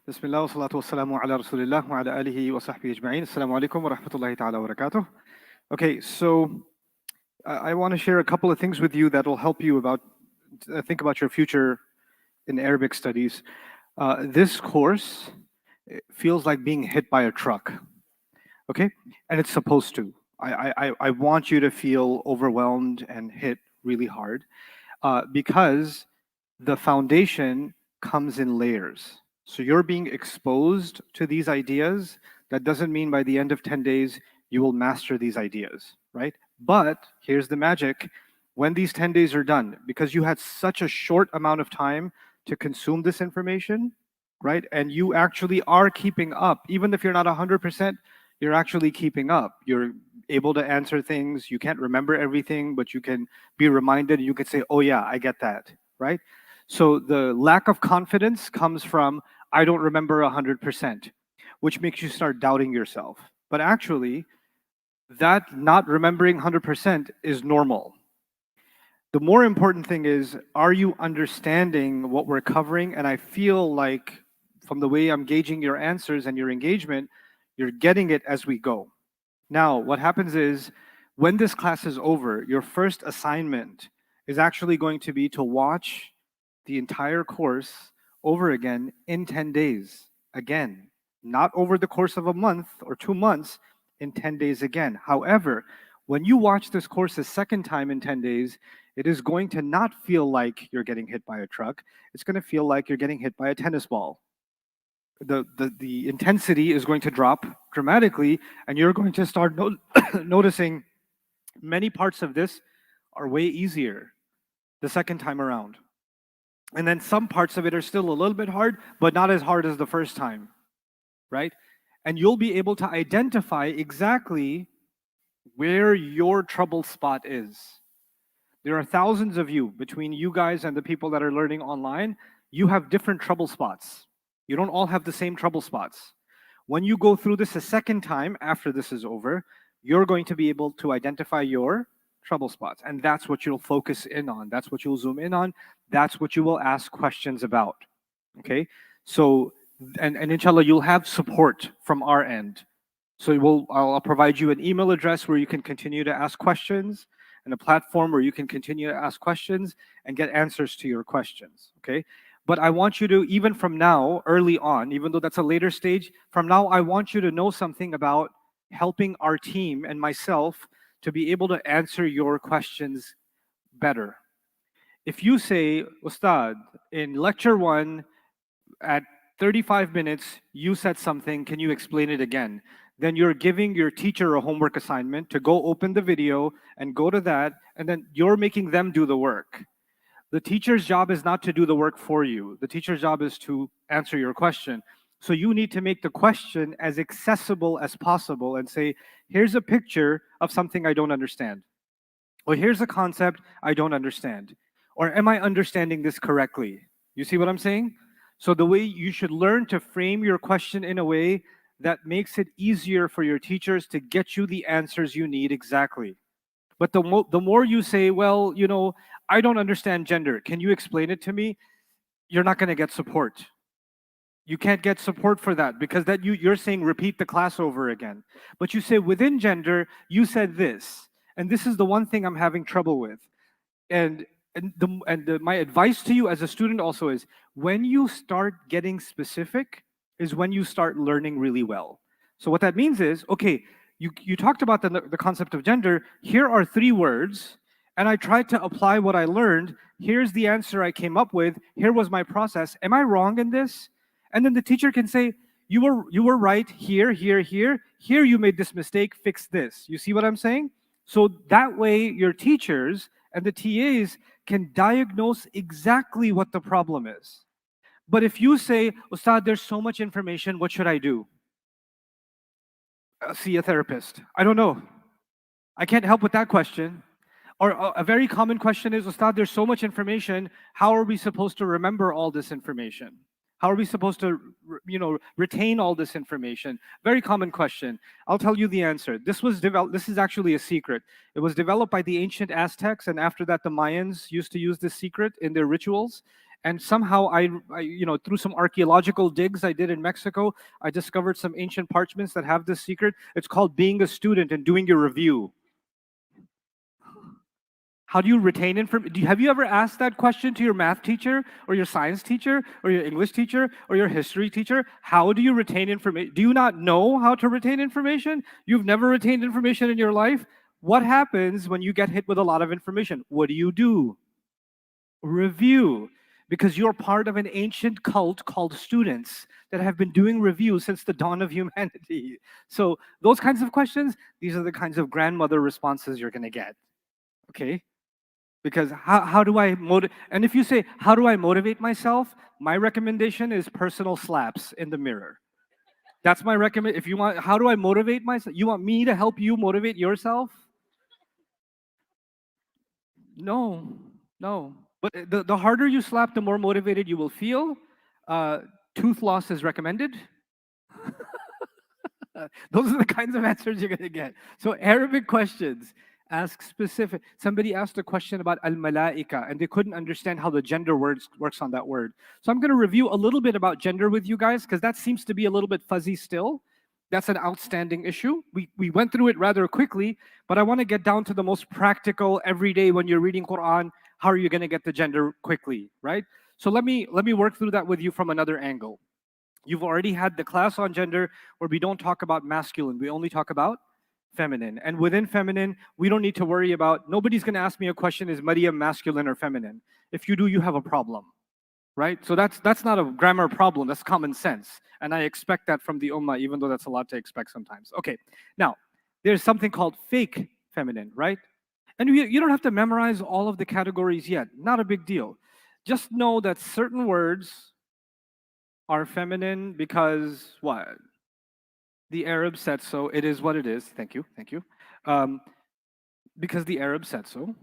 Bismillah wa salatu wa salamu ala rasulillah wa ala alihi wa sahbihi ajma'in. Assalamu alaikum wa rahmatullahi ta'ala wa barakatuh. Okay, so I want to share a couple of things with you that will help you think about your future in Arabic studies. This course feels like being hit by a truck, okay? And it's supposed to. I want you to feel overwhelmed and hit really hard because the foundation comes in layers. So you're being exposed to these ideas. That doesn't mean by the end of 10 days, you will master these ideas, right? But here's the magic. When these 10 days are done, because you had such a short amount of time to consume this information, right? And you actually are keeping up. Even if you're not 100%, you're actually keeping up. You're able to answer things. You can't remember everything, but you can be reminded. You can say, oh yeah, I get that, right? So the lack of confidence comes from, I don't remember 100%, which makes you start doubting yourself. But actually, that not remembering 100% is normal. The more important thing is, are you understanding what we're covering? And I feel like from the way I'm gauging your answers and your engagement, you're getting it as we go. Now, what happens is, when this class is over, your first assignment is actually going to be to watch the entire course over again in 10 days. Again, not over the course of a month or 2 months, in 10 days again. However, when you watch this course a second time in 10 days, it is going to not feel like you're getting hit by a truck. It's going to feel like you're getting hit by a tennis ball. The intensity is going to drop dramatically, and you're going to start noticing many parts of this are way easier the second time around. And then some parts of it are still a little bit hard, but not as hard as the first time, right? And you'll be able to identify exactly where your trouble spot is. There are thousands of you, between you guys and the people that are learning online. You have different trouble spots. You don't all have the same trouble spots. When you go through this a second time after this is over, you're going to be able to identify your trouble spots. And that's what you'll focus in on. That's what you'll zoom in on. That's what you will ask questions about. Okay? So, and inshallah, you'll have support from our end. So I'll provide you an email address where you can continue to ask questions, and a platform where you can continue to ask questions and get answers to your questions. Okay? But I want you to, even from now, early on, even though that's a later stage, from now I want you to know something about helping our team and myself to be able to answer your questions better. If you say, Ustad, in lecture 1, at 35 minutes, you said something, can you explain it again? Then you're giving your teacher a homework assignment to go open the video and go to that, and then you're making them do the work. The teacher's job is not to do the work for you. The teacher's job is to answer your question. So you need to make the question as accessible as possible and say, here's a picture of something I don't understand. Or here's a concept I don't understand. Or am I understanding this correctly? You see what I'm saying? So the way you should learn to frame your question in a way that makes it easier for your teachers to get you the answers you need exactly. But the more you say, well, you know, I don't understand gender, can you explain it to me? You're not going to get support. You can't get support for that, because that you're saying repeat the class over again. But you say within gender, you said this, and this is the one thing I'm having trouble with. My advice to you as a student also is, when you start getting specific is when you start learning really well. So what that means is, okay, you talked about the concept of gender. Here are 3 words, and I tried to apply what I learned. Here's the answer I came up with. Here was my process. Am I wrong in this? And then the teacher can say, you were right here, here, here. Here you made this mistake, fix this. You see what I'm saying? So that way your teachers and the TAs can diagnose exactly what the problem is. But if you say, Ustad, there's so much information, what should I do? See a therapist. I don't know. I can't help with that question. Or a very common question is, Ustad, there's so much information, how are we supposed to remember all this information? How are we supposed to, retain all this information? Very common question. I'll tell you the answer. This is actually a secret. It was developed by the ancient Aztecs, and after that the Mayans used to use this secret in their rituals. And somehow through some archaeological digs I did in Mexico, I discovered some ancient parchments that have this secret. It's called being a student and doing your review. How do you retain information? Have you ever asked that question to your math teacher or your science teacher or your English teacher or your history teacher? How do you retain information? Do you not know how to retain information? You've never retained information in your life? What happens when you get hit with a lot of information? What do? Review. Because you're part of an ancient cult called students that have been doing reviews since the dawn of humanity. So those kinds of questions, these are the kinds of grandmother responses you're going to get. Okay? Because how do I motivate? And if you say, how do I motivate myself? My recommendation is personal slaps in the mirror. That's my recommend. If you want, how do I motivate myself? You want me to help you motivate yourself? No. But the harder you slap, the more motivated you will feel. Tooth loss is recommended. Those are the kinds of answers you're going to get. So Arabic questions. Ask specific. Somebody asked a question about al-malaika and they couldn't understand how the gender works on that word. So I'm going to review a little bit about gender with you guys because that seems to be a little bit fuzzy still. That's an outstanding issue. We went through it rather quickly, but I want to get down to the most practical everyday when you're reading Quran. How are you going to get the gender quickly, right? So let me work through that with you from another angle. You've already had the class on gender where we don't talk about masculine. We only talk about feminine. And within feminine, we don't need to worry about, nobody's going to ask me a question, is Maryam masculine or feminine? If you do, you have a problem, right? So that's not a grammar problem, that's common sense. And I expect that from the ummah, even though that's a lot to expect sometimes. Okay, now, there's something called fake feminine, right? And you don't have to memorize all of the categories yet, not a big deal. Just know that certain words are feminine because what? The Arab said so. It is what it is. Thank you. Because the Arab said so.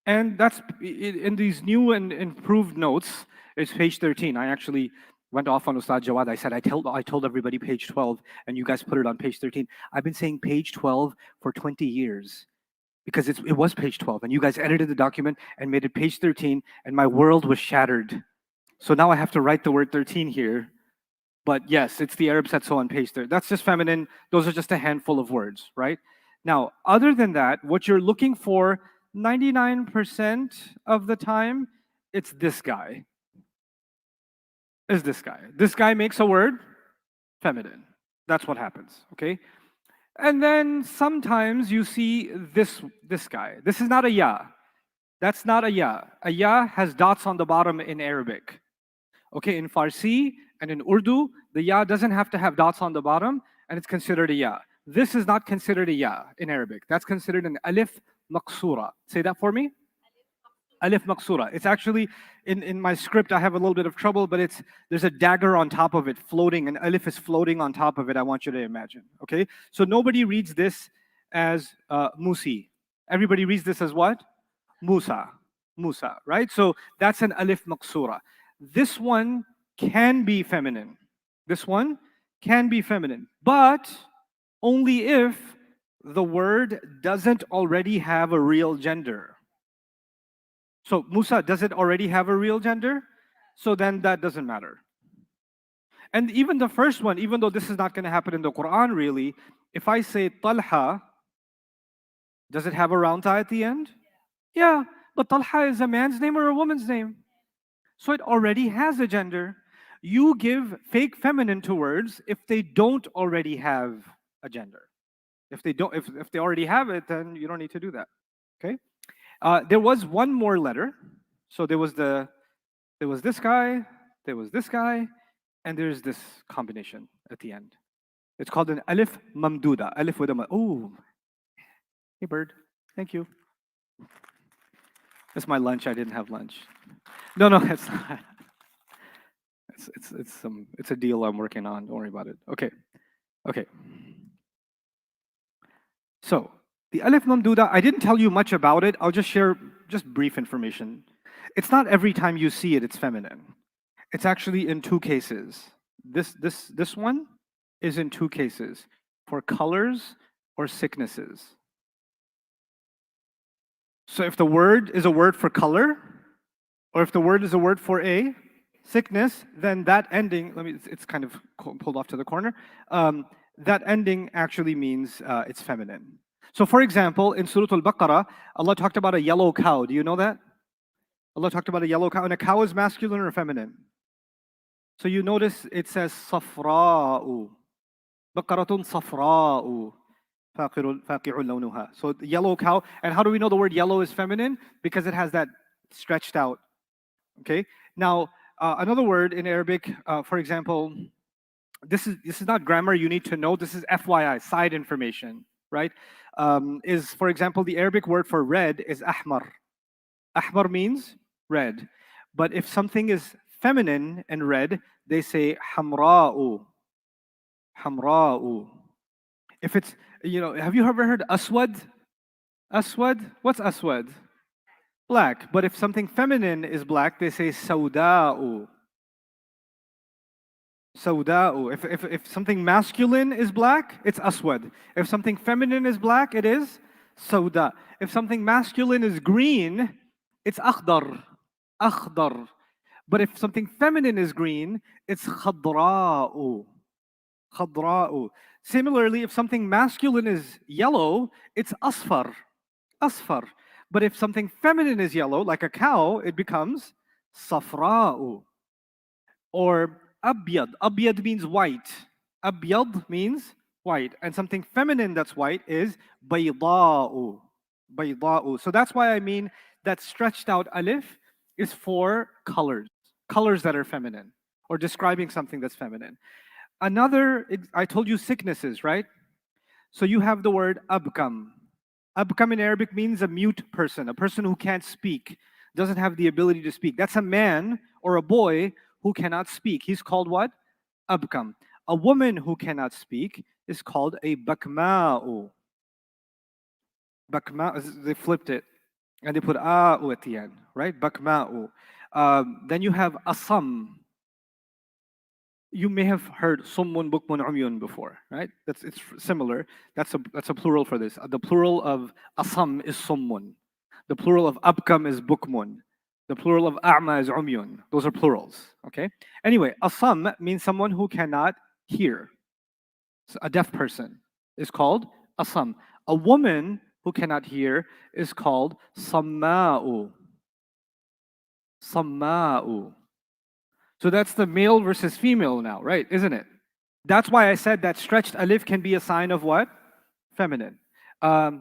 And that's in these new and improved notes. It's page 13. I actually went off on Ustad Jawad. I said I told everybody page 12, and you guys put it on page 13. I've been saying page 12 for 20 years because it was page 12, and you guys edited the document and made it page 13, and my world was shattered. So now I have to write the word 13 here. But yes, it's the Arab said so on page 13. That's just feminine. Those are just a handful of words, right? Now, other than that, what you're looking for 99% of the time, it's this guy. Is this guy. This guy makes a word feminine. That's what happens, okay? And then sometimes you see this guy. This is not a ya. That's not a ya. A ya has dots on the bottom in Arabic. Okay, in Farsi and in Urdu, the ya doesn't have to have dots on the bottom, and it's considered a ya. This is not considered a ya in Arabic. That's considered an alif maqsura. Say that for me. Alif maqsura. It's actually, in my script, I have a little bit of trouble, but there's a dagger on top of it floating, and alif is floating on top of it, I want you to imagine, okay? So nobody reads this as Musi. Everybody reads this as what? Musa, right? So that's an alif maqsura. This one can be feminine. This one can be feminine, but only if the word doesn't already have a real gender. So Musa, does it already have a real gender? So then that doesn't matter. And even the first one, even though this is not going to happen in the Quran really, if I say Talha, does it have a round ta at the end? Yeah, but Talha is a man's name or a woman's name. So it already has a gender. You give fake feminine to words if they don't already have a gender. If they already have it, then you don't need to do that. Okay. There was one more letter. So there was this guy, there was this guy, and there's this combination at the end. It's called an alif mamdoodah. Alif with a oh, hey bird, thank you. That's my lunch. I didn't have lunch. No, it's not. It's a deal I'm working on. Don't worry about it. Okay. So the alif mamdoodah, I didn't tell you much about it. I'll just share brief information. It's not every time you see it, it's feminine. It's actually in two cases. This one is in two cases, for colors or sicknesses. So if the word is a word for color, or if the word is a word for a sickness, then that ending, it's kind of pulled off to the corner. That ending actually means it's feminine. So for example, in Surah Al-Baqarah, Allah talked about a yellow cow. Do you know that? Allah talked about a yellow cow, and a cow is masculine or feminine? So you notice it says safra'u. Baqaratun safra'u. Faqi'un lawnuha. So the yellow cow. And how do we know the word yellow is feminine? Because it has that stretched out. Okay. Now, another word in Arabic, for example, this is not grammar you need to know. This is FYI, side information, right? Is, for example, the Arabic word for red is ahmar. Ahmar means red. But if something is feminine and red, they say hamra'u. Hamra'u. If it's, have you ever heard aswad? Aswad? What's aswad? Black. But if something feminine is black, they say sawda'u. Sawda'u. If something masculine is black, it's aswad. If something feminine is black, it is sawda. If something masculine is green, it's akhdar. Akhdar. But if something feminine is green, it's khadra'u. Khadra'u. Similarly, if something masculine is yellow, it's asfar. Asfar. But if something feminine is yellow, like a cow, it becomes safra'u. Or abyad. Abyad means white. Abyad means white. And something feminine that's white is bayda'u. Bayda'u. So that's why I mean that stretched out alif is for colors. Colors that are feminine. Or describing something that's feminine. Another, I told you sicknesses, right? So you have the word abkam. Abkam in Arabic means a mute person, a person who can't speak, doesn't have the ability to speak. That's a man or a boy who cannot speak. He's called what? Abkam. A woman who cannot speak is called a bakma'u. Bakma'u, they flipped it and they put a'u at the end, right? Bakma'u. Then you have asam. You may have heard summun, bukmun, umyun before, right? It's similar. That's a plural for this. The plural of asam is summun. The plural of abkam is bukmun. The plural of a'ma is umyun. Those are plurals, okay? Anyway, asam means someone who cannot hear. So a deaf person is called asam. A woman who cannot hear is called samma'u. Samma'u. So that's the male versus female now, right? Isn't it? That's why I said that stretched alif can be a sign of what? Feminine. A'raj.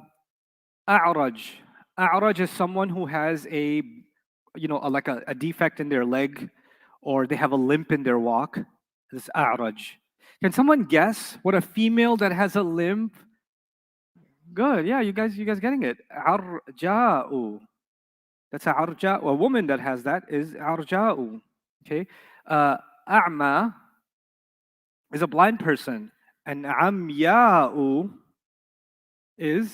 A'raj is someone who has a defect in their leg, or they have a limp in their walk. This is a'raj. Can someone guess what a female that has a limp? Good, yeah, you guys getting it. Arja'u. That's arja. A woman that has that is arja'u. Okay, a'ma is a blind person, and amya'u is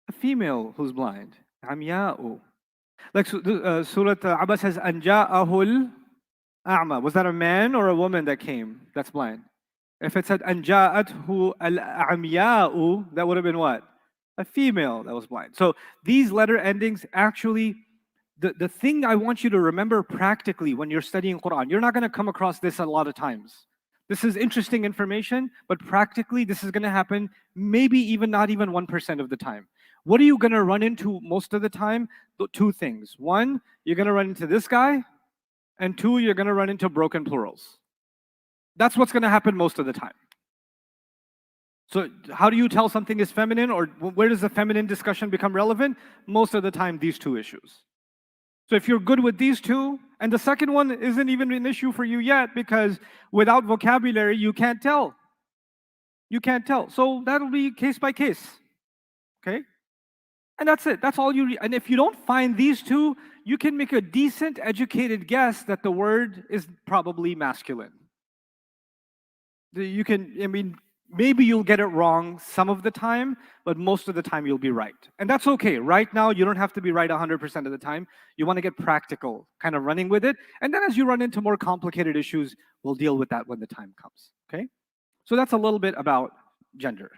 a female who's blind. Amya'u. Like Surah Abbas says, anja'ahul a'ma. Was that a man or a woman that came that's blind? If it said anja'athu al-amya'u, that would have been what? A female that was blind. So these letter endings actually, the thing I want you to remember practically when you're studying Quran, you're not going to come across this a lot of times. This is interesting information, but practically this is going to happen maybe not even 1% of the time. What are you going to run into most of the time? Two things. One, you're going to run into this guy, and two, you're going to run into broken plurals. That's what's going to happen most of the time. So how do you tell something is feminine, or where does the feminine discussion become relevant? Most of the time, these two issues. So if you're good with these two, and the second one isn't even an issue for you yet, because without vocabulary, you can't tell. You can't tell. So that'll be case by case. Okay? And that's it. That's all you and if you don't find these two, you can make a decent, educated guess that the word is probably masculine. You can, maybe you'll get it wrong some of the time, but most of the time you'll be right. And that's okay. Right now, you don't have to be right 100% of the time. You want to get practical, kind of running with it. And then as you run into more complicated issues, we'll deal with that when the time comes, okay? So that's a little bit about gender.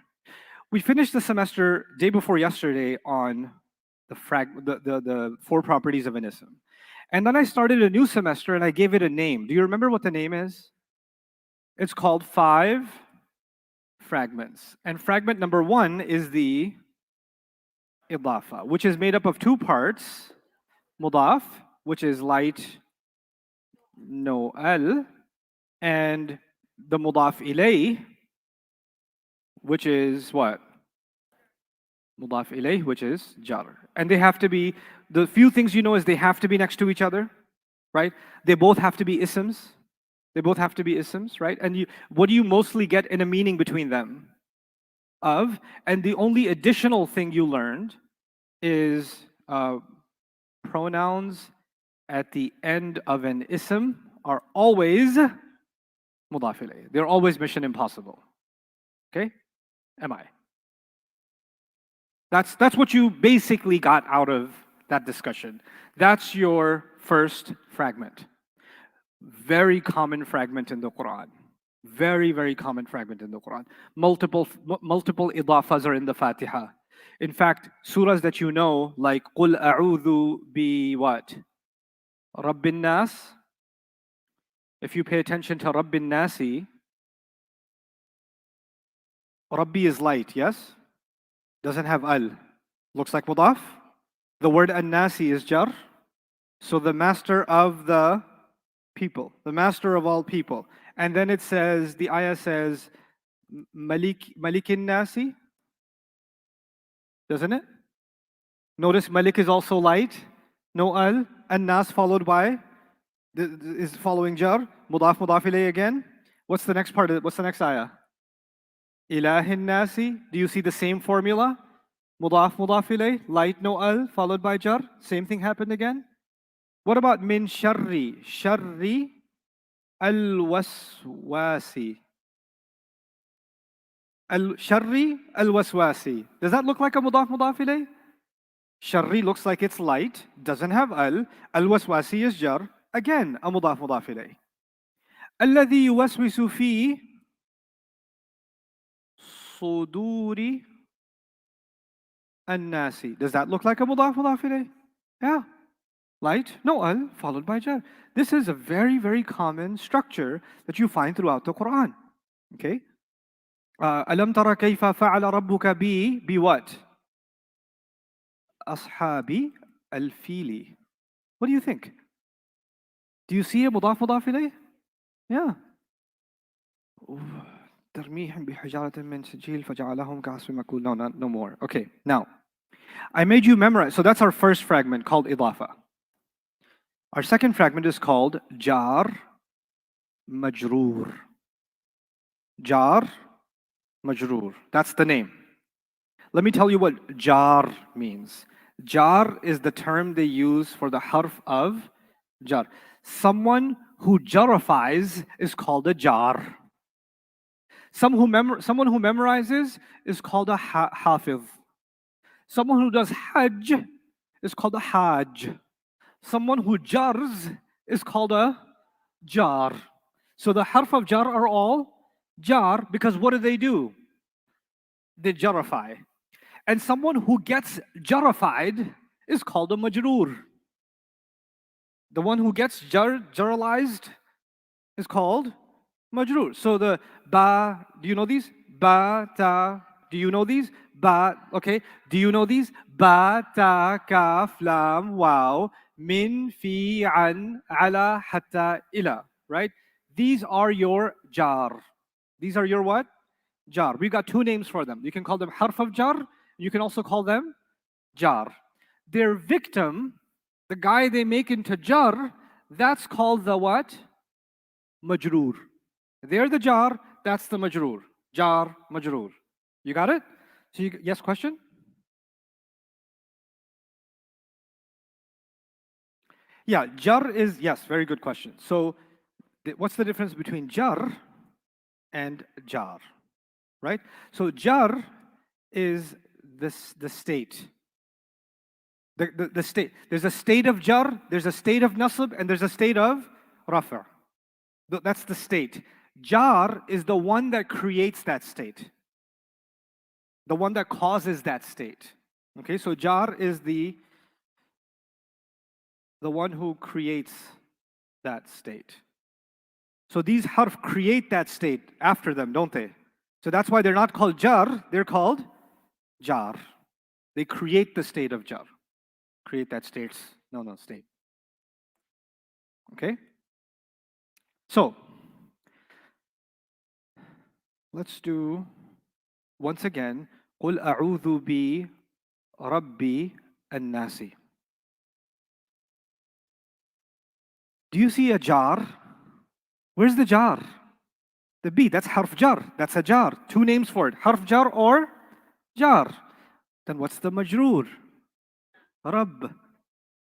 We finished the semester day before yesterday on the 4 properties of an ism. And then I started a new semester and I gave it a name. Do you remember what the name is? It's called 5 Fragments. And fragment number 1 is the Idhafa, which is made up of 2 parts. Mudaf, which is light, no al, and the mudaf ilay, which is what? Mudaf ilayh, which is jarr. And they have to be, the few things you know is they have to be next to each other, right? They both have to be isms. They both have to be isms, right? And what do you mostly get in a meaning between them? Of. And the only additional thing you learned is pronouns at the end of an ism are always mudaf ilayh. They're always mission impossible. Okay? Am I? That's what you basically got out of that discussion. That's your first fragment. Very common fragment in the Quran. Very, very common fragment in the Quran. Multiple idafas are in the Fatihah. In fact, surahs that you know, like قُلْ أَعُوذُ what? رَبِّ النَّاسِ. If you pay attention to رَبِّ النَّاسِ, Rabbi is light, yes? Doesn't have al. Looks like mudaf. The word an-Naas is jarr. So the master of the people, the master of all people. And then it says, the ayah says, malikin nasi, doesn't it? Notice malik is also light, no al, an-Naas followed by, is following jar, mudaf ilay again. What's the next part? What's the next ayah? Ilahin nasi. Do you see the same formula? Mudaf ilay, light, no al, followed by jar. Same thing happened again. What about min sharri? Sharri al-waswasi. Sharri al-waswasi. Does that look like a mudaf ilay? Sharri looks like it's light, doesn't have al. Al-waswasi is jar. Again, a mudaf ilay. Alladhi yuwaswisu fi suduri an-nasi. Does that look like a mudaf ilay? Yeah. Light, no al, followed by jar. This is a very, very common structure that you find throughout the Quran. Okay? Alam tara kayfa fa'ala rabbuka bi what? Ashabi al-fili. What do you think? Do you see a mudaf ilayh? Yeah. ترميهم بحجارة من سجيل فجعلهم كعصف مأكول. No more. Okay, now I made you memorize. So that's our first fragment called Idhafa. Our second fragment is called Jaar, Majroor. Jaar, Majroor. That's the name. Let me tell you what Jaar means. Jaar is the term they use for the harf of Jaar. Someone who jarrifies is called a Jaar. Someone who memorizes is called a hafiz. Someone who does hajj is called a hajj. Someone who jars is called a jar. So the harf of jar are all jar because what do? They jarrify. And someone who gets jarrified is called a majroor. The one who gets jarralized is called majroor. So the ba, do you know these? Ba, ta, do you know these? Ba, okay. Do you know these? Ba, ta, kaf, lam, waw, min, fi, an, ala, hatta, ilaa, right? These are your jar. These are your what? Jar. We got 2 names for them. You can call them harf of jar. You can also call them jar. Their victim, the guy they make into jar, that's called the what? Majroor. They're the jar, that's the majroor. Jaar, majroor. You got it? So yes, question? Yeah, jar is, yes, very good question. So what's the difference between jar and jaar, right? So jar is the state. The state. There's a state of jar, there's a state of nasb, and there's a state of rafa'. That's the state. Jaar is the one that creates that state. The one that causes that state. Okay, so jaar is the the one who creates that state. So these harf create that state after them, don't they? So that's why they're not called jarr, they're called jaar. They create the state of jarr. Create that state. State. Okay? So, let's do, once again, قُلْ أَعُوذُ بِي رَبِّي an-Naas. Do you see a jaar? Where's the jaar? The B, that's harf jar. That's a jaar. Two names for it, harf jar or jaar. Then what's the majroor? Rabb.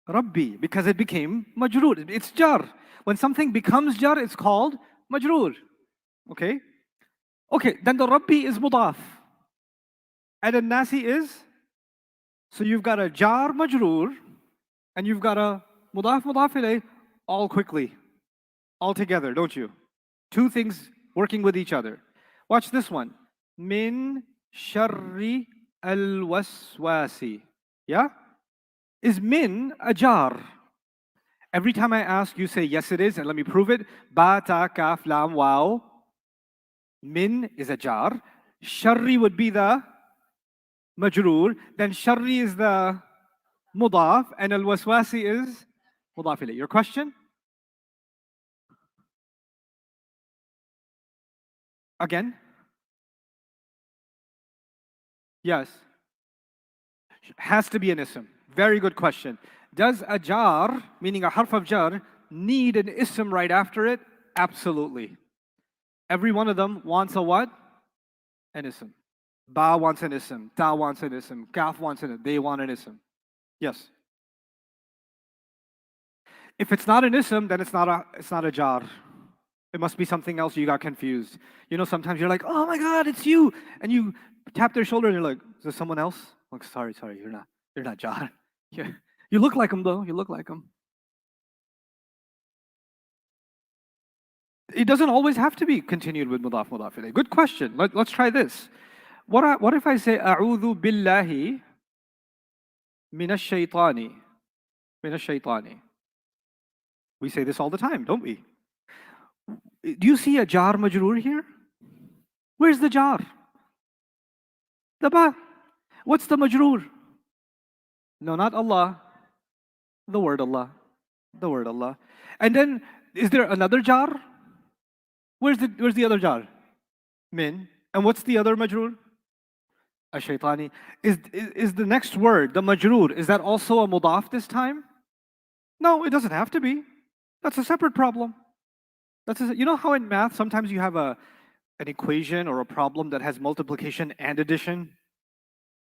Rabbi, because it became majroor. It's jar. When something becomes jar, it's called majroor. Okay? Okay, then the Rabbi is mudaf. And an-Naas is, so you've got a jar majroor, and you've got a mudaf ilayh, all quickly, all together, don't you? Two things working with each other. Watch this one. Min sharri al-waswasi. Yeah? Is min a jar? Every time I ask, you say, yes it is, and let me prove it. Ba, ta, kaf, lam, wow. Min is a jar. Sharri would be the majroor. Then sharri is the mudaf, and al-waswasi is mudaf ilayh. Your question? Again? Yes. Has to be an ism. Very good question. Does a jaar, meaning a harf of jar, need an ism right after it? Absolutely. Every one of them wants a what? An ism. Ba wants an ism. Ta wants an ism. Kaf wants an ism. They want an ism. Yes. If it's not an ism, then it's not a jaar. It must be something else. You got confused. You know, sometimes you're like, oh my God, it's you. And you tap their shoulder and you're like, is there someone else? Like, sorry, you're not jaar. You look like him though, you look like him. It doesn't always have to be continued with mudaf ilayh. Good question. Let's try this. What if I say, a'udhu billahi minash shaitani? We say this all the time, don't we? Do you see a jaar majroor here? Where's the jaar? The ba. What's the majroor? No, not Allah. The word Allah. The word Allah. And then, is there another jaar? Where's the other jaar? Min. And what's the other majroor? Ash-shaytani. Is the next word, the majroor, is that also a mudaf this time? No, it doesn't have to be. That's a separate problem. You know how in math sometimes you have an equation or a problem that has multiplication and addition?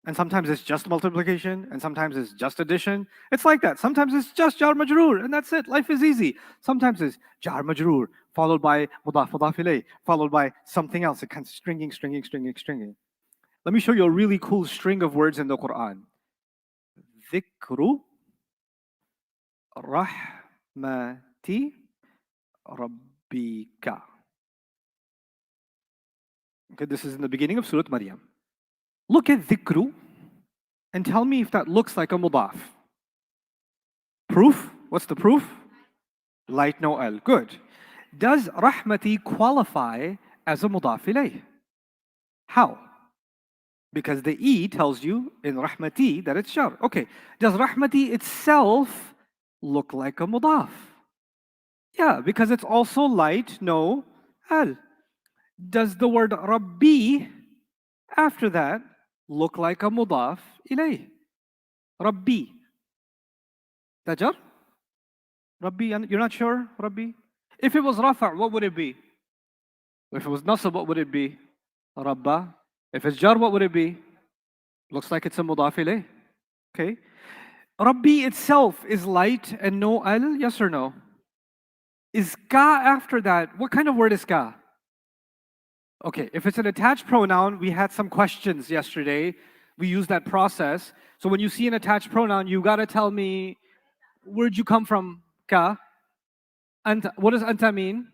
And sometimes it's just multiplication, and sometimes it's just addition. It's like that. Sometimes it's just jar majroor, and that's it. Life is easy. Sometimes it's jar majroor, followed by mudaf ilayh, followed by something else. It kind of stringing. Let me show you a really cool string of words in the Quran. Dzikru rahmati rabbika. Okay, this is in the beginning of Surah Maryam. Look at dzikru and tell me if that looks like a mudaf. Proof? What's the proof? Light no al. Good. Does rahmati qualify as a mudaf ilayh? How? Because the E tells you in rahmati that it's jar. Okay. Does rahmati itself look like a mudaf? Yeah, because it's also light no al. Does the word rabbi after that look like a mudaf ilayh? Rabbi. That jar? Rabbi, you're not sure, Rabbi? If it was rafa', what would it be? If it was nasab, what would it be? Rabba. If it's jar, what would it be? Looks like it's a mudaf ilayh. Okay. Rabbi itself is light and no al, yes or no? Is ka after that? What kind of word is ka? Okay, if it's an attached pronoun, we had some questions yesterday. We used that process. So when you see an attached pronoun, you gotta tell me, where'd you come from? Ka. Anta. What does anta mean?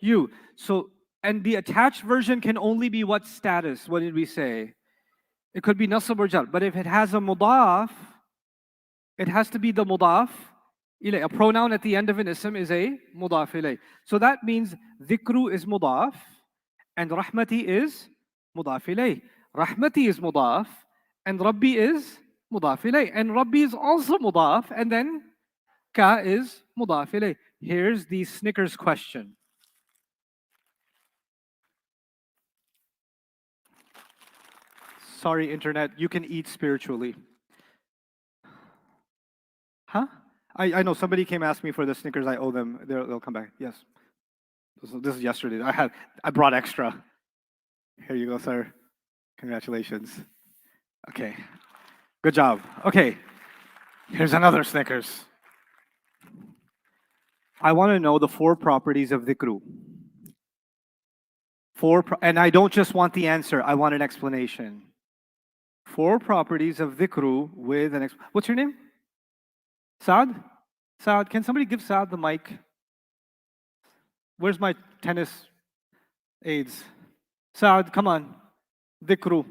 You. So, and the attached version can only be what status? What did we say? It could be nasab or jar. But if it has a mudaf, it has to be the mudaf ilay. A pronoun at the end of an ism is a mudaf ilay. So that means dzikru is mudaf and rahmati is mudaf ilay. Rahmati is mudaf and Rabbi is mudaf ilay. And Rabbi is also mudaf and then ka is mudaf ilay. Here's the Snickers question. Sorry, internet, you can eat spiritually. Huh? I know somebody came ask me for the Snickers. I owe them. They'll come back. Yes. This is yesterday. I brought extra. Here you go, sir. Congratulations. Okay. Good job. Okay. Here's another Snickers. I want to know the 4 properties of dhikru. And I don't just want the answer. I want an explanation. 4 properties of dhikru with an explanation. What's your name? Saad? Saad, can somebody give Saad the mic? Where's my tennis aids? Saad, come on. Dhikru.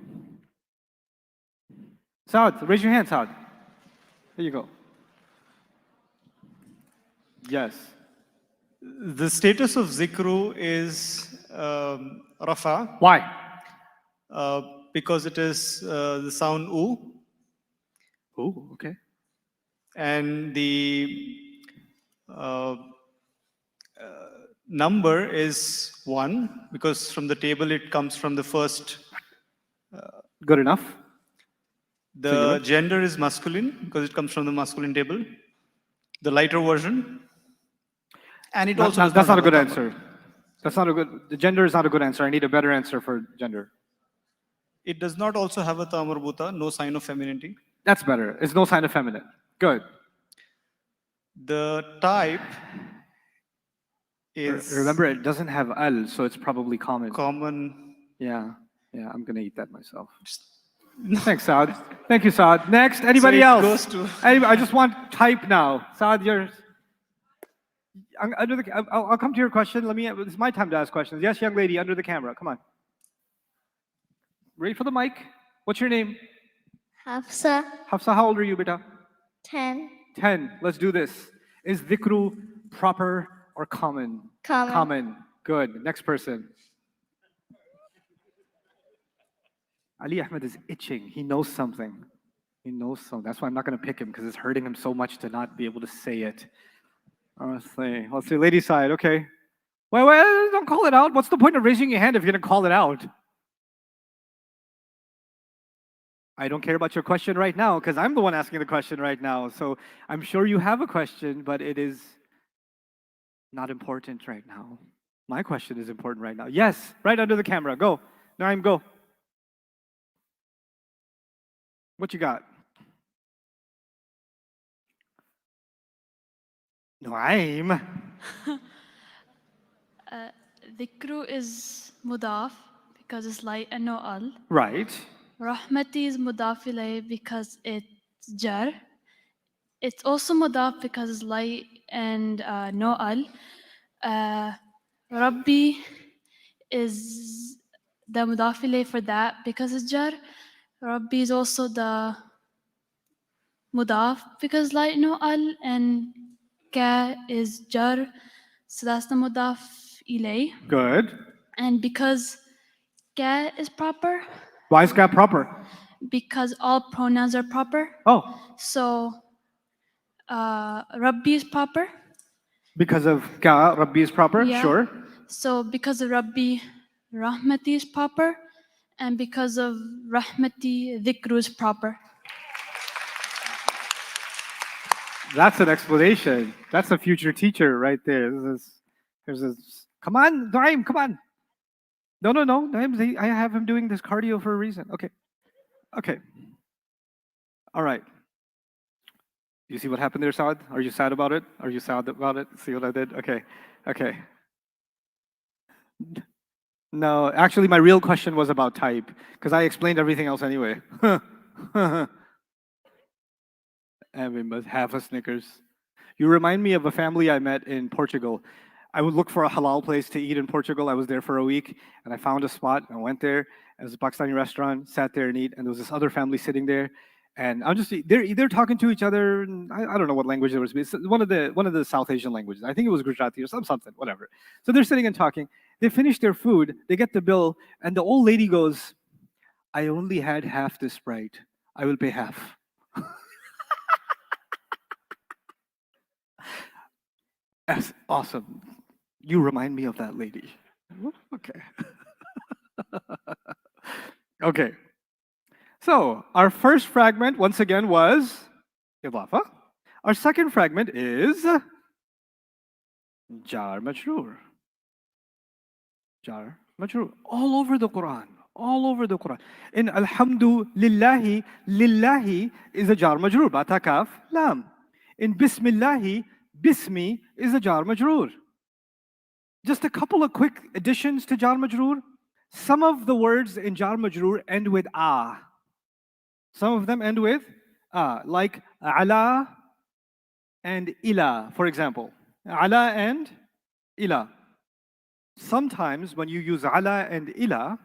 Saad, raise your hand, Saad. There you go. Yes. The status of zikru is rafa. Why? Because it is the sound u. Oh, okay. And the number is 1 because from the table it comes from the first. Good enough. The Singular. gender is masculine because it comes from the masculine table. The lighter version. And it also that's not a good answer. That's not a good. The gender is not a good answer. I need a better answer for gender. It does not also have a ta marbuta, no sign of femininity. That's better. It's no sign of feminine. Good. The type is Remember, it doesn't have al, so it's probably common. common. Yeah, I'm gonna eat that myself. Thanks, Saad. Thank you, Saad. Next, anybody So it else? goes to I just want type now. Saad, yours. I'll come to your question. It's my time to ask questions. Yes, young lady, under the camera. Come on. Ready for the mic? What's your name? Hafsa, Hafsa, how old are you, beta? 10. 10. Let's do this. Is dhikru proper or common? Common. Common. Good. Next person. Ali Ahmed is itching. He knows something. He knows something. That's why I'm not going to pick him because it's hurting him so much to not be able to say it. Let's see. Lady side. Okay. Wait, don't call it out. What's the point of raising your hand if you're going to call it out? I don't care about your question right now because I'm the one asking the question right now. So I'm sure you have a question, but it is not important right now. My question is important right now. Yes, right under the camera. Go. Naim, go. What you got? Naim. Dhikru is mudaf because it's light and no al. Right. Rahmati is mudaf ilayh because it's jar. It's also mudaf because it's light and no al. Rabbi is the mudaf ilayh for that because it's jar. Rabbi is also the mudaf because light no al, and ka is jar, so that's the mudaf ilayh. Good. And because ka is proper, Why is that proper? because all pronouns are proper. Oh, So Rabbi is proper. because of ka, Rabbi is proper? Yeah. Sure. So because of Rabbi, Rahmati is proper. And because of Rahmati, Dhikru is proper. That's an explanation. That's a future teacher right there. Come on, Naim, come on. No. Naim, I have him doing this cardio for a reason. Okay. All right. You see what happened there, Saad? Are you sad about it? See what I did? Okay. No, actually, my real question was about type, because I explained everything else anyway. And we must have a Snickers. You remind me of a family I met in Portugal. I would look for a halal place to eat in Portugal. I was there for a week, and I found a spot. I went there. It was a Pakistani restaurant, sat there and eat, and there was this other family sitting there, And I'm just they're talking to each other. And I don't know what language it was. It's one of the South Asian languages. I think it was Gujarati or something, whatever. So they're sitting and talking. They finish their food. They get the bill, and the old lady goes, "I only had half the Sprite. I will pay half." That's awesome. You remind me of that lady. Okay. Okay. So our first fragment, once again, was Idhafa. Our second fragment is Jaar Majroor. Jaar Majroor. All over the Quran. All over the Quran. In Alhamdulillahi, Lillahi is a Jaar Majroor. Bata Kaf Lam. In Bismillahi, Bismi is a Jaar Majroor. Just a couple of quick additions to Jaar Majroor. Some of the words in Jaar Majroor end with ah. Some of them end with like Allaa and ilaa, for example. Allaa and ilaa. Sometimes when you use Allaa and ilaa,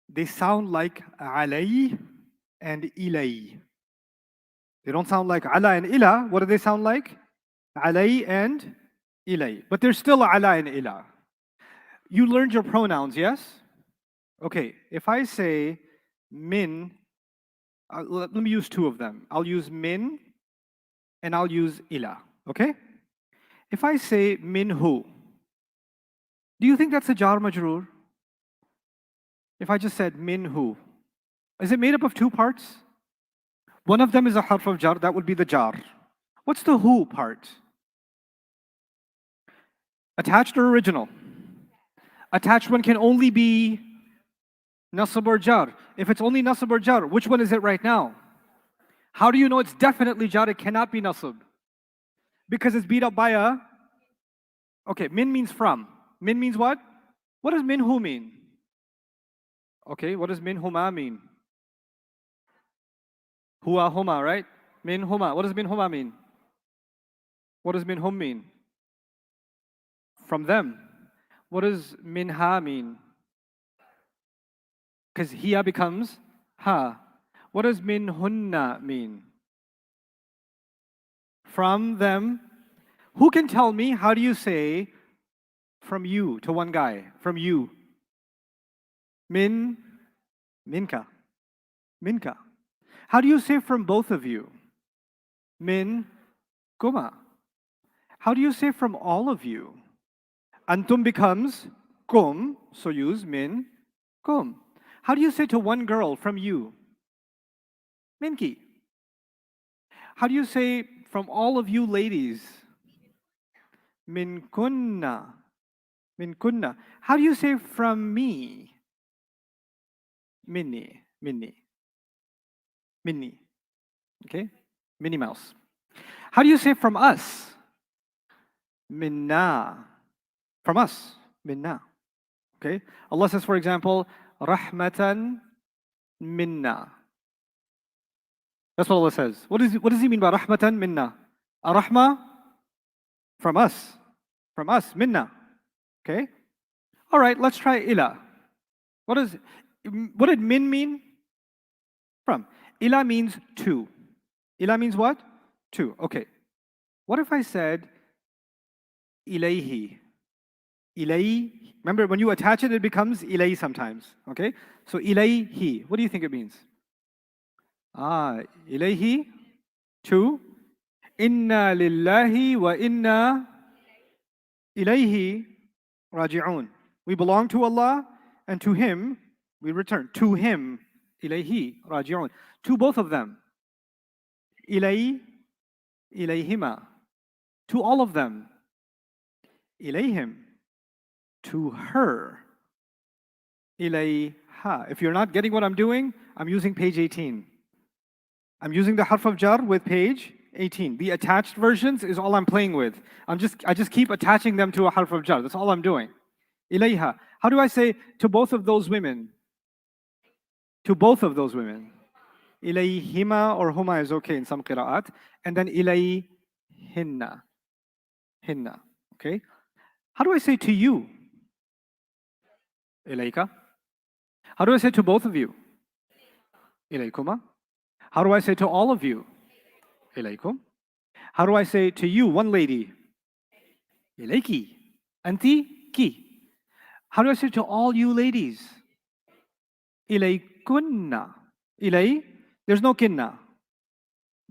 they sound like alai and ilai. They don't sound like Allaa and ilaa. What do they sound like? Alai and ilai. But they're still Allaa and ilaa. You learned your pronouns, yes? Okay, if I say min, let me use two of them. I'll use min and I'll use ilaa, okay? If I say minhu, do you think that's a Jaar Majroor? If I just said minhu, is it made up of two parts? One of them is a harf of jar, that would be the jar. What's the hu part? Attached or original? Attached one can only be nasab or jar. If it's only nasab or jar, which one is it right now? How do you know it's definitely jar? It cannot be nasab. Because it's beat up by a... Okay, min means from. Min means what? What does minhu mean? Okay, what does min huma mean? Huwa huma, right? Min huma. What does min huma mean? What does min hum mean? From them. What does min ha mean? Because hiya becomes ha. What does min hunna mean? From them. Who can tell me how do you say from you to one guy? From you. Minka. Minka. How do you say from both of you? Min kuma. How do you say from all of you? Antum becomes kum, so use min kum. How do you say to one girl from you? Minki. How do you say from all of you ladies? Min kunna. Min kunna. How do you say from me? Minni. Minni. Minni. Okay? Minnie Mouse. How do you say from us? Minna. From us. Minna. Okay? Allah says, for example, Rahmatan minna. That's what Allah says. What does He mean by Rahmatan minna? Ar-Rahma? From us. From us. Minna. Okay? All right, let's try ilaa. What did min mean? From. Ilaa means to. Ilaa means what? To. Okay. What if I said ilayhi? Ilay. Remember, when you attach it, it becomes ilay sometimes. Okay? So ilayhi. What do you think it means? Ilayhi. To. Inna lillahi wa inna ilayhi raji'un. We belong to Allah and to Him we return. To Him. Ilayhi raji'un. To both of them. Ilay. Ilayhima. To all of them. Ilayhim. To her. Ilayha. If you're not getting what I'm doing, I'm using page 18. I'm using the harf of jar with page 18. The attached versions is all I'm playing with. I just keep attaching them to a harf of jar. That's all I'm doing. Ilayha. How do I say to both of those women? To both of those women. Ilayhima or huma is okay in some qira'at. And then ilayhinna. Hinna. Okay? How do I say to you? Ilayka. How do I say to both of you? Ilaykuma. How do I say to all of you? Alaikum. How do I say to you, one lady? Ilaiki. Anti ki. How do I say to all you ladies? Ilaikunna. Ilai, there's no kinna.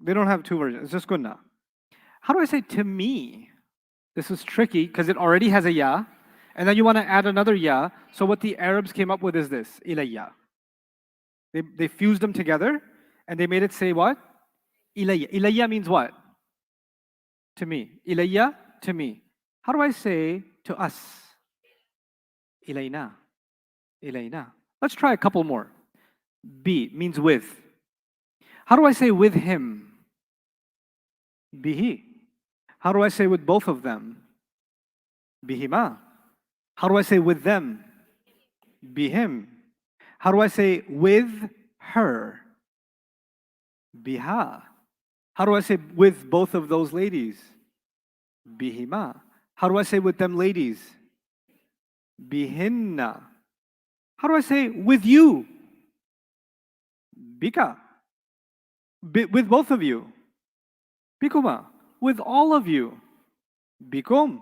They don't have two versions, it's just kunna. How do I say to me? This is tricky because it already has a ya, and then you want to add another ya. So what the Arabs came up with is this, ilayya. They fused them together and they made it say what? Ilayya. Ilayya means what? To me. Ilayya, to me. How do I say to us? Layna. Layna. Let's try a couple more. Bi means with. How do I say with him? Bihi. How do I say with both of them? Bihima. How do I say with them? Bihim. How do I say with her? Biha. How do I say with both of those ladies? Bihima. How do I say with them ladies? Bihinna. How do I say with you? Bika. With both of you. Bikuma. With all of you. Bikum.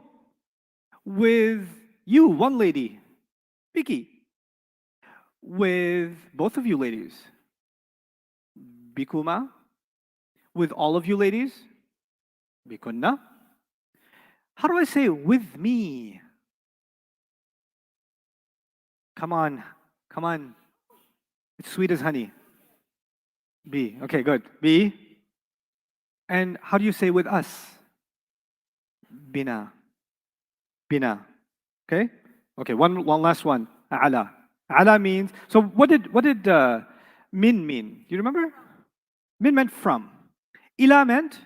With you, one lady. Biki. With both of you ladies. Bikuma. With all of you ladies. Bikunna. How do I say with me? Come on, come on. It's sweet as honey. B. Okay, good. B. And how do you say with us? Bina. Bina. Okay? Okay, one last one. Allaa. Allaa means, so what did min mean? Do you remember? Min meant from. Ilaa meant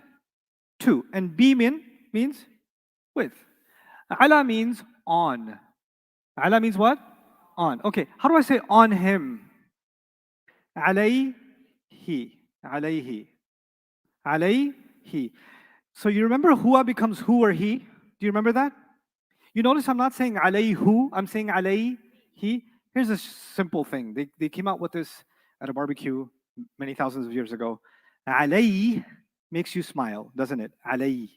to. And bi means with. Allaa means on. Allaa means what? On. Okay, how do I say on him? Alayhi. Alayhi. Alayhi. So you remember huwa becomes who or he? Do you remember that? You notice I'm not saying alayhu, I'm saying alayhi. Here's a simple thing. They came out with this at a barbecue many thousands of years ago. Alayhi makes you smile, doesn't it? Alayhi.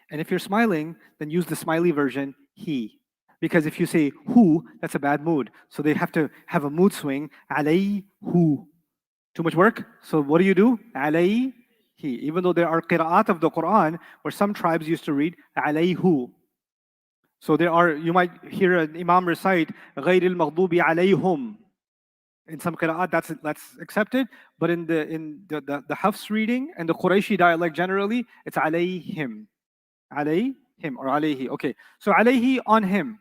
And if you're smiling, then use the smiley version, he. Because if you say who, that's a bad mood. So they have to have a mood swing. Alayhi. Too much work? So what do? Alayhi. Even though there are qira'at of the Quran where some tribes used to read alayhu. So you might hear an imam recite غَيْرِ الْمَغْضُوبِ عَلَيْهُمْ. In some qira'at that's accepted, but in the Hafs reading and the Qurayshi dialect generally, it's alayhim. Alayhim or alayhi. Okay, so alayhi on him.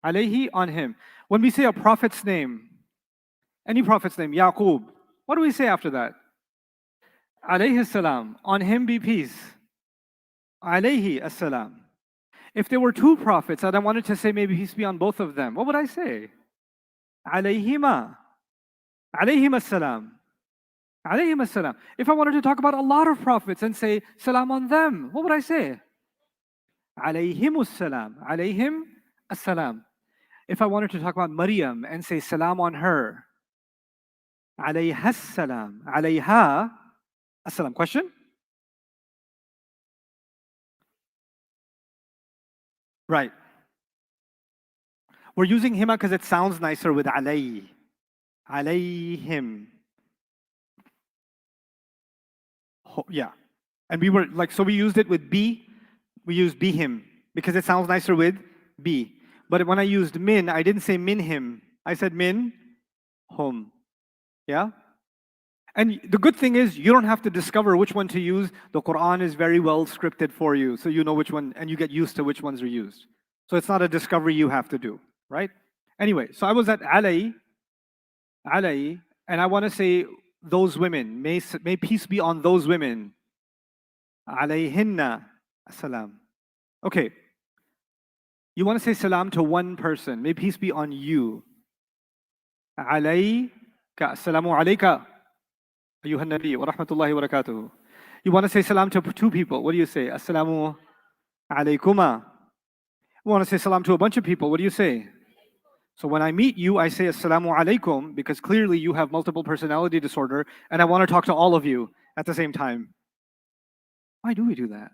Alayhi on him. When we say a prophet's name, any prophet's name, Yaqub, what do we say after that? Alayhi salam. On him be peace. Alayhi assalam. If there were two prophets and I wanted to say maybe peace be on both of them, what would I say? Alayhima. Alayhim assalam. Alayhim assalam. If I wanted to talk about a lot of prophets and say salam on them, what would I say? Alayhim assalam. Alayhim assalam. If I wanted to talk about Maryam and say salam on her, alayha salam. Alayha assalam. Question? Right. We're using hima because it sounds nicer with alayhi. Alayhim. Yeah. And we were like, so we used it with be. We used be him because it sounds nicer with be. But when I used min, I didn't say min him. I said min hum. Yeah? And the good thing is you don't have to discover which one to use. The Quran is very well scripted for you. So you know which one, and you get used to which ones are used. So it's not a discovery you have to do, right? Anyway, so I was at alai, and I want to say those women. May peace be on those women. Alayhinna assalam. Okay. You want to say salam to one person. May peace be on you. Alayka. Assalamu alayka. Ayuhan Nabi wa rahmatullahi wa barakatuhu. You want to say salam to two people. What do you say? Assalamu alaikuma. You want to say salam to a bunch of people. What do you say? So when I meet you, I say assalamu alaikum because clearly you have multiple personality disorder and I want to talk to all of you at the same time. Why do we do that?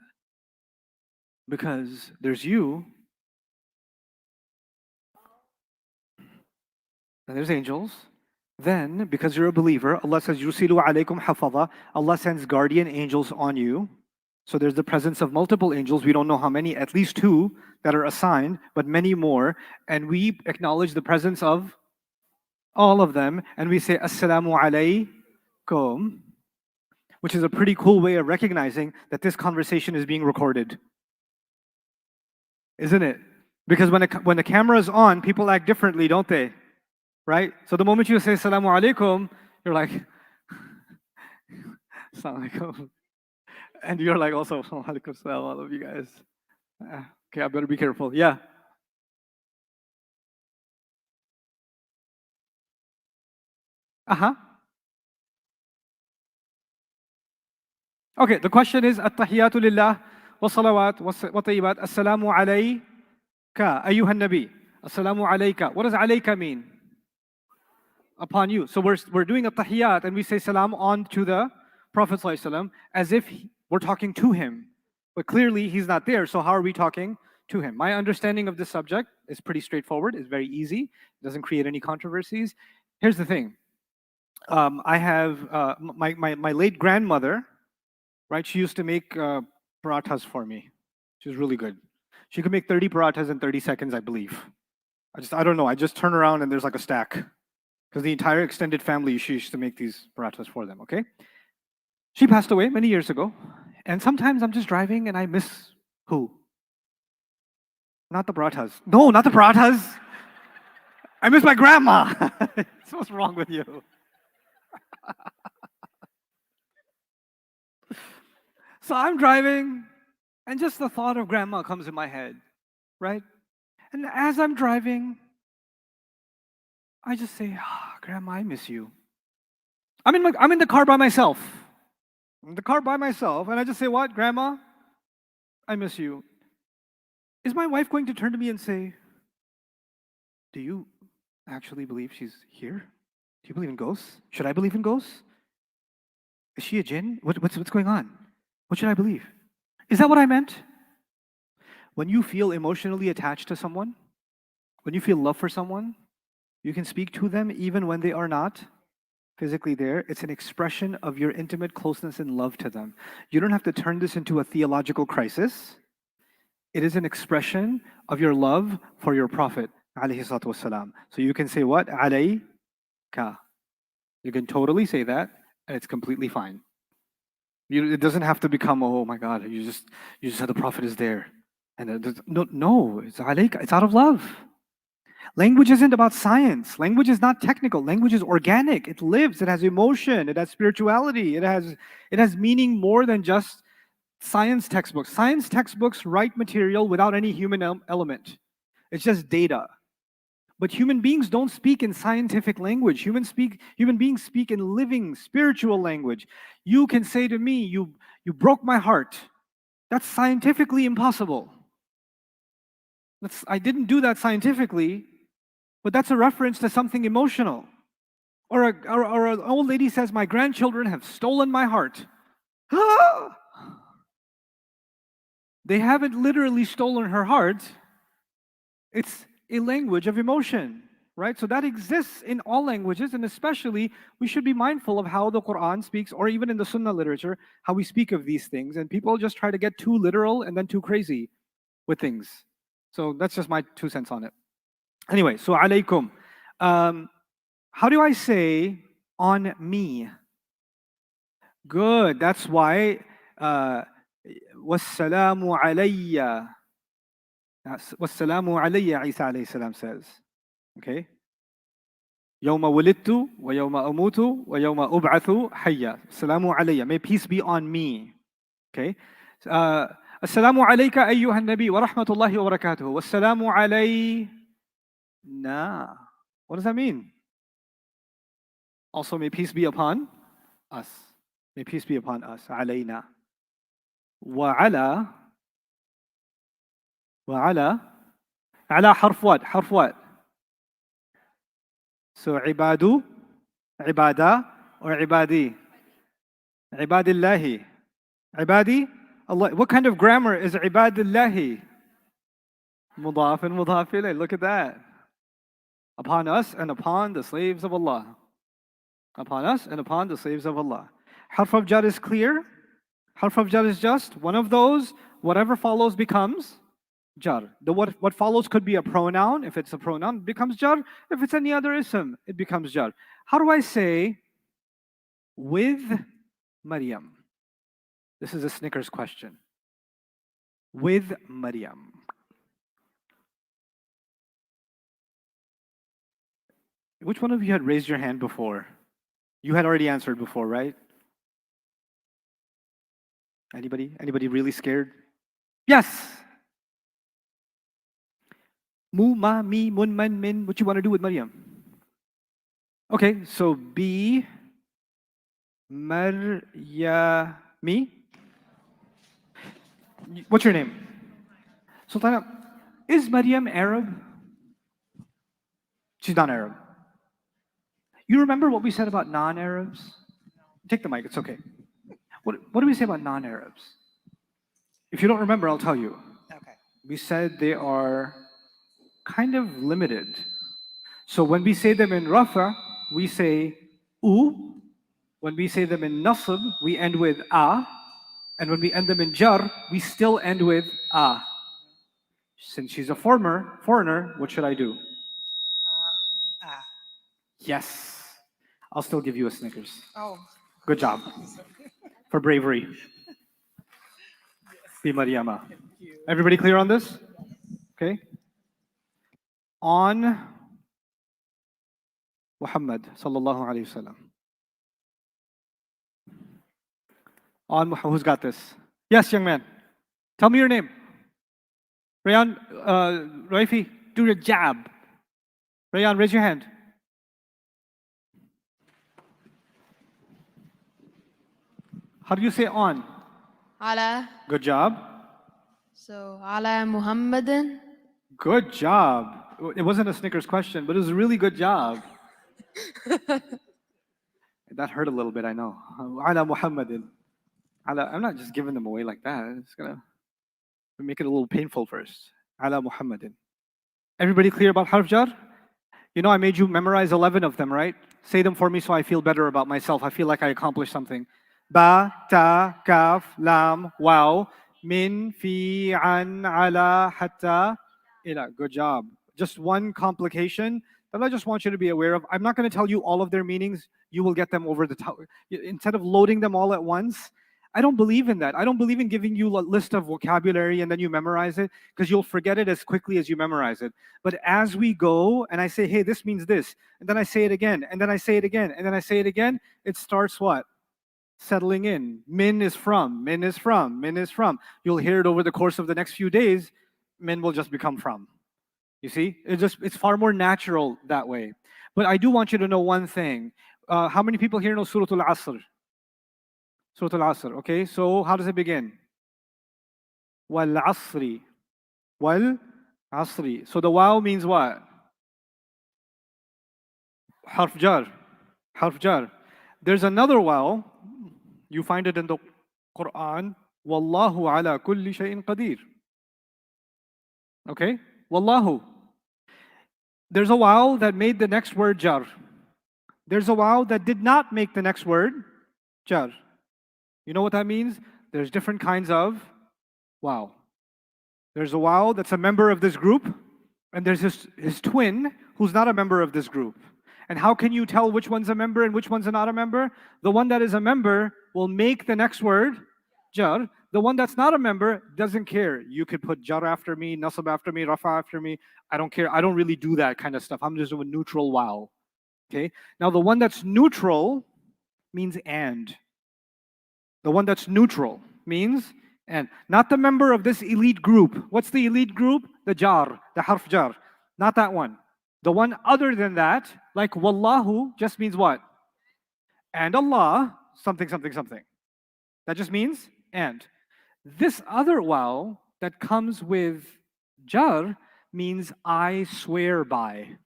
Because there's you and there's angels. Then, because you're a believer, Allah says, Yusilu alaykum hafadha. Allah sends guardian angels on you. So there's the presence of multiple angels. We don't know how many, at least 2 that are assigned, but many more. And we acknowledge the presence of all of them. And we say, assalamu alaikum, which is a pretty cool way of recognizing that this conversation is being recorded. Isn't it? Because when the camera is on, people act differently, don't they? Right? So the moment you say assalamu alaikum, you're like, assalamu alaikum. And you're like also, alaikum salam, all of you guys. Okay, I better be careful. Yeah. Okay, the question is, at-tahiyyatu lillah, wa salawat, wa tayyibat, assalamu alayka, ayyuhan nabi. Assalamu alayka. What does alayka mean? Upon you. So we're doing a tahiyyat and we say salam on to the Prophet ﷺ as if we're talking to him. But clearly he's not there, so how are we talking to him? My understanding of this subject is pretty straightforward, it's very easy, it doesn't create any controversies. Here's the thing. I have my late grandmother, right? She used to make parathas for me. She was really good. She could make 30 parathas in 30 seconds, I believe. I don't know, I just turn around and there's like a stack. Because the entire extended family, she used to make these parathas for them, okay? She passed away many years ago. And sometimes I'm just driving and I miss who? Not the parathas. No, not the parathas. I miss my grandma. What's wrong with you? So I'm driving and just the thought of grandma comes in my head, right? And as I'm driving, I just say, Grandma, I miss you. I'm in the car by myself. I'm in the car by myself, and I just say, what, Grandma? I miss you. Is my wife going to turn to me and say, do you actually believe she's here? Do you believe in ghosts? Should I believe in ghosts? Is she a jinn? What's going on? What should I believe? Is that what I meant? When you feel emotionally attached to someone, when you feel love for someone, you can speak to them even when they are not physically there. It's an expression of your intimate closeness and love to them. You don't have to turn this into a theological crisis. It is an expression of your love for your Prophet, alayhi salatu wasalam. So you can say what? Alayka. You can totally say that, and it's completely fine. It doesn't have to become, oh my God, you just said the Prophet is there. And no, it's alayka. It's out of love. Language isn't about science. Language is not technical. Language is organic. It lives. It has emotion. It has spirituality. It has meaning more than just science textbooks. Science textbooks write material without any human element. It's just data. But human beings don't speak in scientific language. Human beings speak in living, spiritual language. You can say to me, you broke my heart. That's scientifically impossible. I didn't do that scientifically. But that's a reference to something emotional. Or an old lady says, my grandchildren have stolen my heart. They haven't literally stolen her heart. It's a language of emotion, right? So that exists in all languages, and especially we should be mindful of how the Quran speaks, or even in the Sunnah literature, how we speak of these things. And people just try to get too literal and then too crazy with things. So that's just my 2 cents on it. Anyway, so alaikum. How do I say on me? Good, that's why wassalamu alayya. Wassalamu alayya, Isa alayhi salam says. Okay? Yawma wulidtu, wa yawma amutu, wa yawma ub'athu hayya. Assalamu alayya. May peace be on me. Okay? Assalamu alayka ayyuhan nabi wa rahmatullahi wa barakatuhu. Wassalamu alayna. What does that mean? Also, may peace be upon us. May peace be upon us. Alayna. Wa ala. Wa ala. Ala harf what? Harf what? So ibadu, ibada, or ibadi? Ibadillahi. Ibadi, Allah. What kind of grammar is ibadillahi? Mudaf and mudaf ilayh. Look at that. Upon us and upon the slaves of Allah. Upon us and upon the slaves of Allah. Harf of Jaar is clear. Harf of Jaar is just one of those. Whatever follows becomes Jaar. What follows could be a pronoun. If it's a pronoun, it becomes Jaar. If it's any other ism, it becomes Jaar. How do I say with Maryam? This is a Snickers question. With Maryam. Which one of you had raised your hand before? You had already answered before, right? Anybody? Anybody really scared? Yes. Mu, ma, mi, mun, man, min. What you want to do with Maryam? Okay, so be Maryami. What's your name? Sultana, is Maryam Arab? She's not Arab. You remember what we said about non-Arabs? Take the mic, it's okay. What do we say about non-Arabs? If you don't remember, I'll tell you. Okay. We said they are kind of limited. So when we say them in Rafa, we say U. When we say them in Nasb, we end with A. And when we end them in Jaar, we still end with A. Since she's a foreigner, what should I do? Yes. I'll still give you a Snickers. Oh. Good job. For bravery. Be Maryama. Everybody clear on this? Okay. On Muhammad sallallahu alayhi wasallam. On Muhammad. Who's got this? Yes, young man. Tell me your name. Rayan, Raifi, do your jab. Rayan, raise your hand. How do you say on? على. Good job. So على محمد. Good job. It wasn't a Snickers question, but it was a really good job. That hurt a little bit, I know. على محمد. I'm not just giving them away like that. It's gonna make it a little painful first. على محمد. Everybody clear about Harf Jaar? You know I made you memorize 11 of them, right? Say them for me so I feel better about myself. I feel like I accomplished something. Ba, ta, kaf, lam, waw, min, fi, an, ala, hatta, ilaa. Good job. Just one complication that I just want you to be aware of. I'm not going to tell you all of their meanings. You will get them over the top. Instead of loading them all at once, I don't believe in that. I don't believe in giving you a list of vocabulary and then you memorize it, because you'll forget it as quickly as you memorize it. But as we go and I say, hey, this means this, and then I say it again, and then I say it again, and then I say it again, it starts what? Settling in. Min is from, min is from, min is from. You'll hear it over the course of the next few days. Min will just become from. You see? It's far more natural that way. But I do want you to know one thing. How many people here know Surah Al-Asr? Surah Al-Asr. Okay, so how does it begin? Wal-Asri. Wal-Asri. So the waw means what? Harf Jaar. Harf Jaar. There's another waw. You find it in the Quran. Wallahu ala kulli shay'in qadir. Okay? Wallahu. There's a waw that made the next word Jaar. There's a waw that did not make the next word Jaar. You know what that means? There's different kinds of waw. There's a waw that's a member of this group, and there's his twin who's not a member of this group. And how can you tell which one's a member and which one's not a member? The one that is a member will make the next word Jaar. The one that's not a member doesn't care. You could put Jaar after me, Nasab after me, Rafa after me. I don't care. I don't really do that kind of stuff. I'm just doing neutral waw. Okay? Now the one that's neutral means and. The one that's neutral means and. Not the member of this elite group. What's the elite group? The Jaar, the Harf Jaar. Not that one. The one other than that, like Wallahu, just means what? And Allah, something, something, something. That just means and. This other waw that comes with Jaar means I swear by.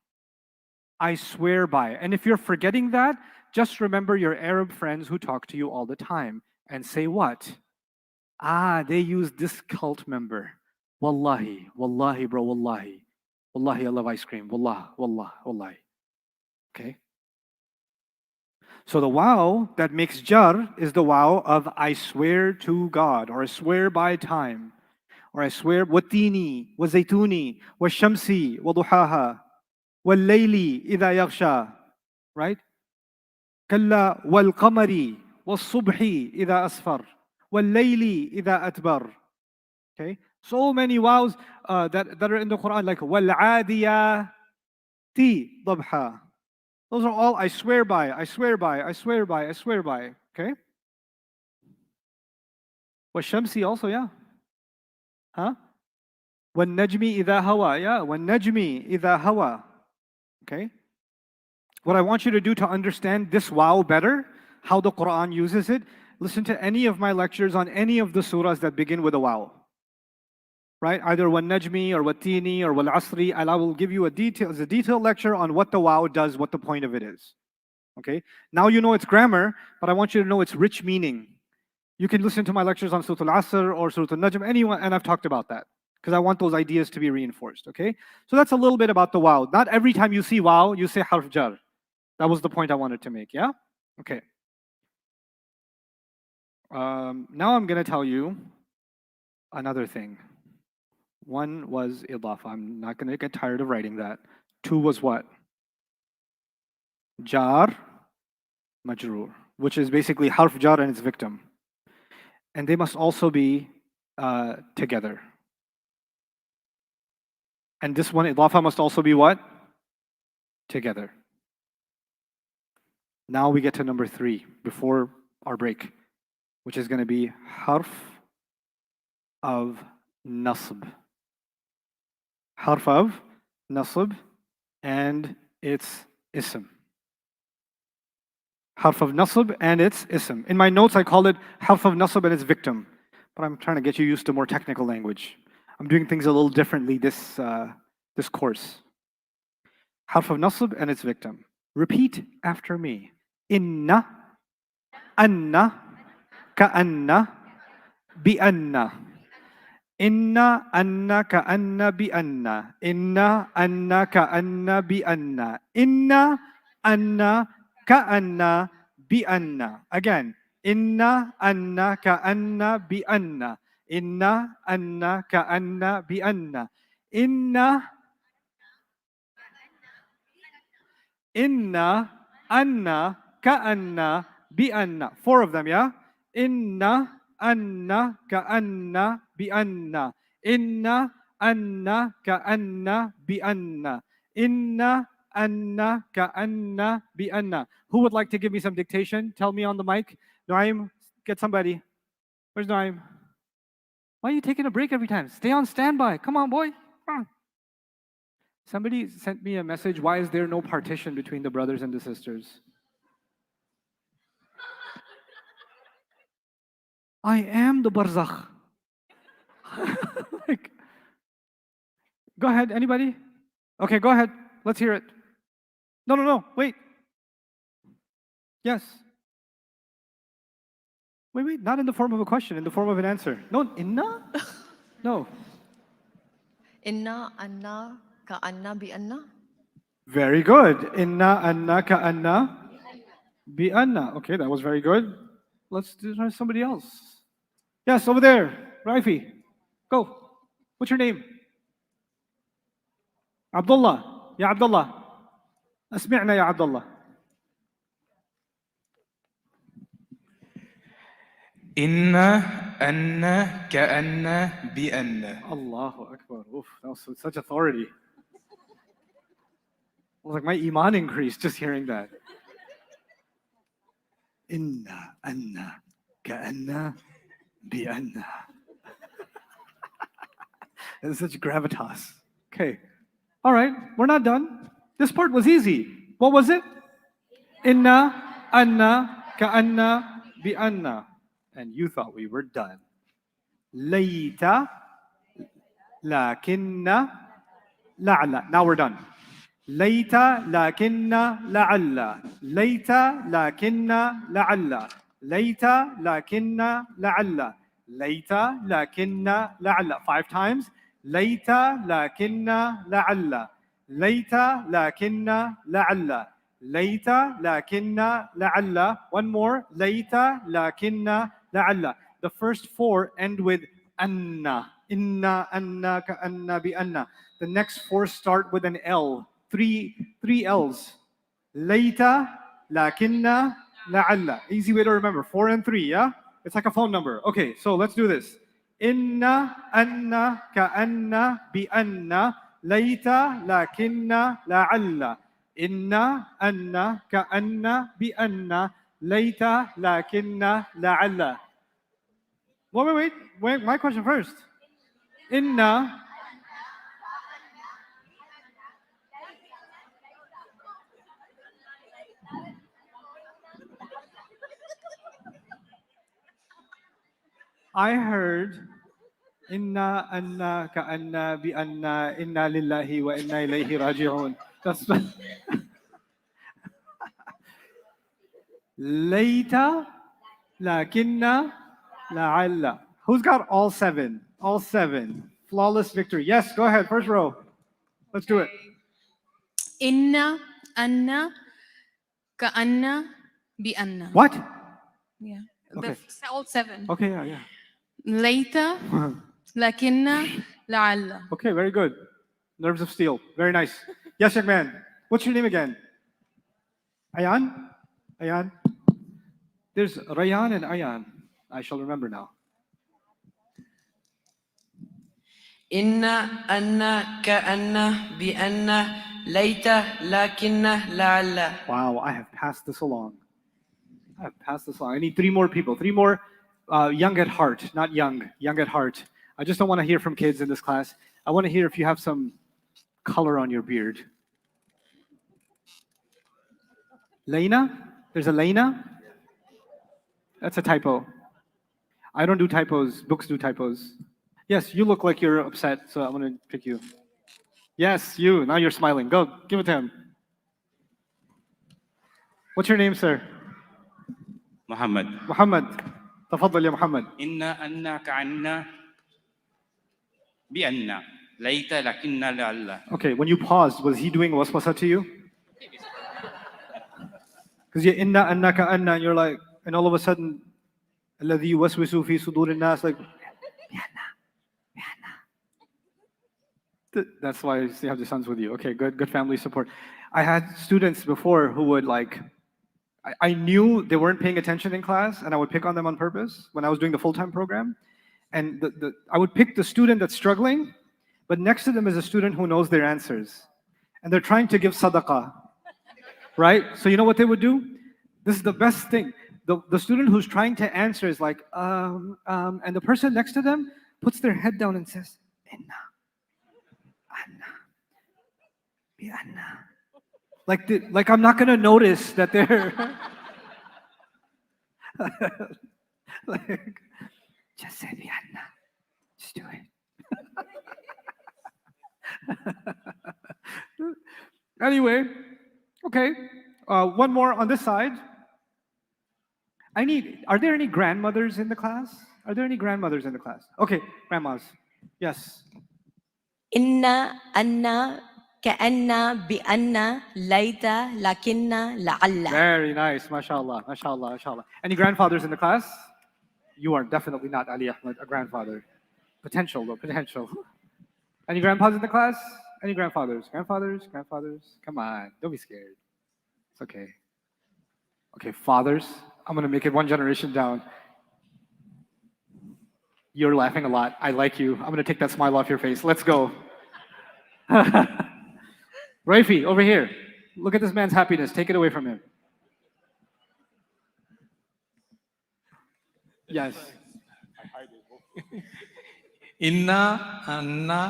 I swear by. And if you're forgetting that, just remember your Arab friends who talk to you all the time and say what? Ah, they use this cult member. Wallahi, wallahi, bro, wallahi. Wallahi, I love ice cream. Wallah, wallah, wallahi. Okay? So the wow that makes jar is the wow of I swear to God, or I swear by time, or I swear watini, wa zaytuni, wa shamsi, wa duhaha, wa layli idha yaghsha, right? Kalla wal qamari, wa subhi idha asfar, wa layli idha atbar. Okay? So many wows that are in the Quran, like wal adiyati dabha. Those are all I swear by, I swear by, I swear by, I swear by. Okay? Washamsi also, yeah. Huh? وَالنَّجْمِ إِذَا هَوَى, yeah. وَالنَّجْمِ إِذَا هَوَى. Okay? What I want you to do to understand this wow better, how the Quran uses it, listen to any of my lectures on any of the surahs that begin with a wow. Right? Either وَالنَّجْمِ or وَالتِّينِ or وَالْعَصْرِ. Allah will give you a detailed lecture on what the wow does, what the point of it is. Okay? Now you know its grammar, but I want you to know its rich meaning. You can listen to my lectures on Surah Al-Asr or Surah Al-Najm, anyone, and I've talked about that because I want those ideas to be reinforced. Okay? So that's a little bit about the wow. Not every time you see wow, you say harf jar. That was the point I wanted to make, yeah? Okay. Now I'm going to tell you another thing. One was Idhafa. I'm not going to get tired of writing that. Two was what? Jaar, Majroor, which is basically harf jar and its victim. And they must also be together. And this one, Idhafa, must also be what? Together. Now we get to number 3 before our break, which is going to be Harf of Nasb. Harf of Nasb and its ism. Harf of Nasb and its ism. In my notes, I call it Harf of Nasb and its victim, but I'm trying to get you used to more technical language. I'm doing things a little differently this course. Harf of Nasb and its victim. Repeat after me. Inna, anna, ka'anna, bi'anna. Inna, anna, ka'anna, bi'anna. Inna, anna, ka'anna, bi'anna. Inna, anna, ka'anna, bi'anna. Again. Inna, anna, ka'anna, bi'anna. Inna, anna, ka'anna, bi'anna. Inna, anna, ka'anna, bi'anna. 4 of them, yeah? Inna, anna, ka'anna, bi'anna. Inna, anna, ka'anna, bi'anna. Inna, anna, ka'anna, bi'anna. Who would like to give me some dictation? Tell me on the mic. Naim, get somebody. Where's Naim? Why are you taking a break every time? Stay on standby. Come on, boy. Come on. Somebody sent me a message. Why is there no partition between the brothers and the sisters? I am the barzakh. Like, go ahead, anybody? Okay, go ahead. Let's hear it. No, wait. Yes. Wait, not in the form of a question, in the form of an answer. No, inna? No. Inna, anna, ka'anna, bi'anna. Very good. Inna, anna, ka'anna, bi'anna. Okay, that was very good. Let's try somebody else. Yes, over there. Raifi, go. What's your name? Abdullah. Ya Abdullah. Asmi'na ya Abdullah. Inna, anna, ka'anna, bi'anna. Allahu Akbar. Oof, that was with such authority. I was like, my iman increased just hearing that. Inna, anna, ka'anna, bi'anna. It's such gravitas. Okay. All right, we're not done. This part was easy. What was it? Inna, anna, ka'anna, bi'anna. And you thought we were done. Layta, laakinna, la'ala. Now we're done. layta, laakinna, la'alla. Layta, laakinna, la'alla. Layta, laakinna, la'alla. Layta, laakinna, la'alla. 5 times. Layta, laakinna, la'alla. Layta, laakinna, la'alla. Layta, laakinna, la'alla. One more. Layta, laakinna, la'alla. The first 4 end with anna. Inna, anna, ka anna, bi anna. The next 4 start with an L. Three L's. Layta, laakinna, la'alla. Easy way to remember. 4 and 3, yeah? It's like a phone number. Okay, so let's do this. Inna, anna, ka anna, bi anna. Layta, laakinna, la'alla. Inna, anna, ka anna, bi anna. Layta, laakinna, la'alla. Wait, my question first. Inna. I heard inna, anna, ka anna, bi anna, inna lillahi wa inna ilayhi raji'un. That's layta, laakinna, la'alla. Who's got all 7? All 7. Flawless victory. Yes, go ahead. First row. Let's do it. Inna, anna, ka anna, bi anna. What? Yeah. Okay. All 7. Okay, yeah. Layta, laakinna, la'alla. Okay, very good. Nerves of steel. Very nice. Yes, young man. What's your name again? Ayan? Ayan? There's Rayan and Ayan. I shall remember now. Inna, anna, ka anna, bi anna, layta, laakinna, la'alla. Wow, I have passed this along. I need 3 more people. 3 more young at heart, not young at heart. I just don't want to hear from kids in this class. I want to hear if you have some color on your beard. Layna? There's a layna? That's a typo. I don't do typos. Books do typos. Yes, you look like you're upset, so I'm going to pick you. Yes, you. Now you're smiling. Go, give it to him. What's your name, sir? Muhammad. Muhammad. تفضل يا محمد. Inna anna ka anna bi anna layta laakinna la'alla. Okay, when you paused, was he doing waswasa to you? Because you're inna anna ka anna, and you're like, and all of a sudden, الذي يوسوس في صدور الناس, like, that's why you have the sons with you. Okay, good family support. I had students before who would like, I knew they weren't paying attention in class, and I would pick on them on purpose when I was doing the full-time program. And I would pick the student that's struggling, but next to them is a student who knows their answers. And they're trying to give sadaqah, right? So you know what they would do? This is the best thing. The student who's trying to answer is like, and the person next to them puts their head down and says, Inna, Anna, bi Anna. Like I'm not gonna notice that they're like, just say bi Anna, just do it. Anyway, okay. One more on this side. Are there any grandmothers in the class? Are there any grandmothers in the class? Okay, grandmas. Yes. Inna, anna, كأن بأن ليت لكن لعل. Very nice, mashallah, mashallah, mashallah. Any grandfathers in the class? You are definitely not Ali Ahmed, a grandfather. Potential though, potential. Any grandpas in the class? Any grandfathers? Grandfathers? Come on, don't be scared. It's okay. Okay, fathers. I'm gonna make it one generation down. You're laughing a lot. I like you. I'm gonna take that smile off your face. Let's go. Raifi, over here. Look at this man's happiness. Take it away from him. Yes. Inna, anna,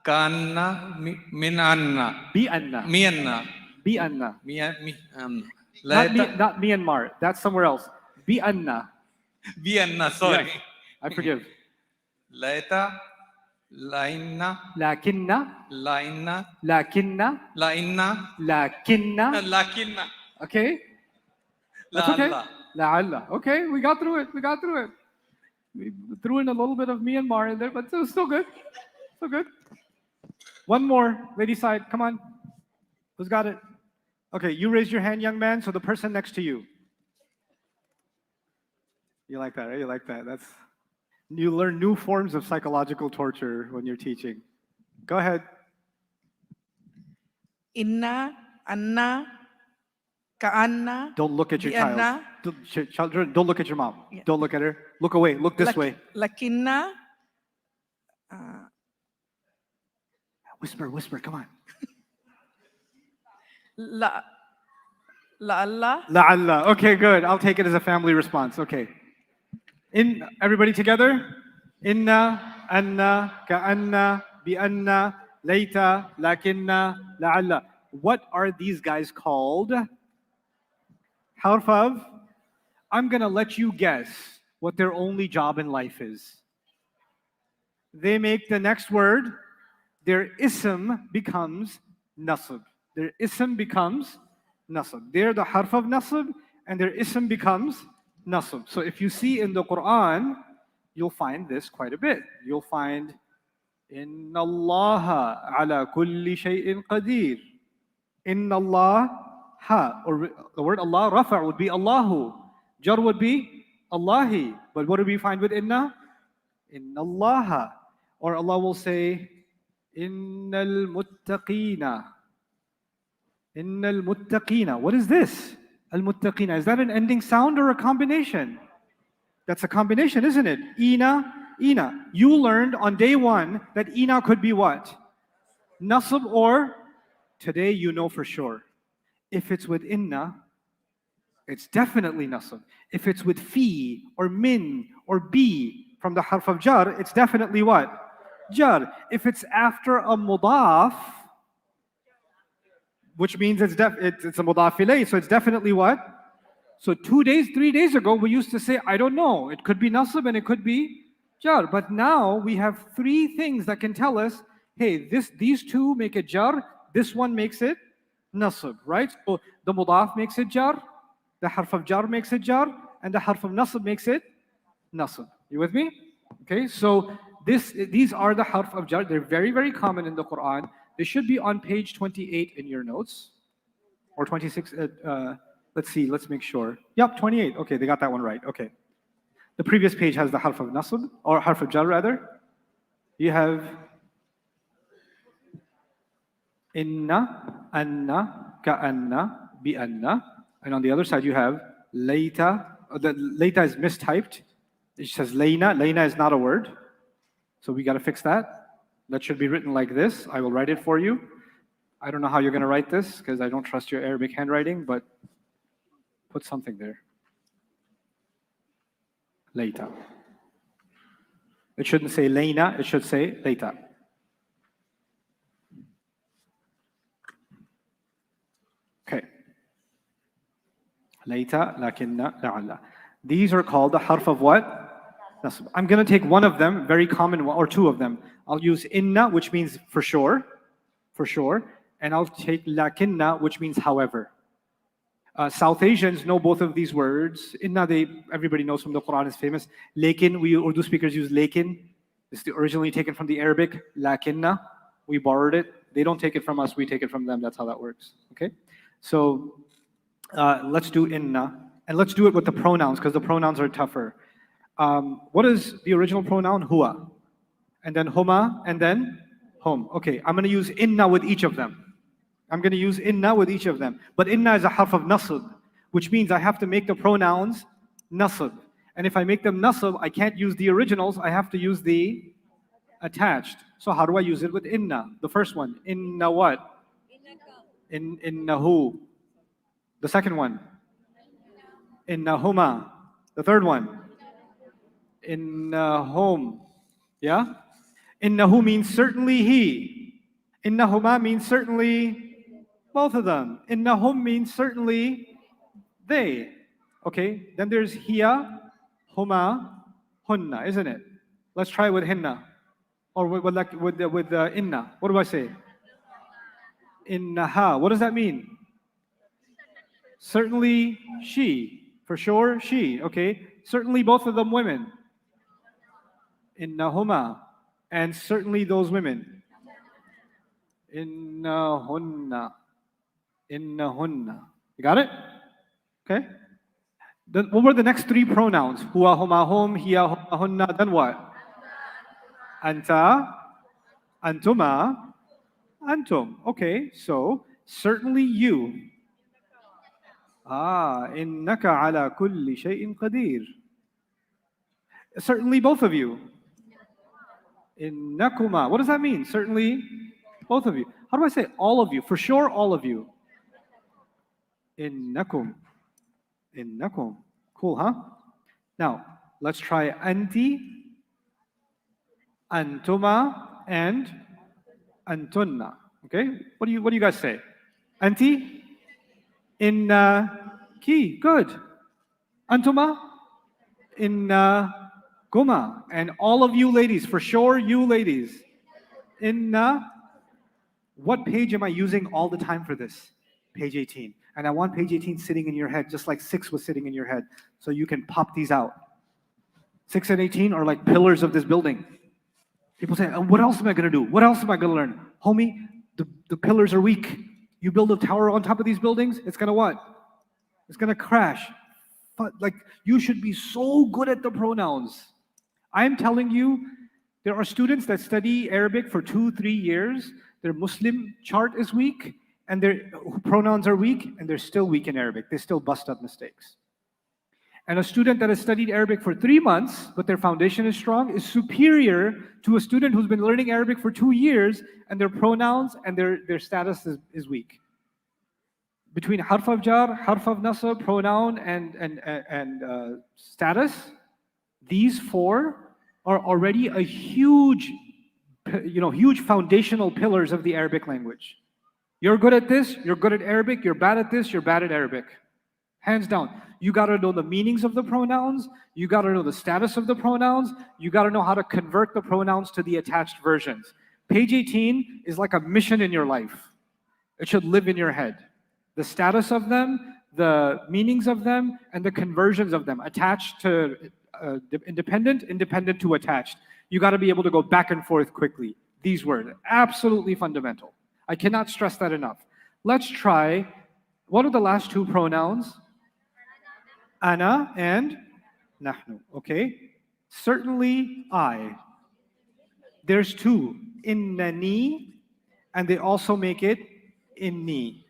kanna, min anna. Bi anna. Mi anna. Bi anna. Mi anna. Not Myanmar. That's somewhere else. Bi anna. Bi anna, sorry. Yes, I forgive. Layta, layna, laakinna, layna, laakinna, layna, laakinna. laakinna, Okay? That's okay. la'alla. La'alla. Okay, we got through it. We got through it. We threw in a little bit of Myanmar in there, but it was still good. Still good. One more, lady side. Come on. Who's got it? Okay, you raise your hand, young man. So the person next to you. You like that, right? You like that. You learn new forms of psychological torture when you're teaching. Go ahead. Inna, anna, ka'anna. Don't look at your child. bi'anna. Children, don't look at your mom. Yeah. Don't look at her. Look away. Look this way. Lakinna. Whisper, whisper. Come on. La'Allah. La'alla. Okay, good. I'll take it as a family response. Okay. Everybody together. Inna, anna, ka'anna, bi'anna, layta, laakinna, la'alla. What are these guys called? Harf of? I'm going to let you guess what their only job in life is. They make the next word, their ism becomes nasb. Their ism becomes nasb. They're the harf of nasb, and their ism becomes nasb. So if you see in the Quran, you'll find this quite a bit. You'll find Inna Allaha ala kulli shay'in qadir. Inna Allah, or the word Allah, rafa' would be Allahu. Jar would be Allahi. But what do we find with inna? Inna Allaha. Or Allah will say, Innal muttaqina. Innal muttaqina. What is this? Al-muttaqina. Is that an ending sound or a combination? That's a combination, isn't it? Ina. You learned on day one that ina could be what? Nasb, or today you know for sure. If it's with inna, it's definitely nasb. If it's with fi or min or bi from the harf of jar, it's definitely what? Jar. If it's after a mudaf, which means it's a mudaf ilay, so it's definitely what? So 3 days ago, we used to say, I don't know. It could be nasb and it could be jar. But now we have 3 things that can tell us, hey, these two make it jar, this one makes it nasb, right? So the mudaf makes it jar, the harf of jar makes it jar, and the harf of nasb makes it nasb. You with me? Okay, so these are the harf of jar. They're very, very common in the Quran. They should be on page 28 in your notes, or 26. Let's see, let's make sure. Yep, 28. Okay, they got that one right. Okay. The previous page has the harf of nasb, or harf of jar rather. You have inna, anna, ka'anna, bi'anna. And on the other side you have layta. The layta is mistyped. It says layna. Layna is not a word. So we got to fix that. That should be written like this. I will write it for you. I don't know how you're going to write this because I don't trust your Arabic handwriting, but put something there. Layta. It shouldn't say layna, it should say layta. Okay. Layta, laakinna, la'alla. These are called the harf of what? Nasb. I'm going to take one of them, very common one, or 2 of them. I'll use inna, which means for sure, and I'll take laakinna, which means however. South Asians know both of these words. Inna, everybody knows from the Quran, is famous. Lakin, we Urdu speakers use lakin. It's originally taken from the Arabic. Laakinna, we borrowed it. They don't take it from us, we take it from them. That's how that works. Okay? So let's do inna. And let's do it with the pronouns, because the pronouns are tougher. What is the original pronoun? Huwa. And then huma, and then hum. Okay, I'm going to use inna with each of them. But inna is a harf of nasb, which means I have to make the pronouns nasb. And if I make them nasb, I can't use the originals, I have to use the attached. So how do I use it with inna? The first one, inna what? Innahu. The second one, innahuma. The third one, innahum. Yeah? Innahu means certainly he. Innahuma means certainly both of them. Innahum means certainly they. Okay, then there's hiya, huma, hunna, isn't it? Let's try with hinna. Or with inna? What do I say? Innaha. What does that mean? Certainly she. For sure, she. Okay. Certainly both of them women. Innahuma. And certainly those women. Innahunna. Innahunna. You got it? Okay. Then what were the next three pronouns? Huwa, huma, hum, hiya, huma, hunna. Then what? Anta, antuma, antum. Okay, so certainly you. Innaka ala kulli shay'in qadir. Certainly both of you. Innakuma. What does that mean? Certainly both of you. How do I say all of you? For sure, all of you. Innakum. Innakum. Cool, huh? Now, let's try anti, antuma, and antunna. Okay? What do you guys say? Anti? Ki. Good. Antuma? Guma. And all of you ladies, for sure, you ladies. What page am I using all the time for this? Page 18. And I want page 18 sitting in your head, just like 6 was sitting in your head, so you can pop these out. 6 and 18 are like pillars of this building. People say, what else am I going to do? What else am I going to learn? Homie, the pillars are weak. You build a tower on top of these buildings, it's going to what? It's going to crash. But like, you should be so good at the pronouns. I'm telling you, there are students that study Arabic for 2-3 years. Their Muslim chart is weak, and their pronouns are weak, and they're still weak in Arabic. They still bust up mistakes. And a student that has studied Arabic for 3 months, but their foundation is strong, is superior to a student who's been learning Arabic for 2 years, and their pronouns and their status is weak. Between Harf of Jaar, Harf of Nasb, pronoun, and status, these 4 are already a huge foundational pillars of the Arabic language. You're good at this, you're good at Arabic, you're bad at this, you're bad at Arabic. Hands down. You got to know the meanings of the pronouns, you got to know the status of the pronouns, you got to know how to convert the pronouns to the attached versions. Page 18 is like a mission in your life. It should live in your head. The status of them, the meanings of them, and the conversions of them, attached to independent to attached. You got to be able to go back and forth quickly. These words, absolutely fundamental. I cannot stress that enough. Let's try, what are the last 2 pronouns? Ana and nahnu, okay? Certainly I. There's 2, innani, and they also make it inni.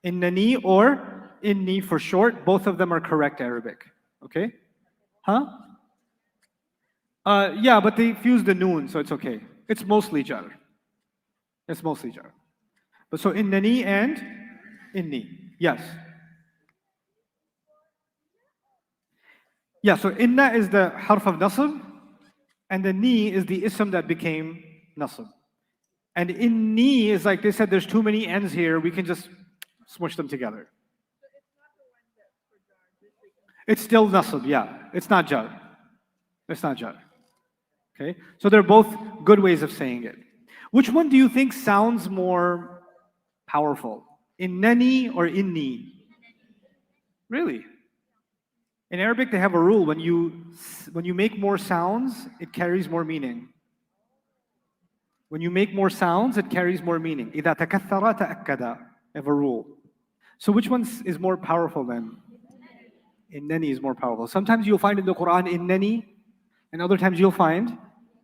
Innani or inni for short, both of them are correct Arabic, okay? Huh? Yeah, but they fuse the noon, so it's okay. It's mostly jar. It's mostly jar. But so innani and inni, yes. Yeah, so inna is the harf of nasb, and the ni is the ism that became nasb. And inni is like they said, there's too many ends here, we can just smush them together. It's still nasb, yeah. It's not jar. It's not jar. Okay? So they're both good ways of saying it. Which one do you think sounds more powerful? Innani or inni? Really? In Arabic, they have a rule. When you make more sounds, it carries more meaning. When you make more sounds, it carries more meaning. إِذَا تَكَثَّرَ تَأَكَّدَ. They have a rule. So which one is more powerful then? Innani is more powerful. Sometimes you'll find in the Quran innani, and other times you'll find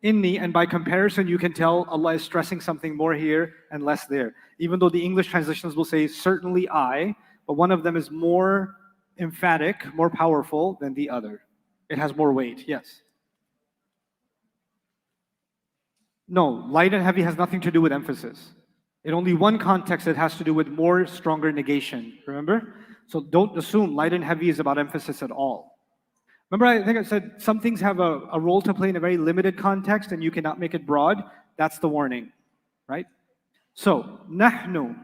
inni, and by comparison you can tell Allah is stressing something more here and less there. Even though the English translations will say certainly I, but one of them is more emphatic, more powerful than the other. It has more weight, yes. No, light and heavy has nothing to do with emphasis. In only one context it has to do with more stronger negation, remember? So don't assume light and heavy is about emphasis at all. Remember I think I said some things have a role to play in a very limited context and you cannot make it broad? That's the warning, right? So, nahnu,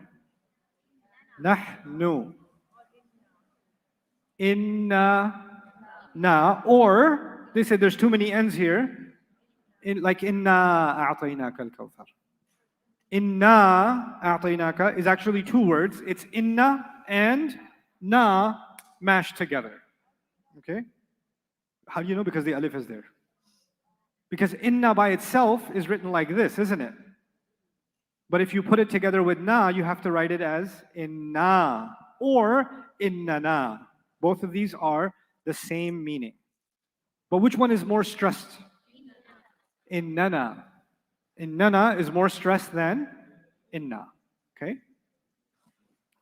inna, na, or they say there's too many ends here. Like inna a'tainaka al-kawthar. Inna a'tainaka is actually two words. It's inna and na mashed together. Okay? How do you know? Because the alif is there. Because inna by itself is written like this, isn't it? But if you put it together with na, you have to write it as inna or innana. Both of these are the same meaning. But which one is more stressed? Innana. Innana is more stressed than inna. Okay?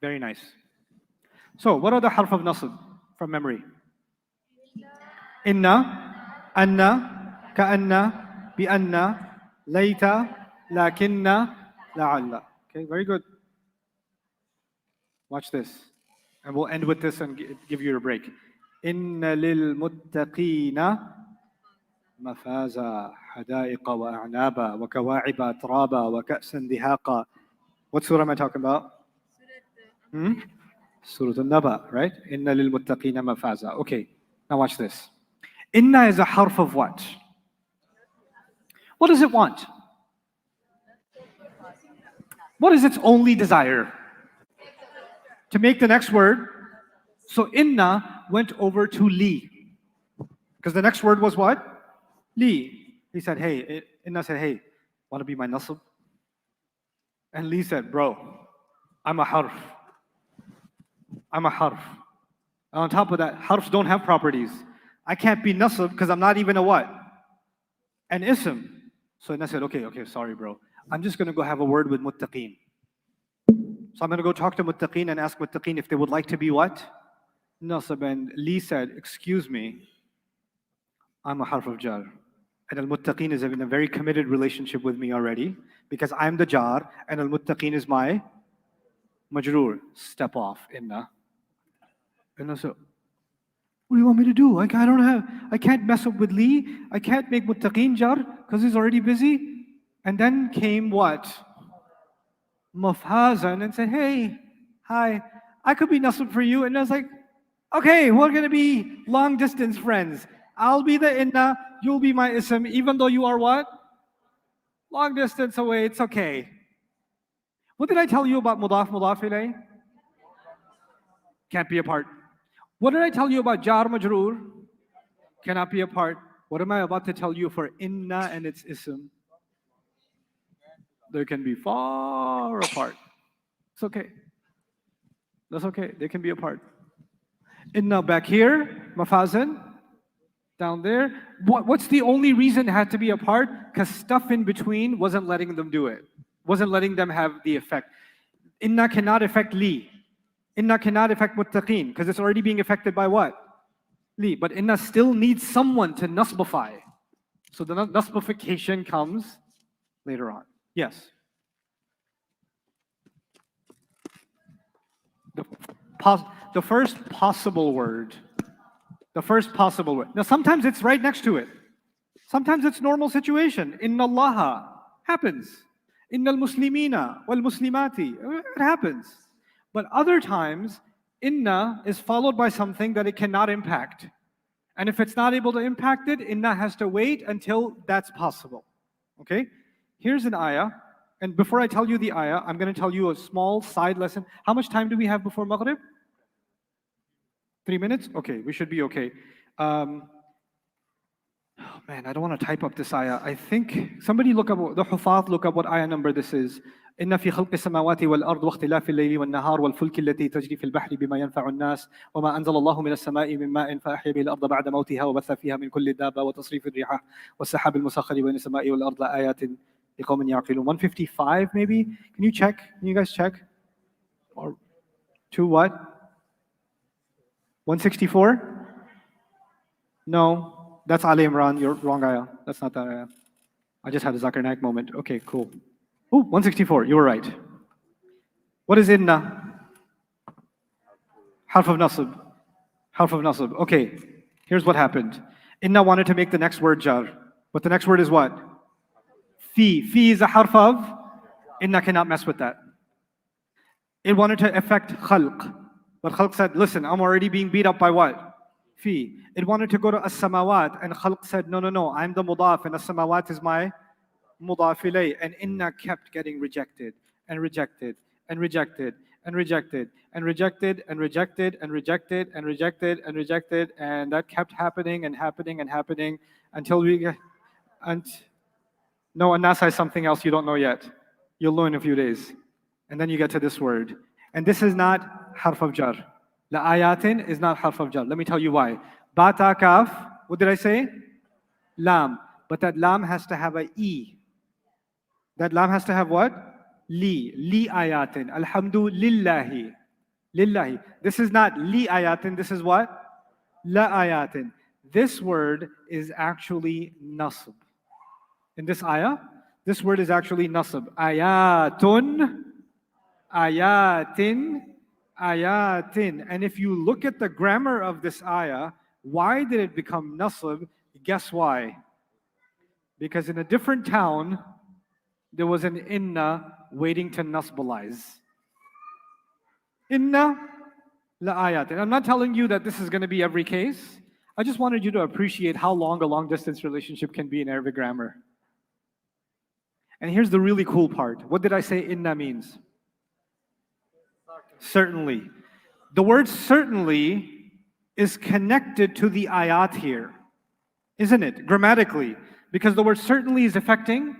Very nice. So, what are the harf of nasb from memory? Inna, anna, ka'anna, bi'anna, layta, laakinna, la'alla. Okay, very good. Watch this. And we'll end with this and give you a break. Inna lil muttaqina mafaza hadaiqa wa a'naba wa kawa'iba atraba wa ka'san dihaqa. What surah am I talking about? Surah al-Naba, right? Inna lil muttaqina mafaza. Okay, now watch this. Inna is a harf of what? What does it want? What is its only desire? To make the next word. So inna went over to li. Because the next word was what? Li. He said, hey, inna said, hey, want to be my nasb? And li said, bro, I'm a harf. I'm a harf. And on top of that, harfs don't have properties. I can't be nasb because I'm not even a what? An ism. So inna said, okay, sorry, bro. I'm just going to go have a word with muttaqeen. So I'm going to go talk to muttaqeen and ask muttaqeen if they would like to be what? Nasab. And Li said, excuse me, I'm a harf of Jaar. And al-muttaqeen is in a very committed relationship with me already because I'm the Jaar and al-muttaqeen is my Majroor. Step off, inna. And I said, what do you want me to do? I can't mess up with Li. I can't make muttaqeen Jaar because he's already busy. And then came what? Mafhazan and said, hey, hi, I could be nasb for you. And I was like, okay, we're going to be long distance friends. I'll be the inna, you'll be my ism, even though you are what? Long distance away, it's okay. What did I tell you about mudaf ilayh? Can't be a part. What did I tell you about Jaar Majroor? Cannot be a part. What am I about to tell you for inna and its ism? They can be far apart. It's okay. That's okay. They can be apart. Inna back here, mafazan, down there. What's the only reason it had to be apart? Because stuff in between wasn't letting them do it. Wasn't letting them have the effect. Inna cannot affect li. Inna cannot affect muttaqeen because it's already being affected by what? Li. But inna still needs someone to nasbify. So the nasbification comes later on. Yes. The first possible word. The first possible word. Now sometimes it's right next to it. Sometimes it's normal situation. Inna Allāha happens. Inna al-Muslimina wal-Muslimati. It happens. But other times, inna is followed by something that it cannot impact. And if it's not able to impact it, inna has to wait until that's possible. Okay? Here's an ayah, and before I tell you the ayah, I'm going to tell you a small side lesson. How much time do we have before Maghrib? 3 minutes? Okay, we should be okay. Oh man, I don't want to type up this ayah. I think somebody look up, the Hufaz, look up what ayah number this is. إن في خلق السماوات والأرض واختلاف الليل والنهار والفلك التي تجري في البحر بما ينفع الناس وما أنزل الله من السماء من ماء فأحيا به الأرض بعد موتها وبث فيها من كل دابة وتصريف الرياح والسحاب المسخر بين السماء والأرض لآيات لقوم يعقلون. 155 maybe? Can you check? Can you guys check? Or to what? 164? No, that's Ali Imran. You're wrong ayah. That's not that ayah. I just had a Zakir Naik moment. Okay, cool. Oh, 164, you were right. What is inna? Harf of Nasb. Harf of Nasb. Okay, here's what happened. Inna wanted to make the next word Jaar. But the next word is what? Fi. Fi is a harf of? Inna cannot mess with that. It wanted to affect khalq. But khalq said, listen, I'm already being beat up by what? fi. It wanted to go to as-samawat, and khalq said, no, no, no, I'm the mudaf, and as-samawat is my mudaf ilay. And inna kept getting rejected, and rejected, and rejected, and rejected, and rejected, and rejected, and rejected, and rejected, and rejected, and that kept happening and happening and happening until we get, no, an-Naas is something else you don't know yet. You'll know in a few days. And then you get to this word. And this is not harf of jar. La ayatin is not harf of jar. Let me tell you why. Ba ta kaf, what did I say? Lam. But that lam has to have a e. That lam has to have what? Li ayatin. Alhamdu lillahi. Lillahi. This is not li ayatin, this is what? La ayatin. This word is actually nasb. In this ayah, this word is actually nasb. Ayatun, ayatin, ayatin. And if you look at the grammar of this ayah, why did it become nasb? Guess why? Because in a different town, there was an inna waiting to nasbalize. Inna la ayatin. I'm not telling you that this is going to be every case. I just wanted you to appreciate how long a long-distance relationship can be in Arabic grammar. And here's the really cool part. What did I say inna means? Certainly. The word certainly is connected to the ayat here, isn't it? Grammatically. Because the word certainly is affecting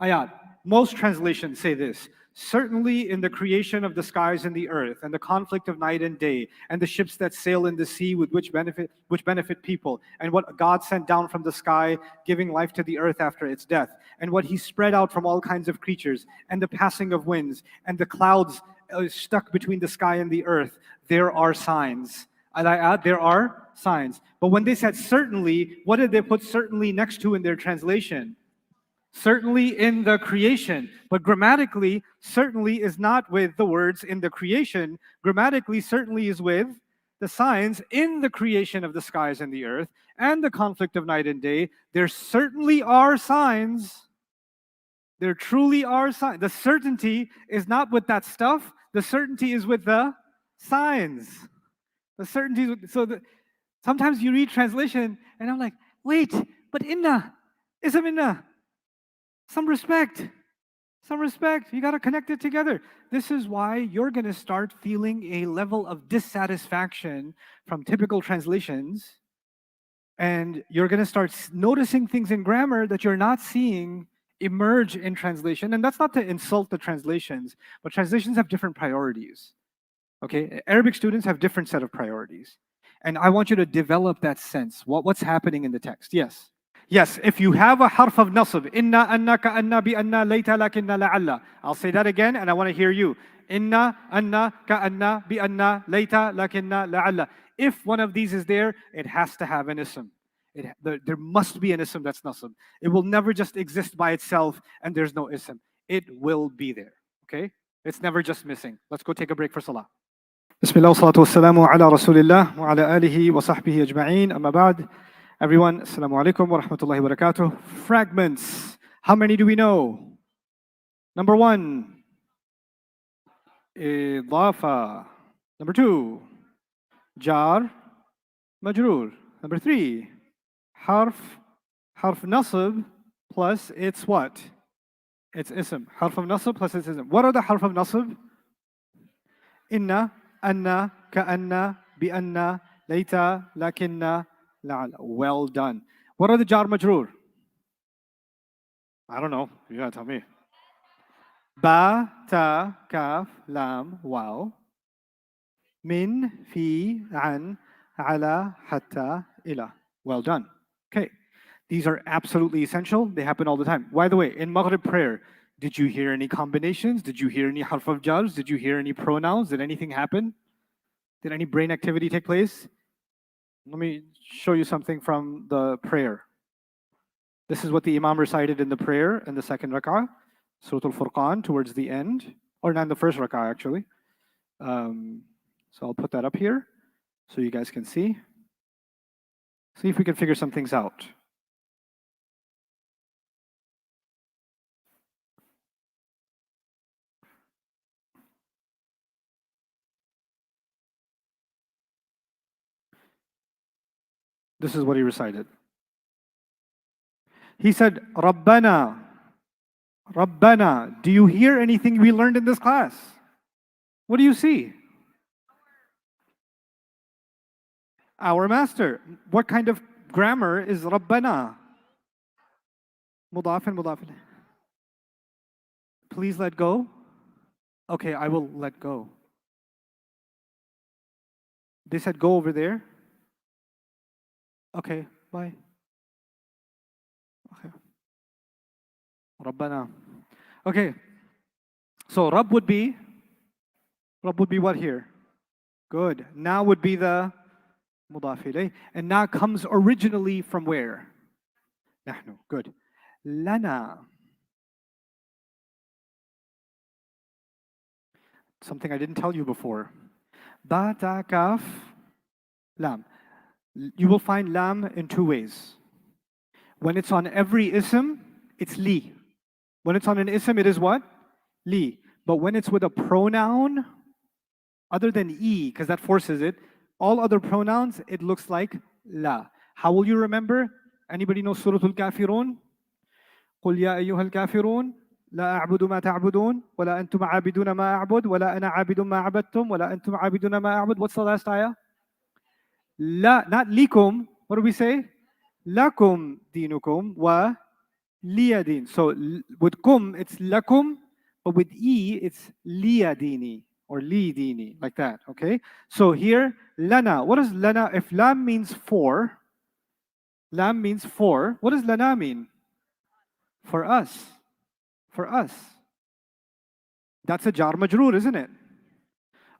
ayat. Most translations say this. Certainly in the creation of the skies and the earth, and the conflict of night and day, and the ships that sail in the sea with which benefit people, and what God sent down from the sky, giving life to the earth after its death, and what He spread out from all kinds of creatures, and the passing of winds, and the clouds stuck between the sky and the earth. There are signs. There are signs. But when they said certainly, what did they put certainly next to in their translation? Certainly in the creation. But grammatically, certainly is not with the words in the creation. Grammatically, certainly is with the signs in the creation of the skies and the earth and the conflict of night and day. There certainly are signs. There truly are signs. The certainty is not with that stuff. The certainty is with the signs. The certainty is with, sometimes you read translation and I'm like, wait, but inna, ism inna. Some respect. Some respect. You got to connect it together. This is why you're going to start feeling a level of dissatisfaction from typical translations. And you're going to start noticing things in grammar that you're not seeing emerge in translation. And that's not to insult the translations, but translations have different priorities. Okay? Arabic students have different set of priorities. And I want you to develop that sense. What's happening in the text? Yes. Yes, if you have a harf of nasb, inna, anna, ka'anna, bi'anna, layta, laakinna, la'alla. I'll say that again and I want to hear you. Inna, anna, ka'anna, bi'anna, layta, laakinna, la'alla. If one of these is there, it has to have an ism. There must be an ism that's nasb. It will never just exist by itself and there's no ism. It will be there, okay? It's never just missing. Let's go take a break for salah. Bismillah wa salatu wassalamu ala rasulillah wa ala alihi wa sahbihi ajma'een. Amma ba'd. Everyone, assalamu alaikum wa rahmatullahi wa barakatuh. Fragments. How many do we know? Number 1, Idhafa. Number 2, Jaar, Majroor. Number 3, Harf of Nasb plus its what? Its ism. Harf of Nasb plus its ism. What are the Harf of Nasb? Inna, anna, ka'anna, bi'anna, layta, laakinna, la'alla. Well done. What are the Jaar Majroor? I don't know. You gotta tell me. Ba, ta, kaf, lam, waw. Min, fi, an, ala, hatta, ilaa. Well done. Okay. These are absolutely essential. They happen all the time. By the way, in Maghrib prayer, did you hear any combinations? Did you hear any harf of jars? Did you hear any pronouns? Did anything happen? Did any brain activity take place? Let me show you something from the prayer. This is what the Imam recited in the prayer in the second rak'ah, Surah al-Furqan, towards the end, or not in the first rak'ah actually. So I'll put that up here so you guys can see. See if we can figure some things out. This is what he recited. He said, Rabbana, Rabbana. Do you hear anything we learned in this class? What do you see? Our master. What kind of grammar is Rabbana? Mudaf and mudaf. Please let go. Okay, I will let go. They said go over there. Okay, bye. Okay. Rabbana. Okay. So Rabb would be what here? Good. Now would be the mudaf ilayh. And now comes originally from where? Nahnu. Good. Lana. Something I didn't tell you before. Ba, ta, kaf, lam. You will find lam in two ways. When it's on every ism, it's li. When it's on an ism, it is what? Li. But when it's with a pronoun, other than e, because that forces it, all other pronouns, it looks like la. How will you remember? Anybody know Surah al-Kafirun? قُلْ يَا أَيُّهَا الْكَافِرُونَ لا أعبد ما تعبدون ولا أنتم عابدون ما أعبد ولا أنا عابد ما عبدتم ولا أنتم عابدون ما أعبد. What's the last ayah? La, not likum. What do we say? Lakum dinukum wa liya din. So with kum, it's lakum, but with e, it's liya dini or li dini, like that, okay? So here, lana. What does lana? If lam means for, lam means for, what does lana mean? For us. For us. That's a Jaar Majroor, isn't it?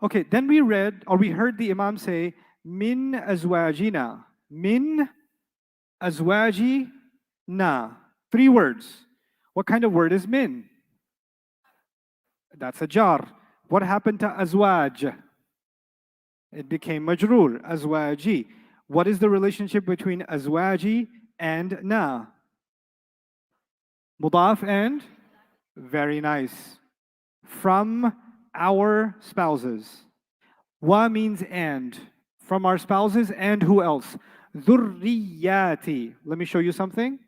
Okay, then we read, or we heard the Imam say, Min azwajina. Min azwajina. 3 words. What kind of word is min? That's a Jaar. What happened to azwaj? It became Majroor, azwaji. What is the relationship between azwaji and na? Mudaf and? Very nice. From our spouses. Wa means and. From our spouses and who else? Dhurriyati. Let me show you something.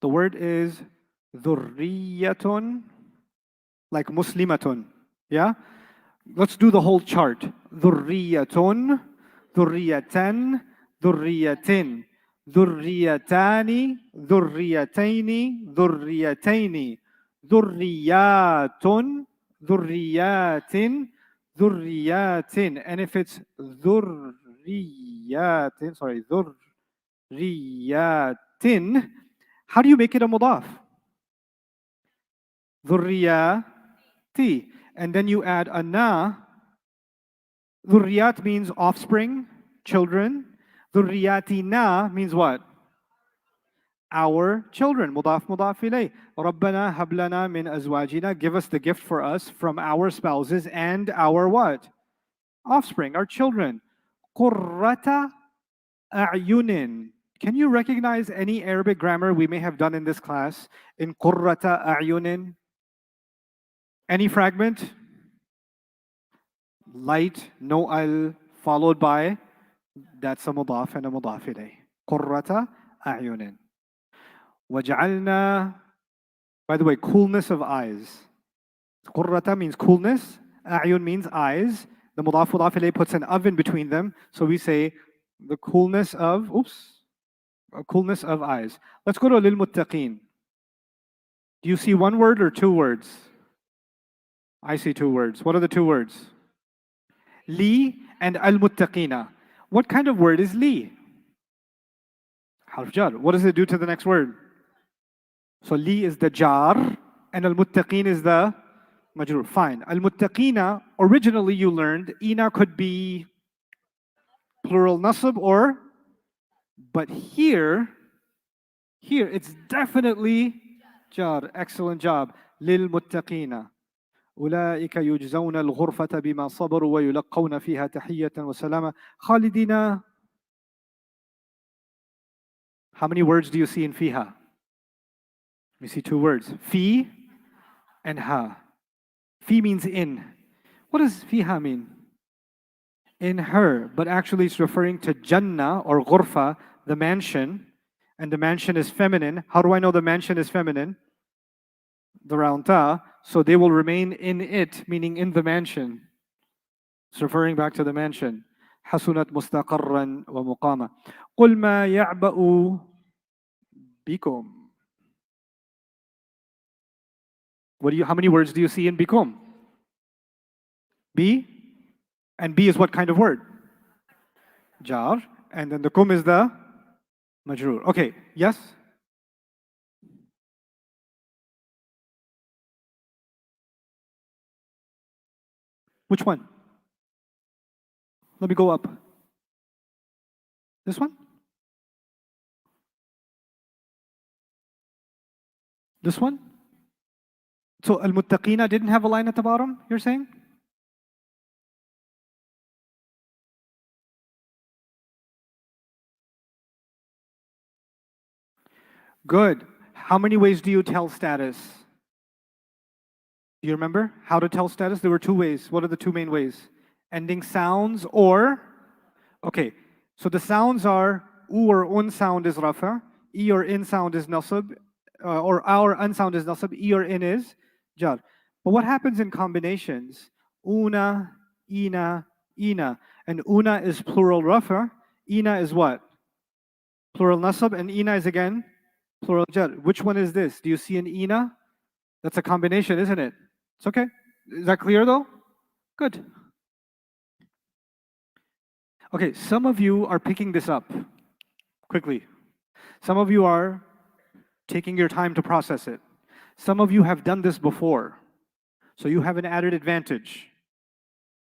The word is dhurriyatun, like muslimatun. Yeah? Let's do the whole chart. Dhurriyatun, dhurriyatan, dhurriyatin. ذريتان ذريتين ذريتين ذريات ذريات ذريات. And if it's ذريات, sorry, ذريات, how do you make it a mudaf? ذرياتي. And then you add a na. ذريات means offspring, children. Dhurriyatina means what? Our children. Mudaf mudaf ilayh. Rabbana hablana min azwajina. Give us the gift for us from our spouses and our what? Offspring, our children. Qurrata a'yunin. Can you recognize any Arabic grammar we may have done in this class in qurrata a'yunin? Any fragment? Light, no al, followed by? That's a mudaf and a mudaf ilayh. Qurrata a'yunin. Waj'alna. By the way, coolness of eyes. Qurrata means coolness. A'yun means eyes. The mudaf ilayh puts an oven between them. So we say the coolness of, coolness of eyes. Let's go to lil muttaqeen. Do you see one word or 2 words? I see 2 words. What are the 2 words? Li and al-muttaqina. What kind of word is li? Harf jar. What does it do to the next word? So li is the jar and al-muttaqin is the majroor. Fine. Al-muttaqina, originally you learned, ina could be plural nasb or, but here it's definitely jar. Excellent job. Lil muttaqina. أولئك يجزون الغرفة بما صبروا ويلقون فيها تحية وسلاما خالدين. How many words do you see in fiha? You see 2 words. Fi and ha. Fi means in. What does fiha mean? in her, but actually it's referring to Jannah or Ghurfa, the mansion, and the mansion is feminine. How do I know the mansion is feminine? The round ta, so they will remain in it, meaning in the mansion. It's referring back to the mansion. حسنت مستقرا ومقاما. قل ما يعبأ بكم. How many words do you see in bikum? B, and B is what kind of word? Jaar, and then the kum is the Majroor. Okay, yes? Which one? Let me go up. This one? This one? So al-muttaqina didn't have a line at the bottom, you're saying? Good. How many ways do you tell status? Do you remember how to tell status? There were two ways. What are the two main ways? Ending sounds or, okay, so the sounds are u or un sound is rafa, e or in sound is nasb, or our unsound is nasb, e or in is jar. But what happens in combinations? Una, ina, ina. And una is plural rafa, ina is what? Plural nasb, and ina is again plural jar. Which one is this? Do you see an ina? That's a combination, isn't it? It's okay. Is that clear though? Good. Okay, some of you are picking this up quickly. Some of you are taking your time to process it. Some of you have done this before, so you have an added advantage.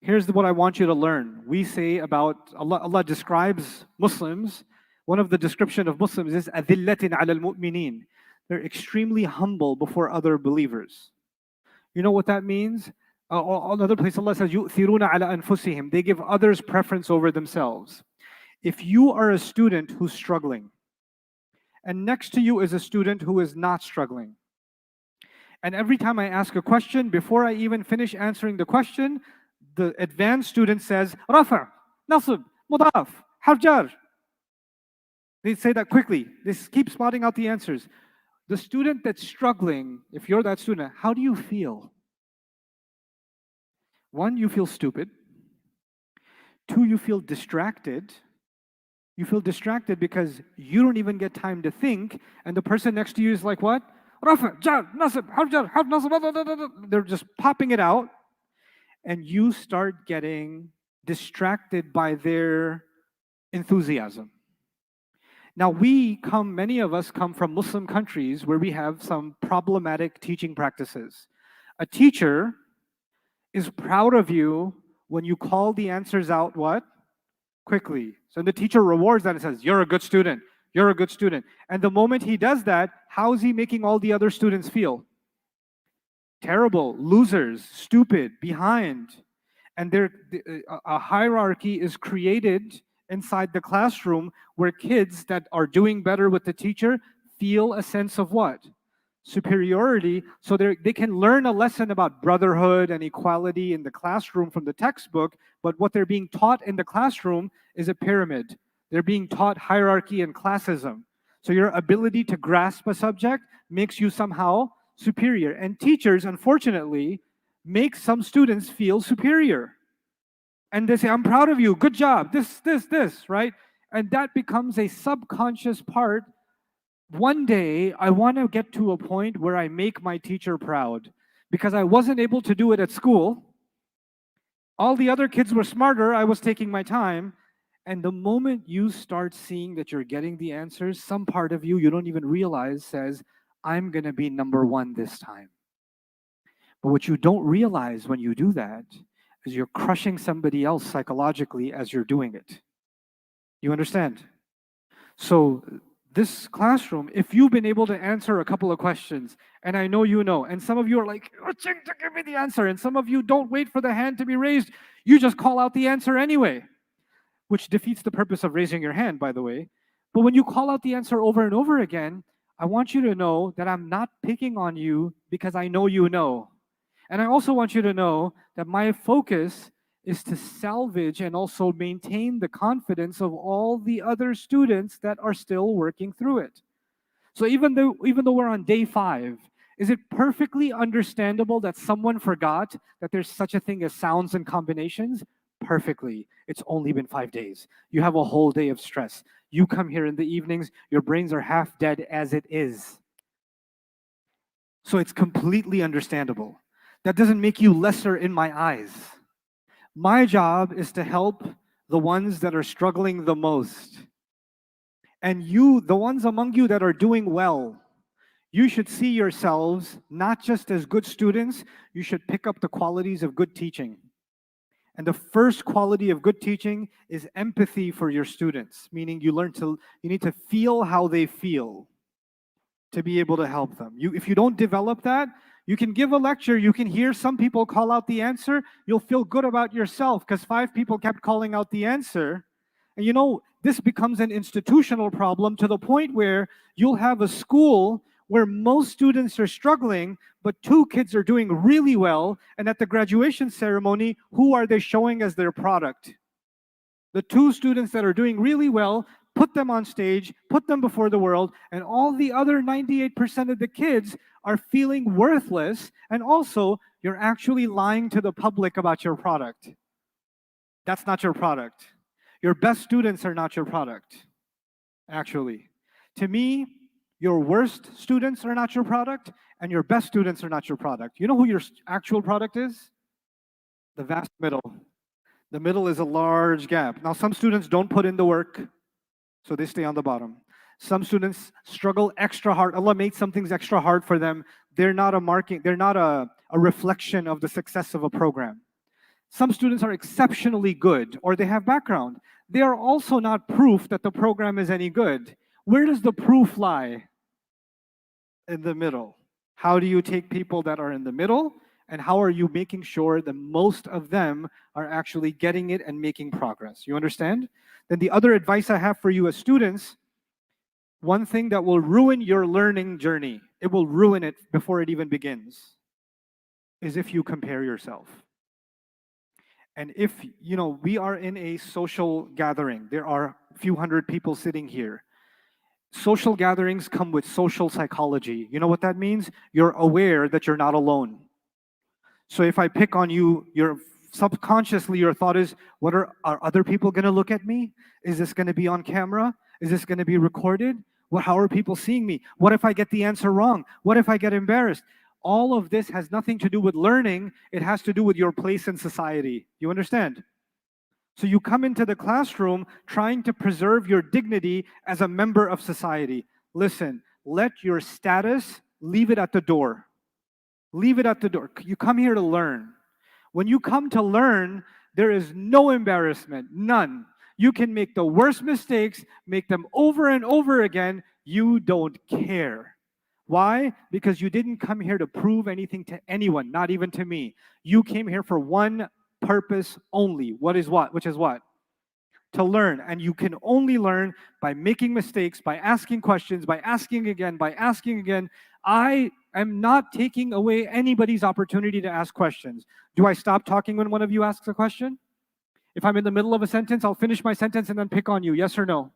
Here's what I want you to learn. We say about Allah describes Muslims. One of the description of Muslims is أَذِلَّةٍ عَلَى الْمُؤْمِنِينَ. They're extremely humble before other believers. You know what that means? Another place Allah says, يُؤْثِرُونَ عَلَى أَنفُسِهِمْ. They give others preference over themselves. If you are a student who's struggling, and next to you is a student who is not struggling, and every time I ask a question, before I even finish answering the question, the advanced student says, Rafa, Nasb, Mudaf, Harf Jaar. They say that quickly. They keep spotting out the answers. The student that's struggling, if you're that student, how do you feel? One, you feel stupid. Two, you feel distracted. You feel distracted because you don't even get time to think, and the person next to you is like, what? Rafa, Jaar, Nasb, Harf Jaar, Harf Nasb, they're just popping it out, and you start getting distracted by their enthusiasm. Now many of us come from Muslim countries where we have some problematic teaching practices. A teacher is proud of you when you call the answers out, what? Quickly. So the teacher rewards that and says, you're a good student, you're a good student. And the moment he does that, how is he making all the other students feel? Terrible, losers, stupid, behind. And a hierarchy is created inside the classroom where kids that are doing better with the teacher feel a sense of what? Superiority, so they can learn a lesson about brotherhood and equality in the classroom from the textbook, but what they're being taught in the classroom is a pyramid. They're being taught hierarchy and classism. So your ability to grasp a subject makes you somehow superior. And teachers, unfortunately, make some students feel superior. And they say, I'm proud of you, good job, this, right? And that becomes a subconscious part. One day, I want to get to a point where I make my teacher proud because I wasn't able to do it at school. All the other kids were smarter, I was taking my time. And the moment you start seeing that you're getting the answers, some part of you don't even realize says, I'm going to be number one this time. But what you don't realize when you do that is you're crushing somebody else psychologically as you're doing it. You understand? So this classroom, if you've been able to answer a couple of questions, and I know you know, and some of you are like, to give me the answer, and some of you don't wait for the hand to be raised, you just call out the answer anyway, which defeats the purpose of raising your hand, by the way. But when you call out the answer over and over again, I want you to know that I'm not picking on you because I know you know. And I also want you to know that my focus is to salvage and also maintain the confidence of all the other students that are still working through it. So even though we're on day 5, is it perfectly understandable that someone forgot that there's such a thing as sounds and combinations? Perfectly. It's only been 5 days. You have a whole day of stress. You come here in the evenings, your brains are half dead as it is. So it's completely understandable. That doesn't make you lesser in my eyes. My job is to help the ones that are struggling the most. And you, the ones among you that are doing well, you should see yourselves not just as good students, you should pick up the qualities of good teaching. And the first quality of good teaching is empathy for your students, meaning you need to feel how they feel to be able to help them. If you don't develop that, you can give a lecture, you can hear some people call out the answer, you'll feel good about yourself because 5 people kept calling out the answer. And you know, this becomes an institutional problem to the point where you'll have a school where most students are struggling, but 2 kids are doing really well, and at the graduation ceremony, who are they showing as their product? The 2 students that are doing really well, put them on stage, put them before the world, and all the other 98% of the kids are feeling worthless, and also you're actually lying to the public about your product. That's not your product. Your best students are not your product, actually. To me, your worst students are not your product, and your best students are not your product. You know who your actual product is? The vast middle. The middle is a large gap. Now, some students don't put in the work, so they stay on the bottom. Some students struggle extra hard. Allah made some things extra hard for them. They're not a reflection of the success of a program. Some students are exceptionally good, or they have background. They are also not proof that the program is any good. Where does the proof lie? In the middle. How do you take people that are in the middle, and how are you making sure that most of them are actually getting it and making progress? You understand? Then the other advice I have for you as students, one thing that will ruin your learning journey, it will ruin it before it even begins, is if you compare yourself. And if, you know, we are in a social gathering, there are a few hundred people sitting here. Social gatherings come with social psychology. You know what that means? You're aware that you're not alone. So if I pick on you, subconsciously your thought is, are other people going to look at me? Is this going to be on camera? Is this going to be recorded? How are people seeing me? What if I get the answer wrong? What if I get embarrassed? All of this has nothing to do with learning. It has to do with your place in society. You understand? So you come into the classroom trying to preserve your dignity as a member of society. Listen, let your status, leave it at the door. Leave it at the door. You come here to learn. When you come to learn, there is no embarrassment, none. You can make the worst mistakes, make them over and over again. You don't care. Why? Because you didn't come here to prove anything to anyone, not even to me. You came here for one purpose only. Which is what? To learn. And you can only learn by making mistakes, by asking questions, by asking again, by asking again. I am not taking away anybody's opportunity to ask questions. Do I stop talking when one of you asks a question? If I'm in the middle of a sentence, I'll finish my sentence and then pick on you, yes or no?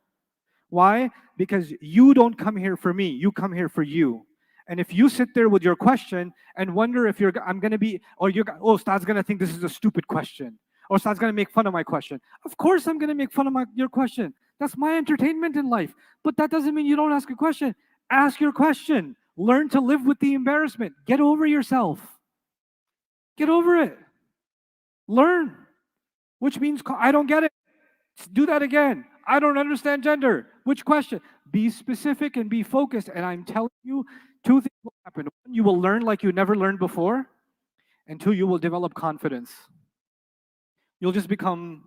Why? Because you don't come here for me, you come here for you. And if you sit there with your question and wonder if Ustad's gonna think this is a stupid question, or Ustad's gonna make fun of my question. Of course I'm gonna make fun of your question. That's my entertainment in life. But that doesn't mean you don't ask a question. Ask your question. Learn to live with the embarrassment. Get over yourself. Get over it. Learn. Which means, I don't get it. Do that again. I don't understand gender. Which question? Be specific and be focused. And I'm telling you, 2 things will happen. 1, you will learn like you never learned before. And 2, you will develop confidence. You'll just become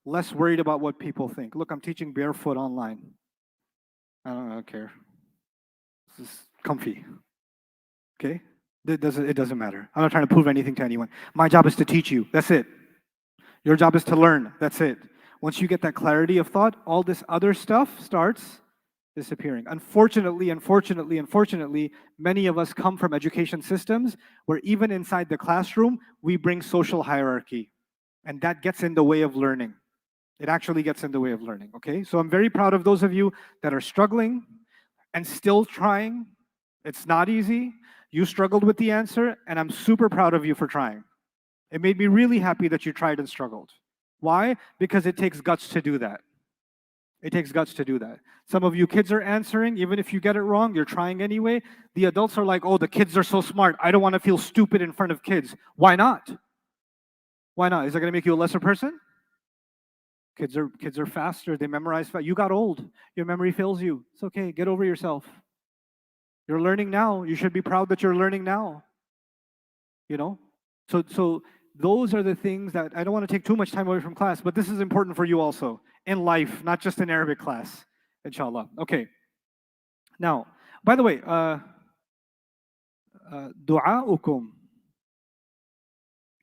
less worried about what people think. Look, I'm teaching barefoot online. I don't care. This is comfy. Okay? It doesn't matter. I'm not trying to prove anything to anyone. My job is to teach you. That's it. Your job is to learn. That's it. Once you get that clarity of thought, all this other stuff starts disappearing. Unfortunately, many of us come from education systems where even inside the classroom, we bring social hierarchy. And that gets in the way of learning. It actually gets in the way of learning, okay? So I'm very proud of those of you that are struggling and still trying. It's not easy. You struggled with the answer, and I'm super proud of you for trying. It made me really happy that you tried and struggled. Why? Because it takes guts to do that. It takes guts to do that. Some of you kids are answering, even if you get it wrong, you're trying anyway. The adults are like, oh, the kids are so smart. I don't want to feel stupid in front of kids. Why not? Why not? Is that going to make you a lesser person? Kids are faster. They memorize fast. You got old. Your memory fails you. It's okay. Get over yourself. You're learning now. You should be proud that you're learning now. You know? So those are the things that I don't want to take too much time away from class, but this is important for you also in life, not just in Arabic class, inshallah. Okay. Now, by the way, du'a'ukum.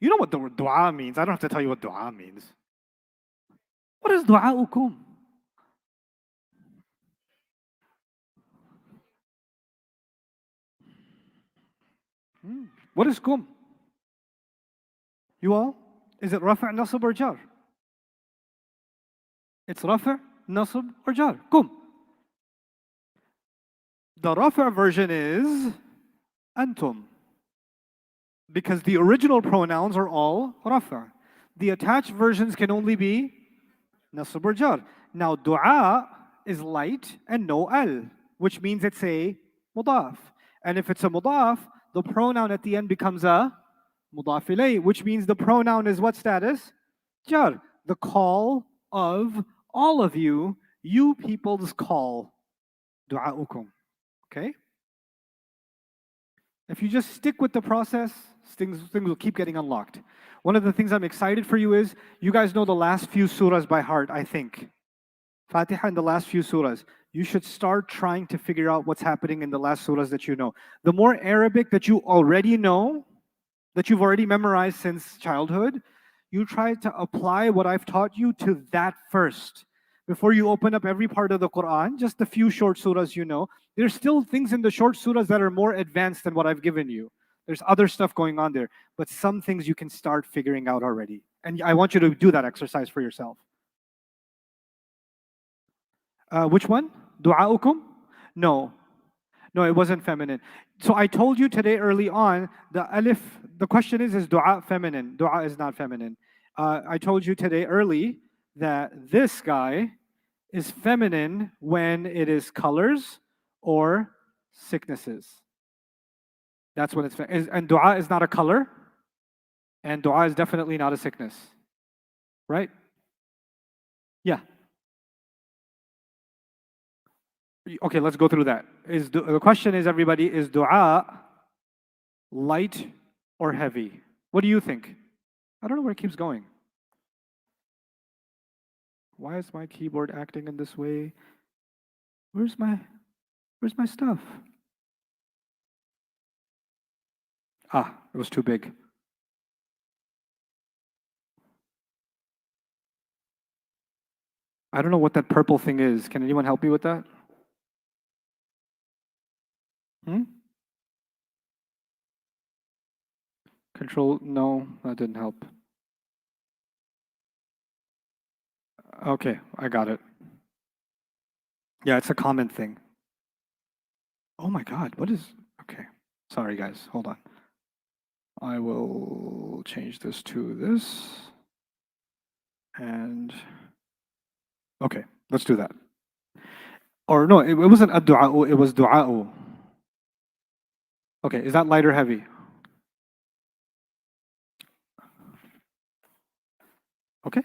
You know what the word du'a means. I don't have to tell you what du'a means. What is du'a'ukum? What is kum? You all? Is it rafa', nasb, or jar? It's rafa', nasb, or jar. Kum. The rafa' version is antum, because the original pronouns are all rafa'. The attached versions can only be nasb or jar. Now du'a is light and no al, which means it's a mudaf. And if it's a mudaf, the pronoun at the end becomes a mudaf ilayh, which means the pronoun is what status? Jaar. The call of all of you, you people's call. Du'a'ukum. Okay? If you just stick with the process, things will keep getting unlocked. One of the things I'm excited for you is, you guys know the last few surahs by heart, I think. Fatiha and the last few surahs. You should start trying to figure out what's happening in the last surahs that you know. The more Arabic that you already know, that you've already memorized since childhood, you try to apply what I've taught you to that first. Before you open up every part of the Quran, just the few short surahs you know, there's still things in the short surahs that are more advanced than what I've given you. There's other stuff going on there, but some things you can start figuring out already. And I want you to do that exercise for yourself. Which one? Du'a'ukum? No. No, it wasn't feminine. So I told you today early on, the alif, the question is du'a feminine? Du'a is not feminine. I told you today early that this guy is feminine when it is colors or sicknesses. That's when it's and du'a is not a color, and du'a is definitely not a sickness. Right? Yeah. Okay, let's go through that. The question is, everybody, is du'a light or heavy? What do you think? I don't know where it keeps going. Why is my keyboard acting in this way? Where's my stuff? Ah, it was too big. I don't know what that purple thing is. Can anyone help me with that? Control, no, that didn't help. Okay, I got it. Yeah, it's a common thing. Oh my God, what is, okay. Sorry guys, hold on. I will change this to this. And, okay, let's do that. Or no, it wasn't ad-du'a'u, it was du'a'u. Okay, is that light or heavy? Okay.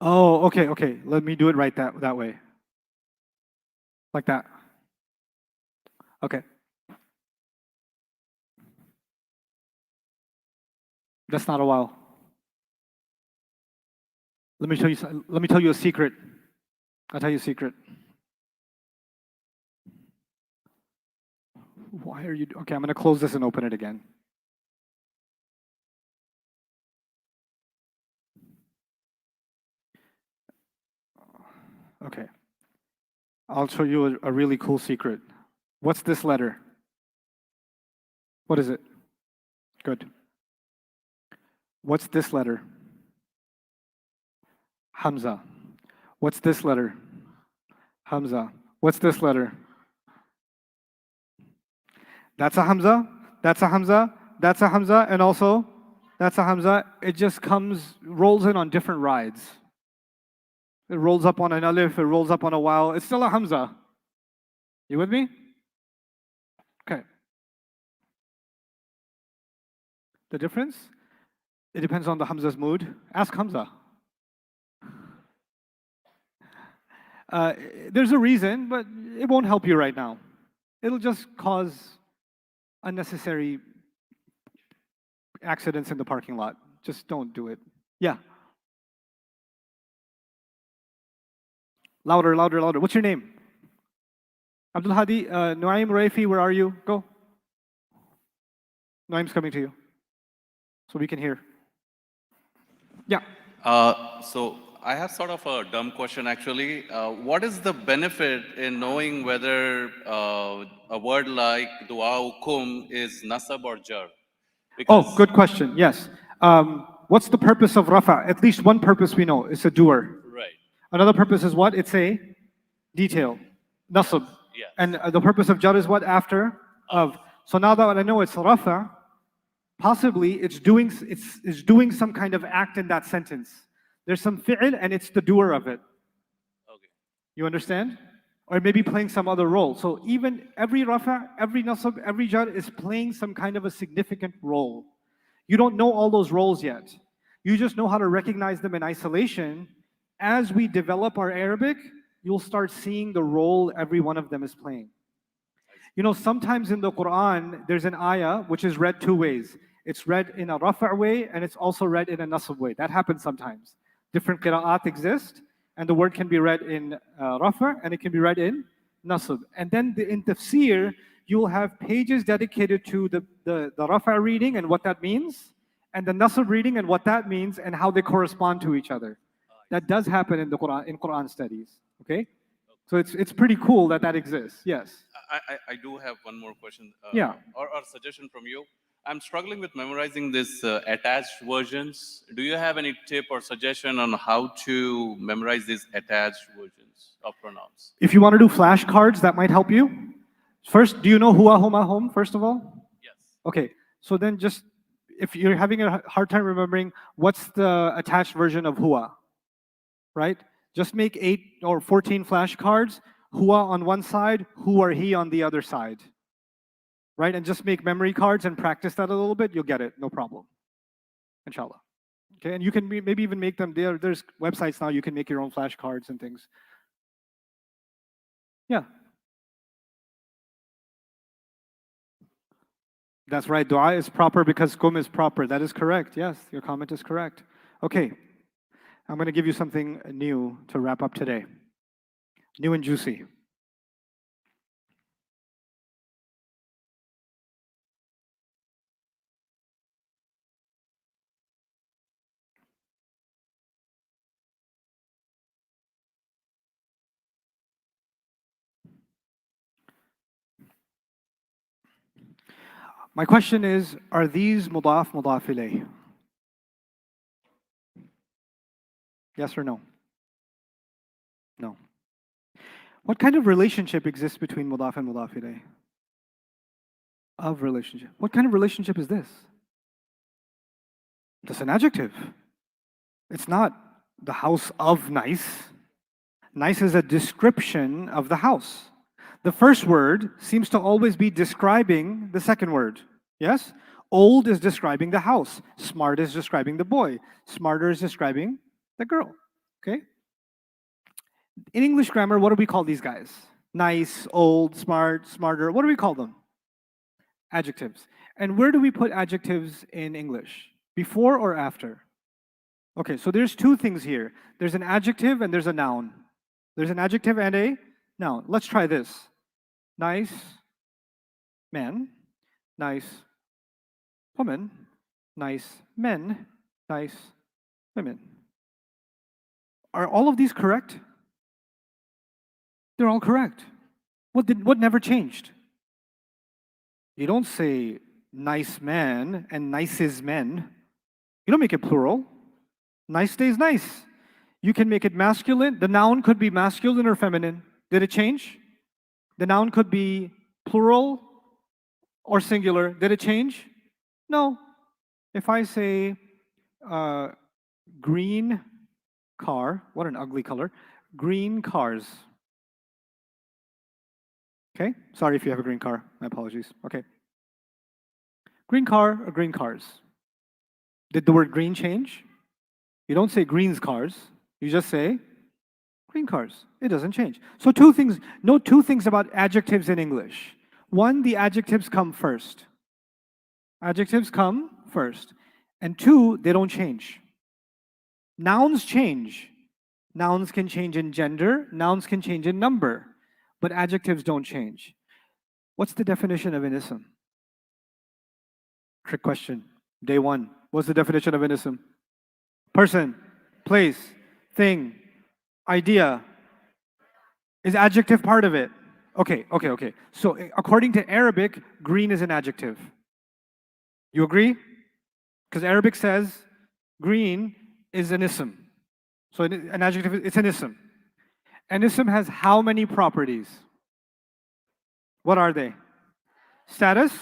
Oh, okay, okay. Let me do it right that way. Like that. Okay. That's not a while. Let me tell you a secret. I'll tell you a secret. Why are you okay, I'm gonna close this and open it again. Okay. I'll show you a really cool secret. What's this letter? What is it? Good. What's this letter? Hamza. What's this letter? Hamza. What's this letter? That's a Hamza, that's a Hamza, that's a Hamza, and also that's a Hamza. It just rolls in on different rides. It rolls up on an Alif, it rolls up on a Waw. It's still a Hamza. You with me? Okay. The difference? It depends on the Hamza's mood. Ask Hamza. There's a reason, but it won't help you right now. It'll just cause unnecessary accidents in the parking lot. Just don't do it. Yeah. Louder, louder, louder. What's your name? Abdul Hadi, Nuaim Raifi, where are you? Go. Nuaim's coming to you. So we can hear. Yeah. So I have sort of a dumb question actually. What is the benefit in knowing whether a word like du'a is nasab or jar? Oh, good question. Yes. What's the purpose of rafa? At least one purpose we know. It's a doer. Right. Another purpose is what? It's a detail. Nasab. Yeah. And the purpose of jar is what? After of. So now that I know it's rafa, possibly it's doing some kind of act in that sentence. There's some fi'il and it's the doer of it. Okay. You understand? Or maybe playing some other role. So even every rafa, every nasab, every jar is playing some kind of a significant role. You don't know all those roles yet. You just know how to recognize them in isolation. As we develop our Arabic, you'll start seeing the role every one of them is playing. You know, sometimes in the Quran, there's an ayah which is read two ways. It's read in a rafa' way and it's also read in a nasab way. That happens sometimes. Different qira'at exist, and the word can be read in rafa' and it can be read in nasab. And then in tafsir, you'll have pages dedicated to the rafa' reading and what that means, and the nasab reading and what that means, and how they correspond to each other. That does happen in the Quran, in Quran studies. Okay? So it's pretty cool that that exists. Yes. I do have one more question. Yeah. Or suggestion from you. I'm struggling with memorizing this attached versions. Do you have any tip or suggestion on how to memorize these attached versions of pronouns? If you want to do flashcards, that might help you. First, do you know huwa, huma, hum, first of all? Yes. Okay, so then just, if you're having a hard time remembering, what's the attached version of huwa, right? Just make 8 or 14 flashcards, huwa on one side, who or he on the other side. Right, and just make memory cards and practice that a little bit, you'll get it, no problem. Inshallah. Okay, and you can maybe even make them, there's websites now, you can make your own flashcards and things. Yeah. That's right, dua is proper because kum is proper. That is correct, yes, your comment is correct. Okay, I'm going to give you something new to wrap up today. New and juicy. My question is, are these mudaf, mudaf ilayh? Yes or no? No. What kind of relationship exists between mudaf and mudaf ilayh? Of relationship. What kind of relationship is this? It's an adjective. It's not the house of nice. Nice is a description of the house. The first word seems to always be describing the second word. Yes? Old is describing the house. Smart is describing the boy. Smarter is describing the girl. Okay? In English grammar, what do we call these guys? Nice, old, smart, smarter. What do we call them? Adjectives. And where do we put adjectives in English? Before or after? Okay, so there's two things here. There's an adjective and there's a noun. There's an adjective and a noun. Let's try this. Nice man, nice woman, nice men, nice women. Are all of these correct? They're all correct. What never changed? You don't say nice man and nices men, you don't make it plural. Nice stays nice. You can make it masculine. The noun could be masculine or feminine. Did it change? The noun could be plural or singular. Did it change? No. If I say green car, what an ugly color, green cars. Okay, sorry if you have a green car, my apologies. Okay. Green car or green cars? Did the word green change? You don't say greens cars, you just say green cars. It doesn't change. So note two things about adjectives in English. One, the adjectives come first. Adjectives come first. And two, they don't change. Nouns change. Nouns can change in gender, nouns can change in number, but adjectives don't change. What's the definition of an ism? Trick question. Day one. What's the definition of an ism? Person, place, thing, idea. Is adjective part of it? Okay. So according to Arabic, green is an adjective. You agree? Because Arabic says green is an ism. So an adjective, it's an ism. An ism has how many properties? What are they? Status,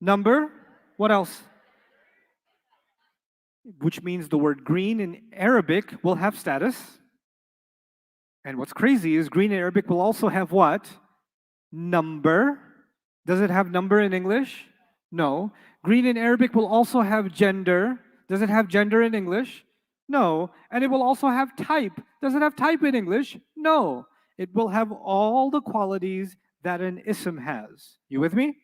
number, what else? Which means the word green in Arabic will have status. And what's crazy is green in Arabic will also have what? Number. Does it have number in English? No. Green in Arabic will also have gender. Does it have gender in English? No. And it will also have type. Does it have type in English? No. It will have all the qualities that an ism has. You with me?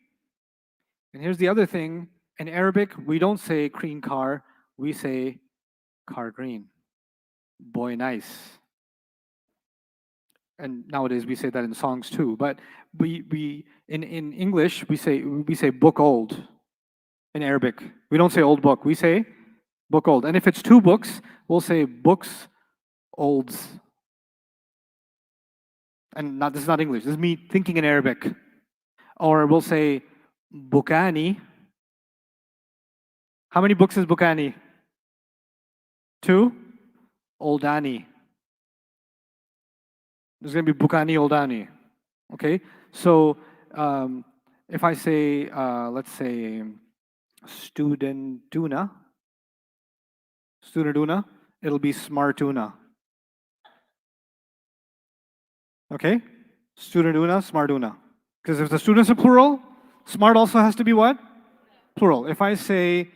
And here's the other thing. In Arabic, we don't say green car, we say car green. Boy nice. And nowadays we say that in songs too. But we in English we say book old. In Arabic, we don't say old book. We say book old. And if it's two books, we'll say books olds. And this is not English. This is me thinking in Arabic. Or we'll say bukani. How many books is bukani? Two. Oldani. There's going to be bukani oldani. Okay? So if I say, let's say, studentuna, it'll be smartuna. Okay? Studentuna, smartuna. Because if the students are plural, smart also has to be what? Plural. If I say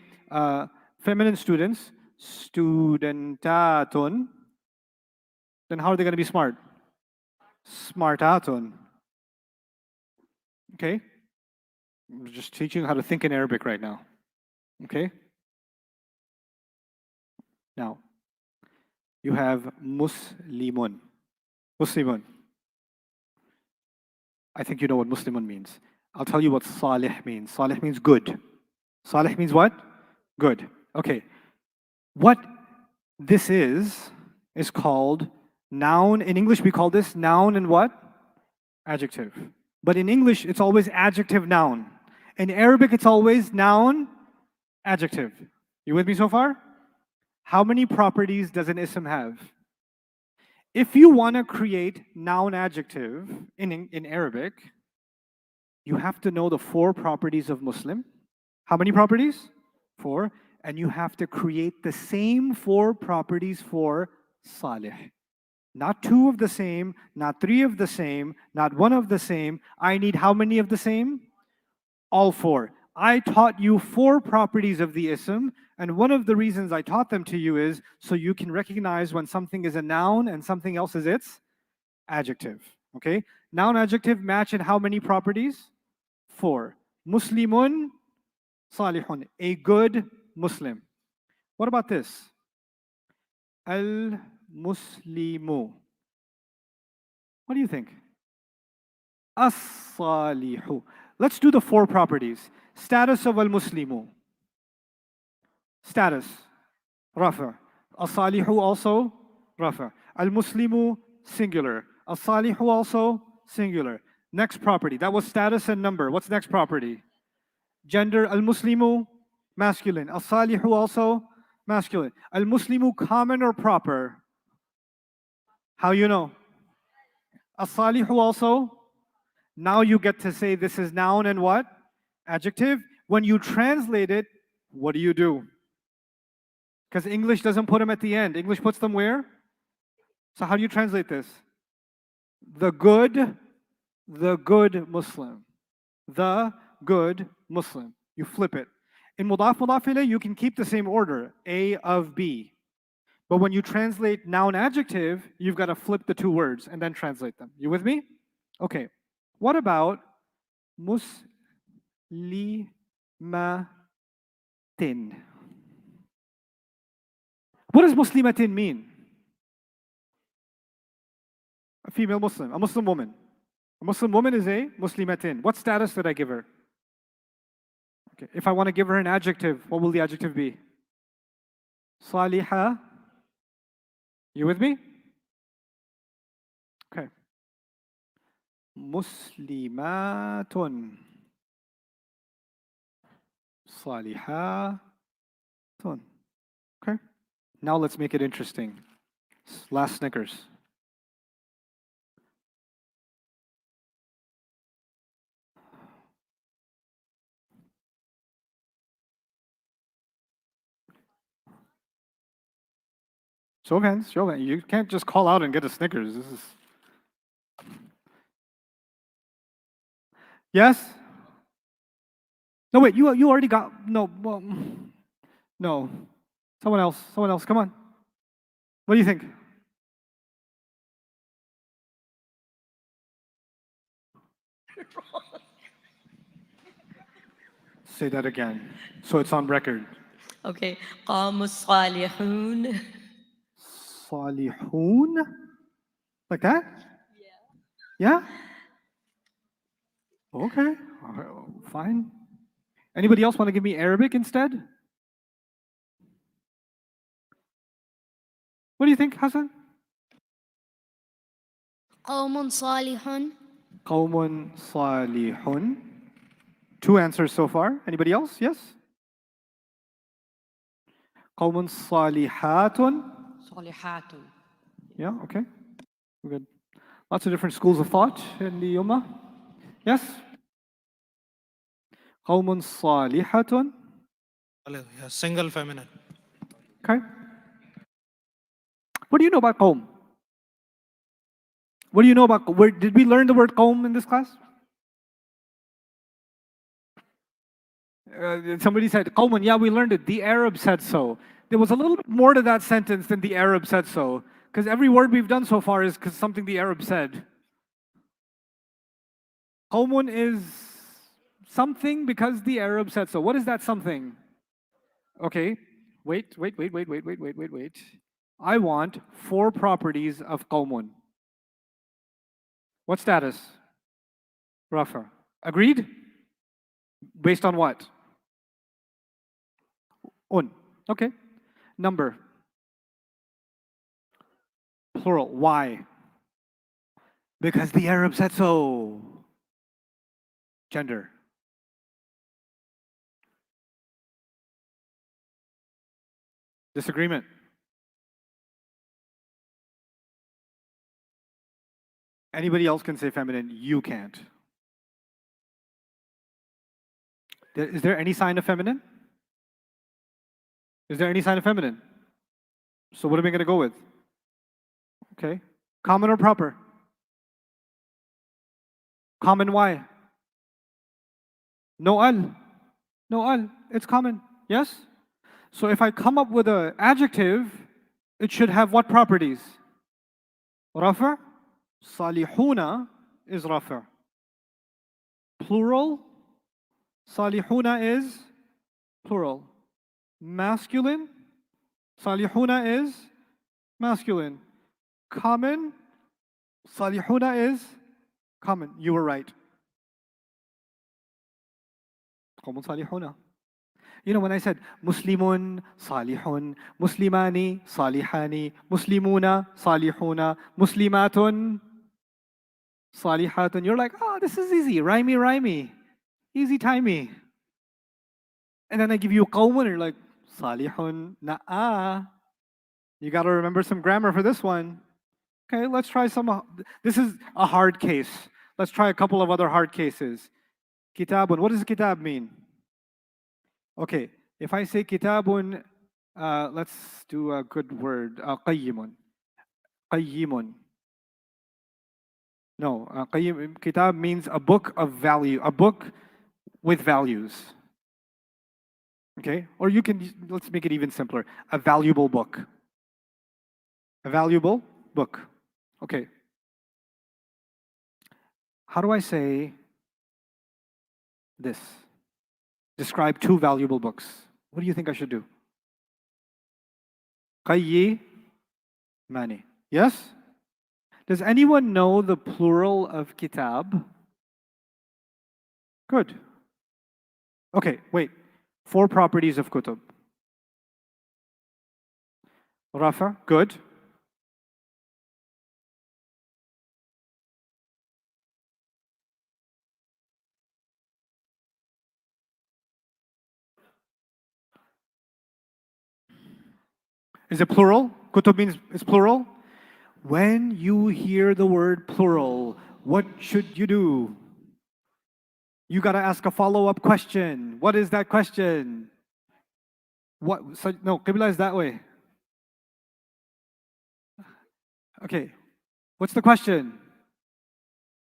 feminine students, studentatun, then how are they going to be smart? Smartatun. Okay? I'm just teaching you how to think in Arabic right now. Okay? Now, you have Muslimun. Muslimun. I think you know what Muslimun means. I'll tell you what Salih means. Salih means good. Salih means what? Good. Okay. What this is called noun. In English, we call this noun and what? Adjective. But in English, it's always adjective, noun. In Arabic, it's always noun, adjective. You with me so far? How many properties does an ism have? If you want to create noun adjective in Arabic, you have to know the 4 properties of Muslim. How many properties? 4. And you have to create the same 4 properties for Salih. Not 2 of the same, not 3 of the same, not 1 of the same. I need how many of the same? All 4. I taught you 4 properties of the ism, and one of the reasons I taught them to you is so you can recognize when something is a noun and something else is its adjective. Okay? Noun, adjective match in how many properties? 4. Muslimun, salihun. A good Muslim. What about this? Al-Muslimu. What do you think? As-salihu. Let's do the 4 properties. Status of al-Muslimu. Status, rafa. As-salihu also, rafa. Al-Muslimu, singular. As-salihu also, singular. Next property. That was status and number. What's next property? Gender, al-Muslimu, masculine. As-Salihu also masculine. Al-Muslimu, common or proper? How you know? As-Salihu also. Now you get to say this is noun and what? Adjective. When you translate it, what do? Because English doesn't put them at the end. English puts them where? So how do you translate this? The good Muslim. The good Muslim. You flip it. In mudaf mudaf ilayh, you can keep the same order, A of B. But when you translate noun adjective, you've got to flip the two words and then translate them. You with me? Okay. What about muslimatin? What does muslimatin mean? A female Muslim, a Muslim woman. A Muslim woman is a muslimatin. What status did I give her? Okay. If I want to give her an adjective, what will the adjective be? Salihah. You with me? Okay. Muslimatun. Salihatun. Okay. Now let's make it interesting. Last Snickers. Show of hands, show of hands. You can't just call out and get a Snickers. This is... Yes? No, wait, you already got... No, well, no. Someone else, come on. What do you think? Say that again, so it's on record. Okay. قاموا الصالحون. Salihun? Like that? Yeah. Yeah? Okay, fine. Anybody else want to give me Arabic instead? What do you think, Hassan? قوم صالح. Qawmun salihun. 2 answers so far. Anybody else? Yes? Qawmun salihatun. صالحات. Yeah, okay. We're good. Lots of different schools of thought in the Ummah. Yes? Qawmun salihatun. Single feminine. Okay. What do you know about qawm? What do you know about, did we learn the word qawm in this class? Somebody said, qawmun, yeah, we learned it. The Arab said so. There was a little bit more to that sentence than the Arab said so. Because every word we've done so far is because something the Arab said. Qawmun is something because the Arab said so. What is that something? Okay, wait. I want 4 properties of qawmun. What status? Rafa. Agreed? Based on what? Un. Okay. Number. Plural. Why? Because the Arab said so. Gender. Disagreement. Anybody else can say feminine, you can't. Is there any sign of feminine? Is there any sign of feminine? So what are we going to go with? Okay. Common or proper? Common why? No al. No al. It's common. Yes? So if I come up with an adjective, it should have what properties? Rafa? Salihuna is rafa. Plural? Salihuna is plural. Masculine? Salihuna is masculine. Common? Salihuna is common. You were right. Qawmun salihuna. You know, when I said Muslimun, Salihun, Muslimani, Salihani, Muslimuna, Salihuna, Muslimatun, Salihatun, you're like, oh, this is easy, rhymey. Easy timey. And then I give you qawmun, and you're like, salihun na'a. You got to remember some grammar for this one. Okay, let's try some. This is a hard case. Let's try a couple of other hard cases. Kitabun, what does kitab mean? Okay, if I say kitabun, let's do a good word. Qayyimun. Qayyimun. No, kitab means a book of value, a book with values. Okay, or you can, let's make it even simpler. A valuable book. A valuable book. Okay. How do I say this? Describe two valuable books. What do you think I should do? Qayyimani. Yes? Does anyone know the plural of kitab? Good. Okay, wait. 4 properties of kutub. Rafa, good. Is it plural? Kutub means it's plural? When you hear the word plural, what should you do? You got to ask a follow-up question. What is that question? What? So, no, Qibla is that way. Okay. What's the question?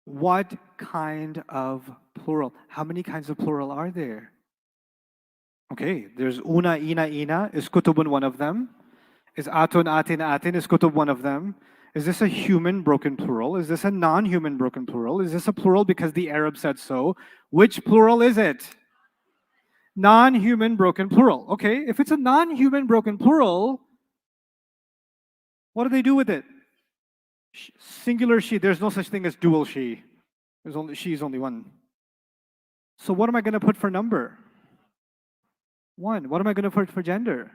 What kind of plural? How many kinds of plural are there? Okay, there's una, ina. Is kutubun one of them? Is atun, atin? Is kutub one of them? Is this a human broken plural? Is this a non-human broken plural? Is this a plural because the Arab said so? Which plural is it? Non-human broken plural. Okay, if it's a non-human broken plural, what do they do with it? Singular she. There's no such thing as dual she. There's only she is only one. So what am I going to put for number? 1. What am I going to put for gender?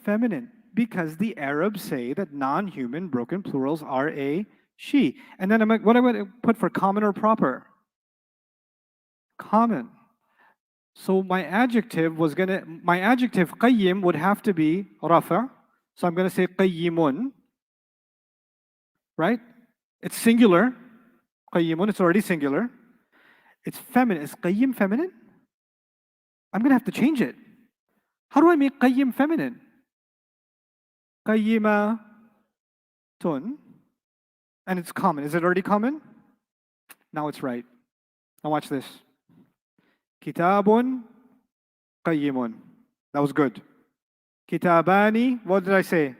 Feminine. Because the Arabs say that non-human broken plurals are a she. And then what am I going to put for common or proper? Common. So my adjective qayyim would have to be rafa. So I'm going to say qayyimun. Right? It's singular. Qayyimun, it's already singular. It's feminine. Is qayyim feminine? I'm going to have to change it. How do I make qayyim feminine? Qayyimatun. And it's common. Is it already common? Now it's right. Now watch this. Kitabun qayyimun. That was good. Kitabani, what did I say?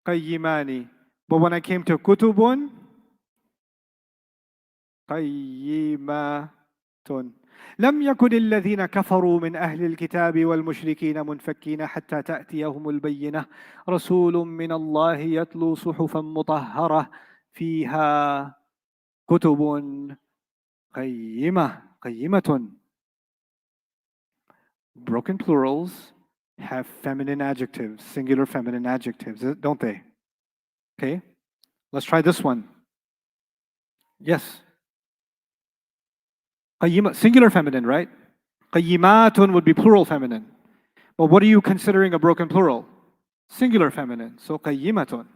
Qayyimani. But when I came to kutubun, qayyimatun. لم يكن الذين كفروا من أهل الكتاب والمشركين منفكين حتى تأتيهم البينة رسول من الله يتلو صحفا مطهرة فيها كتب قيمة. Broken plurals have feminine adjectives, singular feminine adjectives, don't they? Okay, let's try this one. Yes. Singular feminine, right? Qayyimatun would be plural feminine. But what are you considering a broken plural? Singular feminine. So qayyimatun.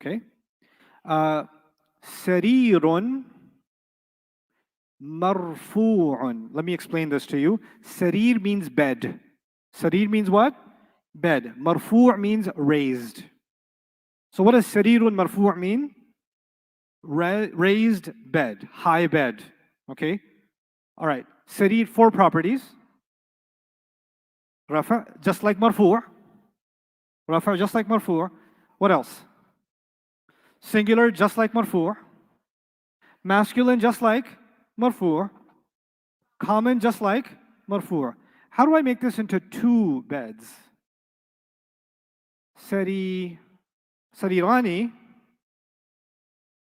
Okay. Sarirun marfu'un. Let me explain this to you. Sarir means bed. Sarir means what? Bed. Marfu' means raised. So what does sarirun marfu' mean? Raised bed, high bed. Okay. All right, sarir, 4 properties. Rafa, just like marfu'. Rafa, just like marfu'. What else? Singular, just like marfu'. Masculine, just like marfu'. Common, just like marfu'. How do I make this into 2 beds? Sarirani,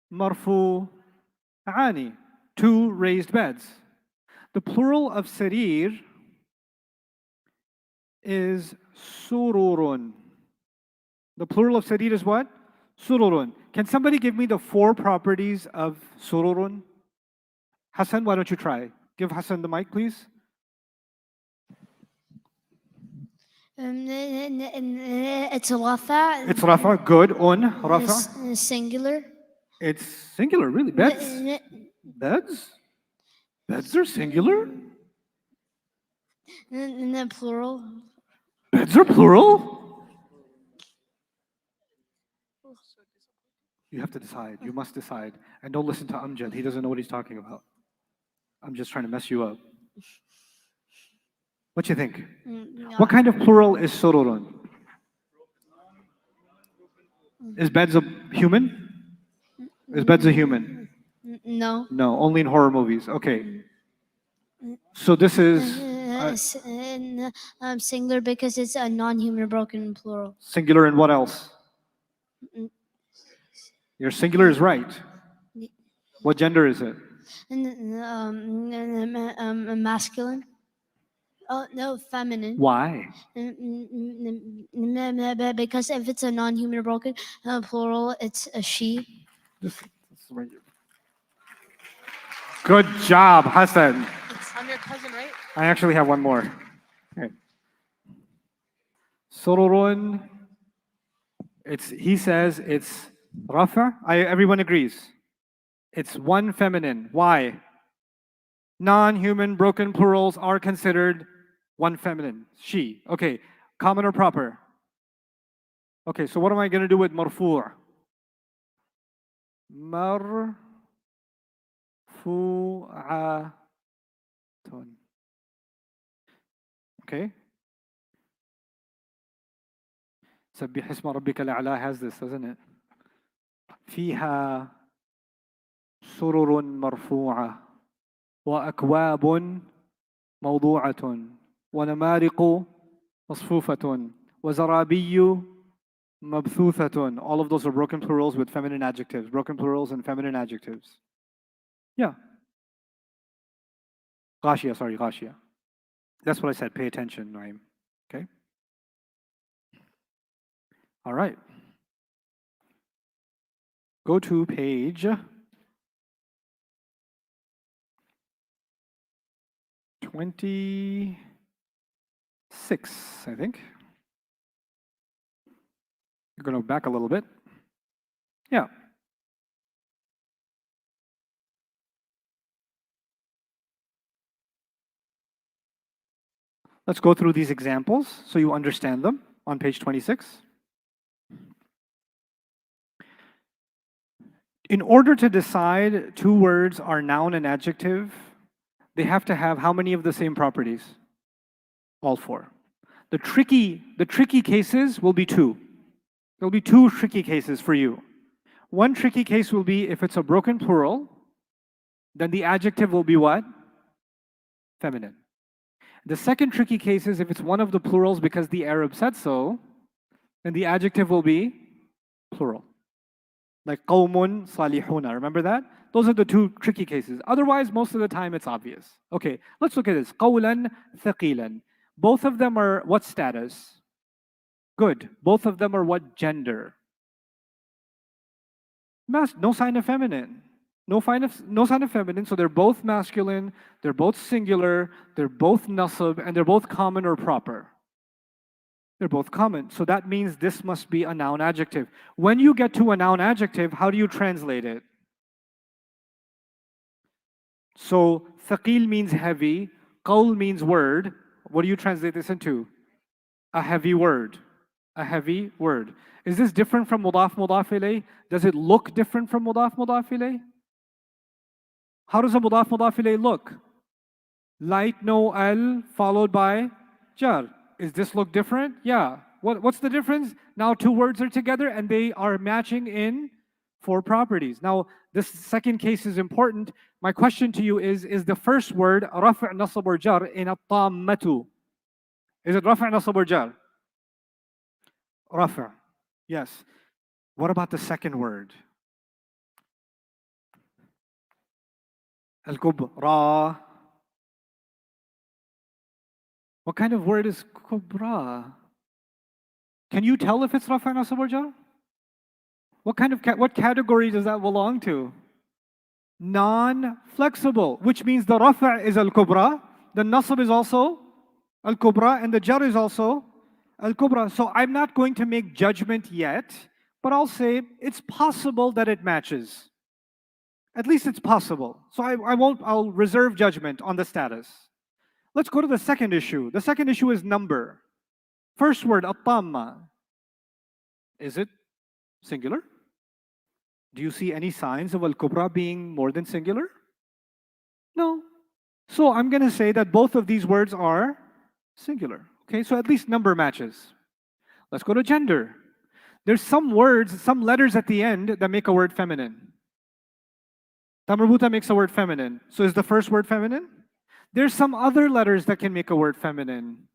marfu'ani. 2 raised beds. The plural of sarir is sururun. The plural of sarir is what? Sururun. Can somebody give me the 4 properties of sururun? Hassan, why don't you try? Give Hassan the mic, please. It's rafa. It's rafa. Good. Rafa. It's singular. It's singular, really. Beds? Beds? Beds are singular? Plural. Beds are plural? You have to decide. You must decide. And don't listen to Amjad. He doesn't know what he's talking about. I'm just trying to mess you up. What do you think? What kind of plural is sururun? Is beds a human? Is beds a human? No. No, only in horror movies. Okay. So this is Singular because it's a non-human broken plural. singular and what else? Your singular is right. What gender is it? Masculine. Oh, no, feminine. Why? Because if it's a non-human broken plural, it's a she. Good job, Hassan. I'm your cousin, right? I actually have one more. Okay. Sururun. He says it's rafa. Everyone agrees. It's one feminine. Why? Non-human broken plurals are considered one feminine. She. Okay. Common or proper? Okay, so what am I going to do with marfu'? Marfu'atun. Okay. سبح اسم ربك الأعلى has this, doesn't it? فيها سرر مرفوعة وأكواب موضوعة ونمارق مصفوفة وزرابي مبثوثة. All of those are broken plurals with feminine adjectives. Broken plurals and feminine adjectives. Yeah. غاشية, sorry, غاشية. That's what I said. Pay attention, Naim. Okay? All right. Go to page 26, I think. You're going to back a little bit. Yeah. Let's go through these examples so you understand them on page 26. In order to decide two words are noun and adjective, they have to have how many of the same properties? All four. The tricky cases will be two. There'll be two tricky cases for you. One tricky case will be if it's a broken plural, then the adjective will be what? Feminine. The second tricky case is if it's one of the plurals because the Arab said so, then the adjective will be plural. Like qawmun salihuna, remember that? Those are the two tricky cases. Otherwise, most of the time it's obvious. Okay, let's look at this. Qawlan thaqilan. Both of them are what status? Good. Both of them are what gender? No sign of feminine. No sign of feminine, so they're both masculine, they're both singular, they're both nasab, and they're both common or proper. They're both common. So that means this must be a noun adjective. When you get to a noun adjective, how do you translate it? So thaqil means heavy, qawl means word. What do you translate this into? A heavy word. A heavy word. Is this different from mudaf ilayh? Does it look different from mudaf ilayh? How does a mudaf ilayh look? Light, no al, followed by jar. Is this look different? Yeah. What's the difference? Now two words are together and they are matching in four properties. Now this second case is important. My question to you is the first word rafa' nasab or jar in at-tammatu? Is it rafa' nasab or jar? Rafa'. Yes. What about the second word? Al-kubra. What kind of word is kubra? Can you tell if it's rafa' nasab or jar? What category does that belong to? Non-flexible, which means the rafa' is al-kubra, the nasab is also al-kubra, and the jar is also al-kubra. So I'm not going to make judgment yet, but I'll say it's possible that it matches. At least it's possible. So I'll reserve judgment on the status. Let's go to the second issue. The second issue is number. First word, at-tamma. Is it singular? Do you see any signs of al-kubra being more than singular? No. So I'm going to say that both of these words are singular. Okay, so at least number matches. Let's go to gender. There's some words, some letters at the end that make a word feminine. Tamarbuta makes a word feminine. So is the first word feminine? There's some other letters that can make a word feminine.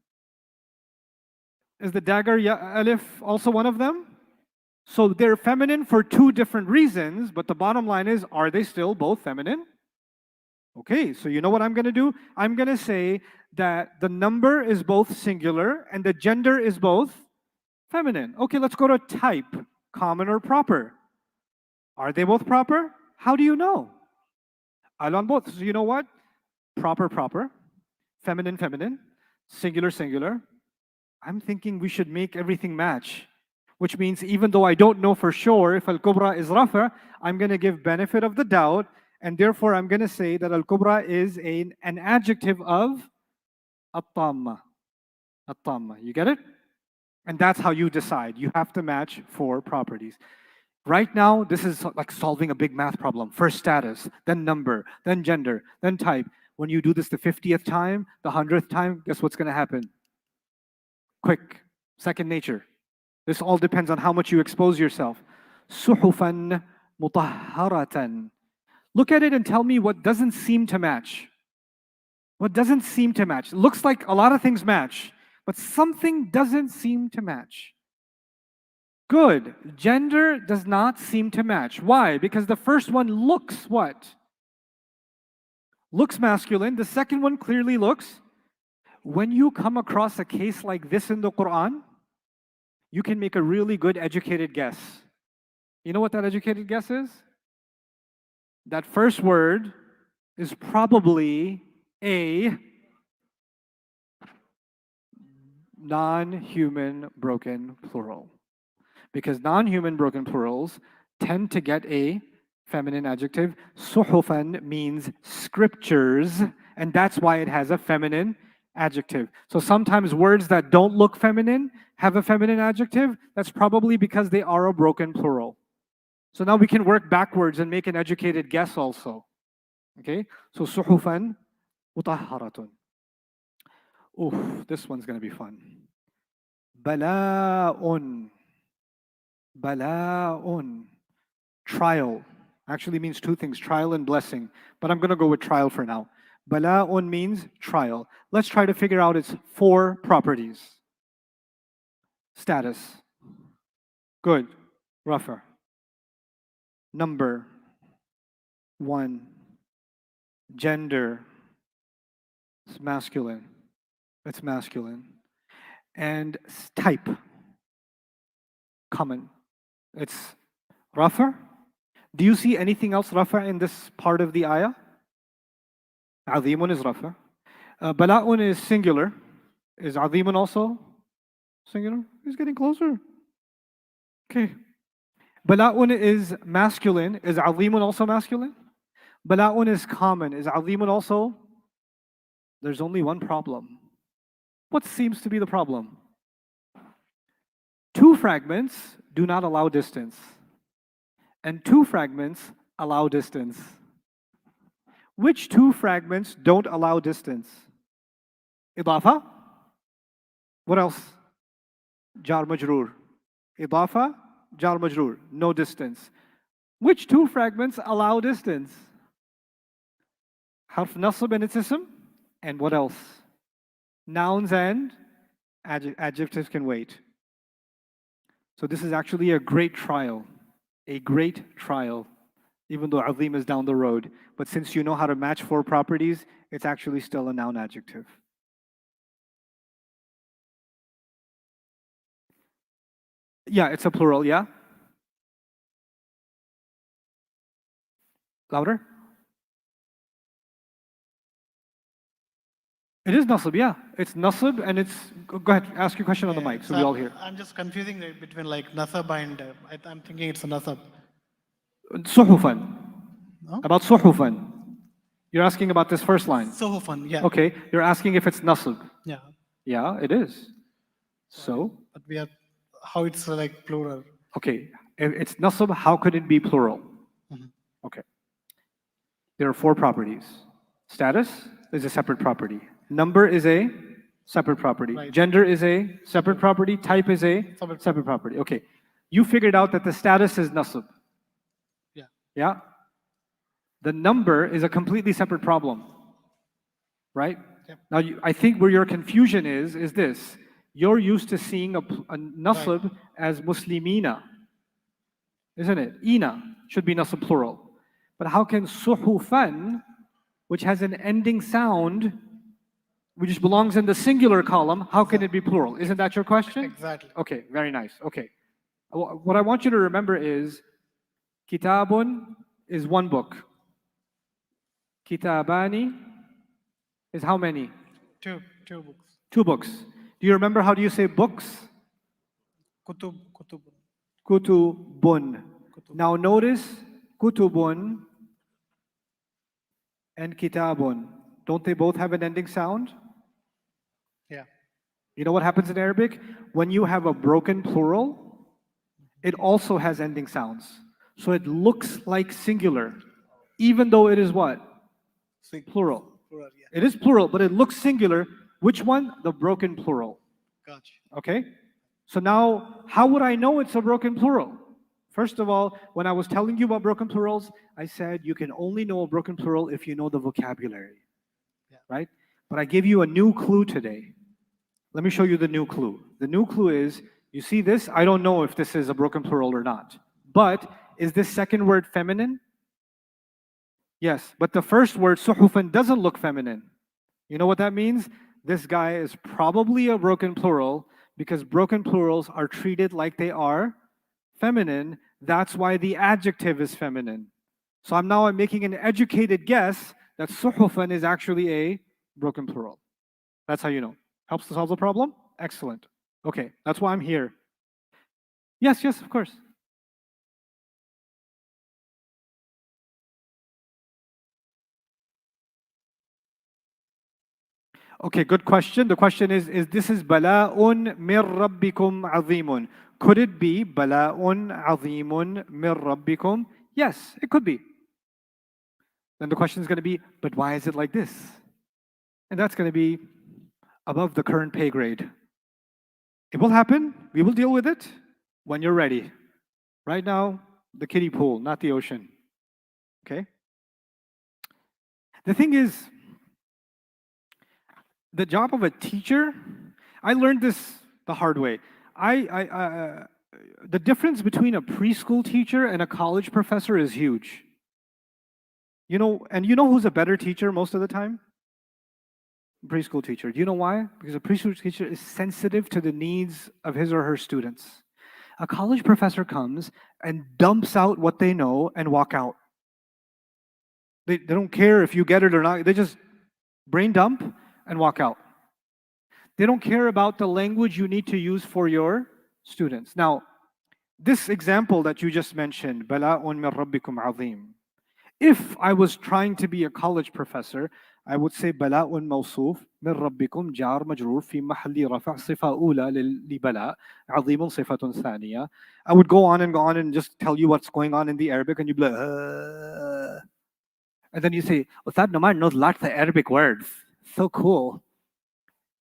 Is the dagger Alif also one of them? So they're feminine for two different reasons, but the bottom line is, are they still both feminine? Okay, so you know what I'm going to do? I'm going to say that the number is both singular and the gender is both feminine. Okay, let's go to type, common or proper. Are they both proper? How do you know? I'll on both. So you know what? Proper, proper, feminine, feminine, singular, singular. I'm thinking we should make everything match, which means even though I don't know for sure if al-kubra is rafa, I'm going to give benefit of the doubt, and therefore I'm going to say that al-kubra is an adjective of at-tamma. At-tamma. You get it? And that's how you decide. You have to match four properties. Right now, this is like solving a big math problem. First status, then number, then gender, then type. When you do this the 50th time, the 100th time, guess what's going to happen? Quick, second nature. This all depends on how much you expose yourself. Suhufan mutahharatan. Look at it and tell me what doesn't seem to match. What doesn't seem to match? It looks like a lot of things match, but something doesn't seem to match. Good. Gender does not seem to match. Why? Because the first one looks what? Looks masculine. The second one clearly looks. When you come across a case like this in the Quran, you can make a really good educated guess. You know what that educated guess is? That first word is probably a non-human broken plural. Because non-human broken plurals tend to get a feminine adjective. Suhufan means scriptures, and that's why it has a feminine adjective. So sometimes words that don't look feminine have a feminine adjective. That's probably because they are a broken plural. So now we can work backwards and make an educated guess also. Okay? So suhufan mutahharatun. Oof, this one's going to be fun. Bala'un. Bala'un. Trial. Actually means two things, trial and blessing. But I'm going to go with trial for now. Bala'un means trial. Let's try to figure out its four properties. Status. Good. Rafa. Number. One. Gender. It's masculine. It's masculine. And type. Common. It's rafa. Do you see anything else rafa in this part of the ayah? Azimun is rafa. Bala'un is singular. Is azimun also singular? He's getting closer. Okay. Bala'un is masculine. Is azimun also masculine? Bala'un is common. Is azimun also? There's only one problem. What seems to be the problem? Two fragments do not allow distance, and two fragments allow distance. Which two fragments don't allow distance? Idhafa. What else? Jaar Majroor. Idhafa, Jaar Majroor. No distance. Which two fragments allow distance? Harf of Nasb and its ism. And what else? Nouns and adjectives can wait. So this is actually a great trial. A great trial. Even though Azim is down the road. But since you know how to match four properties, it's actually still a noun adjective. Yeah, it's a plural, yeah? Louder? It is nasb, yeah. It's nasb and it's, go ahead, ask your question on the mic so we all hear. I'm just confusing it between like nasab and I'm thinking it's a nasab. Suhufan. No? About suhufan. You're asking about this first line. Suhufan, yeah. Okay, you're asking if it's nasb. Yeah. Yeah, it is. So? But we are, how it's like plural. Okay, if it's nasb, how could it be plural? Okay. There are 4 properties. Status is a separate property. Number is a separate property. Right. Gender is a separate property. Type is a separate property. Okay. You figured out that the status is nasb. Yeah. Yeah? The number is a completely separate problem. Right? Yep. Now, I think where your confusion is this. You're used to seeing a nasb as muslimina. Isn't it? Ina should be nasb plural. But how can suhufan, which has an ending sound, which belongs in the singular column, how can it be plural? Isn't that your question? Exactly. Okay, very nice. Okay. What I want you to remember is, kitabun is 1 book. Kitabani is how many? 2 books. 2 books. Do you remember how do you say books? Kutub. Kutubun. Now notice, kutubun and kitabun. Don't they both have an ending sound? Yeah. You know what happens in Arabic? When you have a broken plural, it also has ending sounds. So it looks like singular, even though it is what? Plural. Plural, yeah. It is plural, but it looks singular. Which one? The broken plural. Gotcha. Okay? So now, how would I know it's a broken plural? First of all, when I was telling you about broken plurals, I said you can only know a broken plural if you know the vocabulary. Yeah. Right? But I give you a new clue today. Let me show you the new clue. The new clue is, you see this? I don't know if this is a broken plural or not. But is this second word feminine? Yes, but the first word, suhufan, doesn't look feminine. You know what that means? This guy is probably a broken plural because broken plurals are treated like they are feminine. That's why the adjective is feminine. So I'm making an educated guess that suhufan is actually a broken plural. That's how you know. Helps to solve the problem? Excellent. Okay, that's why I'm here. Yes, of course. Okay, good question. The question is this is bala'un min rabbikum azimun. Could it be bala'un azimun min rabbikum? Yes, it could be. Then the question is going to be, but why is it like this? And that's going to be above the current pay grade. It will happen. We will deal with it when you're ready. Right now, the kiddie pool, not the ocean. Okay? The thing is, the job of a teacher, I learned this the hard way. The difference between a preschool teacher and a college professor is huge. You know, and you know who's a better teacher most of the time? Preschool teacher. Do you know why? Because a preschool teacher is sensitive to the needs of his or her students. A college professor comes and dumps out what they know and walk out. They don't care if you get it or not. They just brain dump and walk out. They don't care about the language you need to use for your students. Now, this example that you just mentioned, bala'un min rabbikum azim. If I was trying to be a college professor, I would say bala'un mawsuf min rabbikum jaar majroor fi mahalli rafa' sifa ula li bala' azimun sifatun thaniya. I would go on and just tell you what's going on in the Arabic and you'd be like, and then you say, Ustad Nouman knows lots of Arabic words. So cool.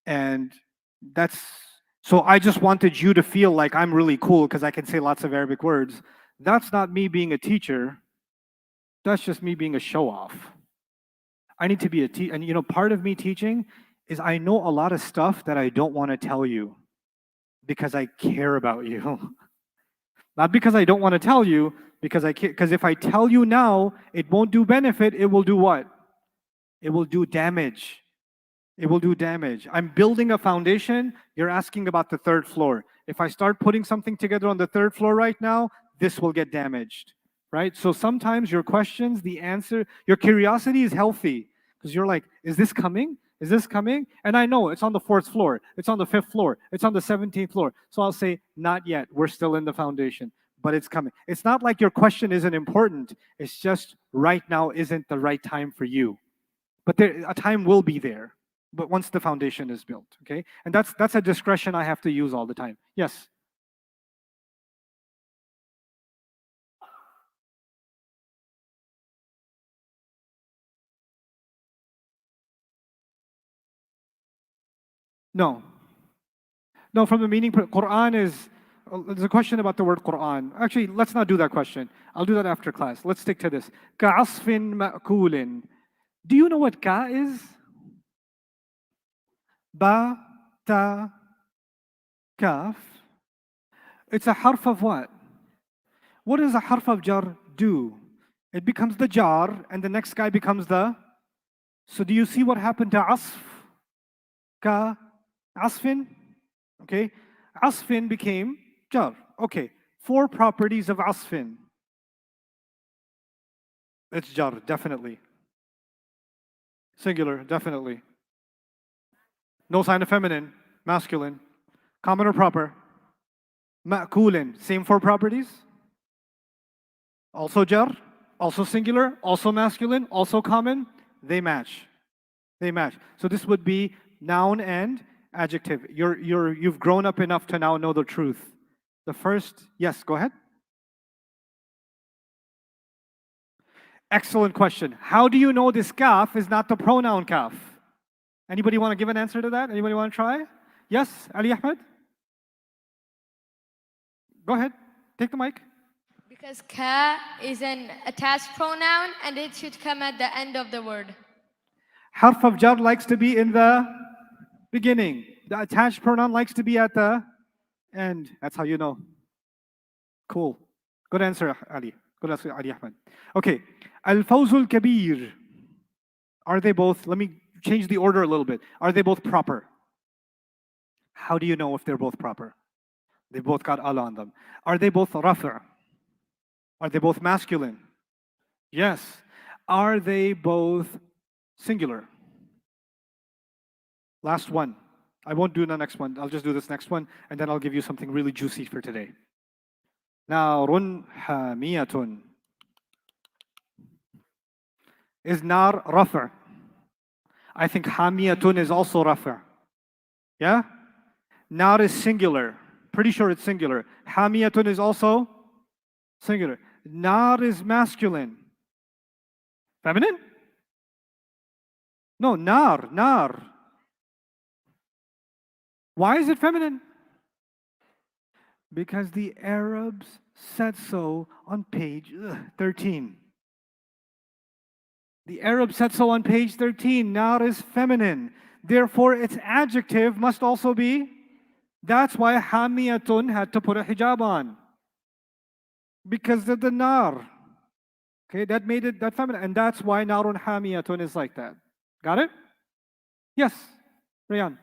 And so I just wanted you to feel like I'm really cool because I can say lots of Arabic words. That's not me being a teacher. That's just me being a show-off. I need to be a teacher. And you know, part of me teaching is I know a lot of stuff that I don't want to tell you because I care about you. Not because I don't want to tell you, because if I tell you now, it won't do benefit, it will do what? It will do damage. It will do damage. I'm building a foundation, you're asking about the 3rd floor. If I start putting something together on the 3rd floor right now, this will get damaged, right? So sometimes your questions, the answer, your curiosity is healthy because you're like, is this coming? Is this coming? And I know it's on the 4th floor, it's on the 5th floor, it's on the 17th floor. So I'll say, not yet, we're still in the foundation, but it's coming. It's not like your question isn't important, it's just right now isn't the right time for you. But a time will be there, but once the foundation is built, okay? And that's a discretion I have to use all the time. Yes? No. No, from the meaning, Quran is, there's a question about the word Quran. Actually, let's not do that question. I'll do that after class. Let's stick to this. Ka'asfin ma'kulin. Do you know what ka is? Ba, ta, kaf. It's a harf of what? What does a harf of jar do? It becomes the jar, and the next guy becomes the. So do you see what happened to asf? Ka, asfin? Okay, asfin became jar. Okay, 4 properties of asfin. It's jar, definitely. Singular, definitely. No sign of feminine, masculine. Common or proper? Ma'kulin, same 4 properties. Also jar, also singular, also masculine, also common. They match. They match. So this would be noun and adjective. You've grown up enough to now know the truth. The first, yes, go ahead. Excellent question. How do you know this kaf is not the pronoun kaf? Anybody want to give an answer to that? Anybody want to try? Yes, Ali Ahmed? Go ahead, take the mic. Because ka is an attached pronoun and it should come at the end of the word. Harf of jar likes to be in the beginning. The attached pronoun likes to be at the end. That's how you know. Cool. Good answer, Ali. Good answer, Ali Ahmed. Okay. Al-Fawzul Kabir. Are they both, let me change the order a little bit. Are they both proper? How do you know if they're both proper? They both got Allah on them. Are they both rafa'? Are they both masculine? Yes. Are they both singular? Last one. I won't do the next one. I'll just do this next one, and then I'll give you something really juicy for today. Narun hamiyatun. Is nar rafa'? I think hamiyatun is also rafa'. Yeah? Nar is singular. Pretty sure it's singular. Hamiyatun is also singular. Nar is masculine. Feminine? No, nar. Why is it feminine? Because the Arabs said so on page 13. The Arab said so on page 13. Nar is feminine. Therefore, its adjective must also be. That's why hamiyatun had to put a hijab on. Because of the nar. Okay, that made it that feminine. And that's why narun hamiyatun is like that. Got it? Yes, Rayan.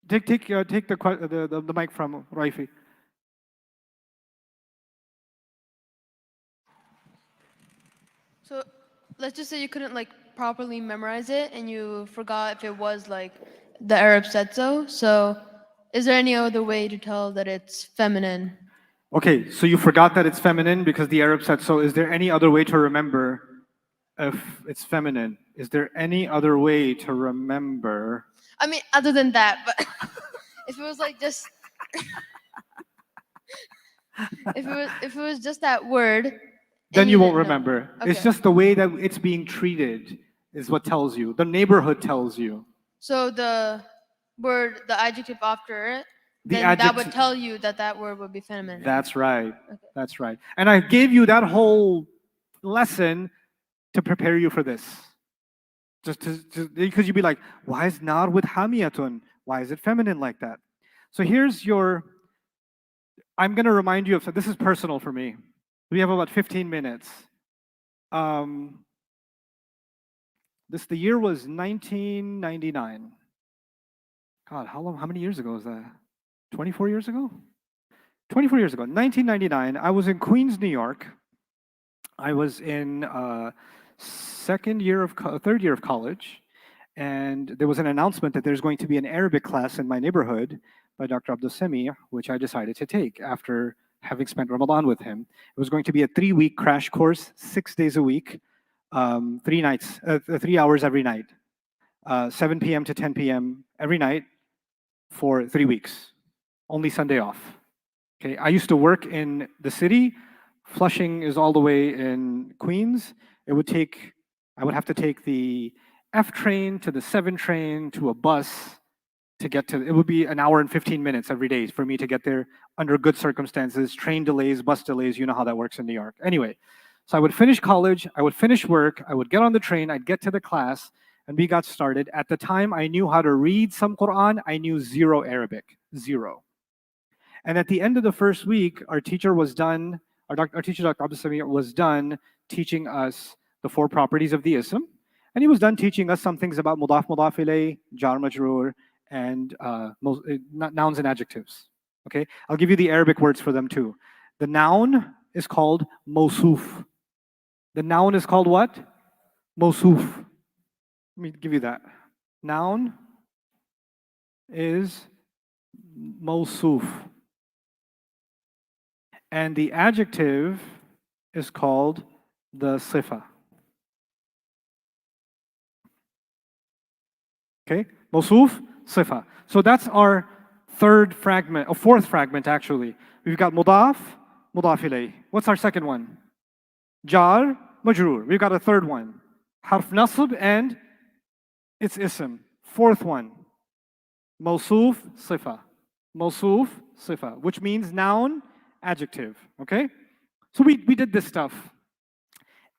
Take the mic from Raifi. So let's just say you couldn't like properly memorize it and you forgot if it was like the Arab said so. So is there any other way to tell that it's feminine? Okay, so you forgot that it's feminine because the Arab said so. Is there any other way to remember if it's feminine? Is there any other way to remember? I mean, other than that, but if it was like just if it was just that word, Then you won't didn't know. remember. Okay. It's just the way that it's being treated is what tells you. The neighborhood tells you. So the word, the adjective after it, The then that adjective- would tell you that that word would be feminine. That's right. That's right. And I gave you that whole lesson to prepare you for this. Just because you'd be like, why is nar with hamiyatun? Why is it feminine like that? So here's your, I'm going to remind you of, so this is personal for me. We have about 15 minutes. The year was 1999. God, how many years ago is that? 24 years ago? 24 years ago, 1999, I was in Queens, New York. I was in third year of college, and there was an announcement that there's going to be an Arabic class in my neighborhood by Dr. Abdul Sami, which I decided to take after having spent Ramadan with him. It was going to be a 3-week crash course, 6 days a week, 3 hours every night, 7 p.m. to 10 p.m. every night for 3 weeks, only Sunday off. Okay, I used to work in the city. Flushing is all the way in Queens. I would have to take the F train to the 7 train to a bus to get to, it would be an hour and 15 minutes every day for me to get there under good circumstances, train delays, bus delays, you know how that works in New York. Anyway, so I would finish college, I would finish work, I would get on the train, I'd get to the class, and we got started. At the time, I knew how to read some Quran, I knew 0 Arabic, 0. And at the end of the first week, our teacher was done, our teacher, Dr. Abdul Sami, was done teaching us the 4 properties of the ism, and he was done teaching us some things about mudaf, mudaf ilayh, Jaar, Majroor, and nouns and adjectives. Okay, I'll give you the Arabic words for them too. The noun is called mawsoof. The noun is called what? Mawsoof. Let me give you that. Noun is mawsoof. And the adjective is called the sifa. Okay, mawsoof, sifa. So that's our fourth fragment actually. We've got mudaf, mudaf ilayh. What's our second one? Jaar, majroor. We've got a third one. Harf Nasb and its ism. Fourth one. Mawsoof, sifa. Mawsoof, sifa, which means noun, adjective. Okay? So we did this stuff.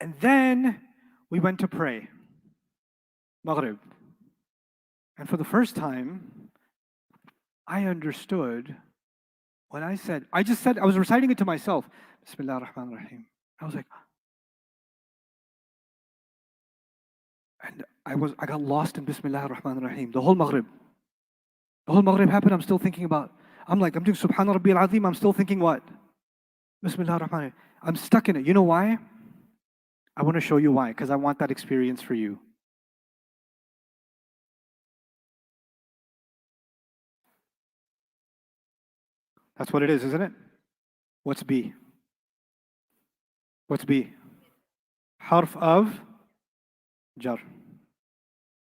And then we went to pray. Maghrib. And for the first time, I understood when I was reciting it to myself, Bismillah ar-Rahman ar-Rahim. I was like, and I got lost in Bismillah ar-Rahman ar-Rahim. The whole Maghrib happened, I'm still thinking about, I'm doing Subhana Rabbi al-Azim, I'm still thinking what? Bismillah ar-Rahman ar-Rahim. I'm stuck in it. You know why? I want to show you why, because I want that experience for you. That's what it is, isn't it? What's B? What's B? Harf of Jaar.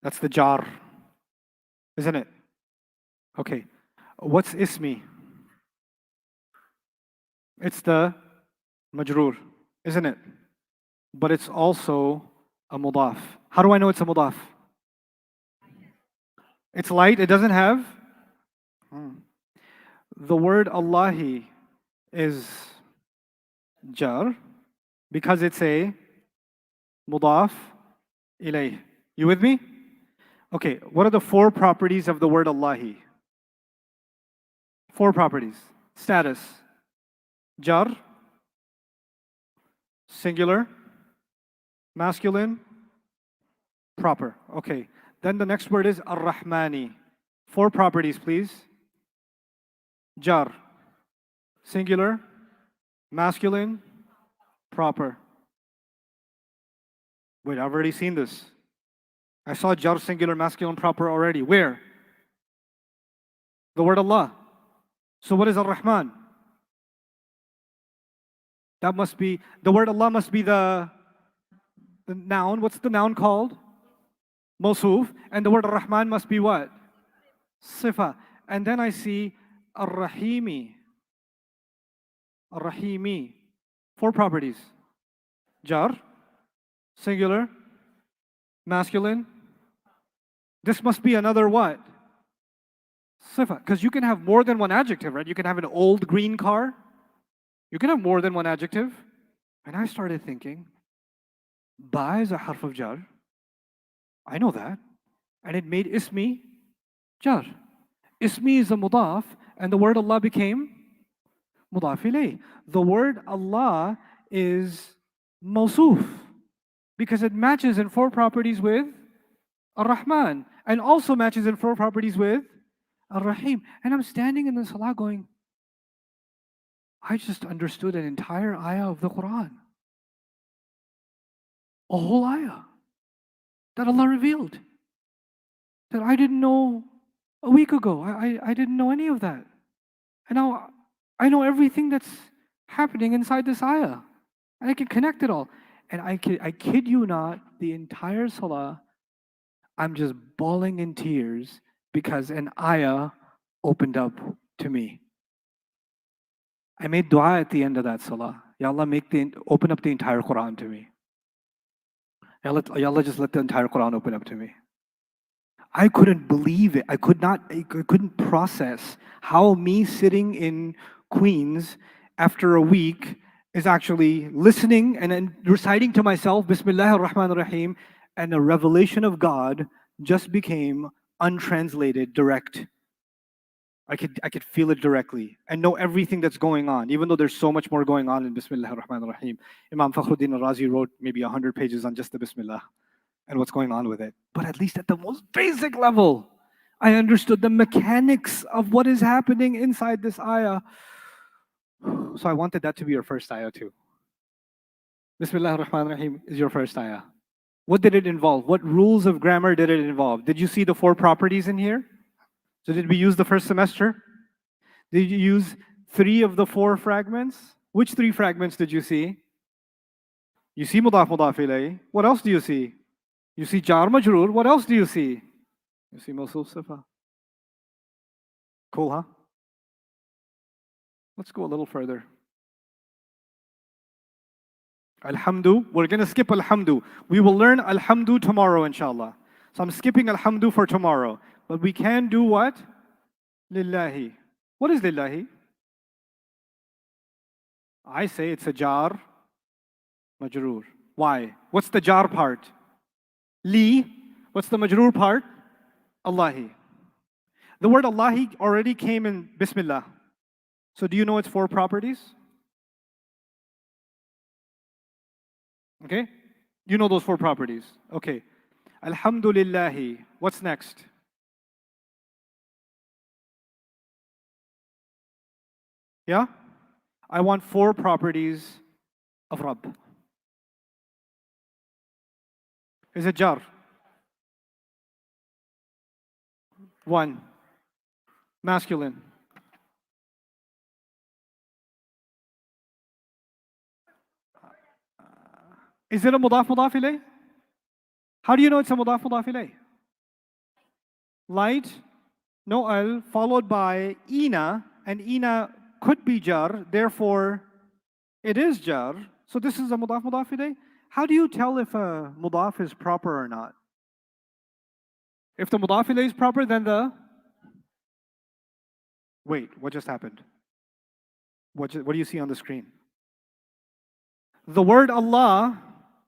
That's the Jaar, isn't it? Okay. What's Ismi? It's the Majroor, isn't it? But it's also a mudaf. How do I know it's a mudaf? It's light, it doesn't have? The word Allahi is Jaar because it's a mudaf ilayh. You with me? Okay, what are the 4 properties of the word Allahi? 4 properties. Status. Jaar, singular, masculine, proper. Okay, then the next word is ar-Rahmani. 4 properties, please. Jaar, singular, masculine, proper. Wait, I've already seen this. I saw Jaar, singular, masculine, proper already. Where? The word Allah. So what is Ar-Rahman? That must be, the word Allah must be the noun. What's the noun called? Mawsoof. And the word Ar-Rahman must be what? Sifa. And then I see Ar-Rahimi. Ar-Rahimi. 4 properties. Jaar, singular, masculine. This must be another what? Sifa. Because you can have more than one adjective, right? You can have an old green car. You can have more than one adjective. And I started thinking, Ba is a harf of Jaar. I know that. And it made Ismi Jaar. Ismi is a mudaf, and the word Allah became mudaf ilayh. The word Allah is mawsoof because it matches in 4 properties with Ar-Rahman and also matches in 4 properties with Ar-Rahim. And I'm standing in the salah going, I just understood an entire ayah of the Quran. a whole ayah that Allah revealed that I didn't know a week ago. I didn't know any of that. And now I know everything that's happening inside this ayah. And I can connect it all. And I kid you not, the entire salah, I'm just bawling in tears because an ayah opened up to me. I made dua at the end of that salah. Ya Allah, open up the entire Quran to me. Ya Allah, just let the entire Quran open up to me. I couldn't believe it. I couldn't process how me sitting in Queens after a week is actually listening and then reciting to myself, Bismillah ar-Rahman ar-Rahim, and a revelation of God just became untranslated, direct. I could feel it directly and know everything that's going on, even though there's so much more going on in Bismillah ar-Rahman ar-Rahim. Imam Fakhruddin al-Razi wrote maybe 100 pages on just the Bismillah and what's going on with it. But at least at the most basic level, I understood the mechanics of what is happening inside this ayah. So I wanted that to be your first ayah too. Bismillah ar-Rahman ar-Rahim is your first ayah. What did it involve? What rules of grammar did it involve? Did you see the 4 properties in here? So did we use the first semester? Did you use 3 of the 4 fragments? Which 3 fragments did you see? You see mudaf mudaf ilayh. What else do you see? You see Jaar Majroor. What else do you see? You see Mawsuf Sifa. Cool, huh? Let's go a little further. Alhamdu. We're going to skip Alhamdu. We will learn Alhamdu tomorrow, inshallah. So I'm skipping Alhamdu for tomorrow. But we can do what? Lillahi. What is Lillahi? I say it's a Jaar Majroor. Why? What's the Jaar part? Li. What's the Majroor part? Allahi. The word Allahi already came in Bismillah. So do you know its 4 properties? Okay? You know those 4 properties. Okay. Alhamdulillahi. What's next? Yeah? I want 4 properties of Rabb. Is it Jaar? 1. Masculine. Is it a mudaf mudaf ilayh? How do you know it's a mudaf mudaf ilayh? Light, no al, followed by ina, and ina could be jar, therefore it is jar. So this is a mudaf mudaf ilayh. How do you tell if a mudaf is proper or not? If the mudaf ilayh is proper, then the... Wait, what just happened? What do you see on the screen? The word Allah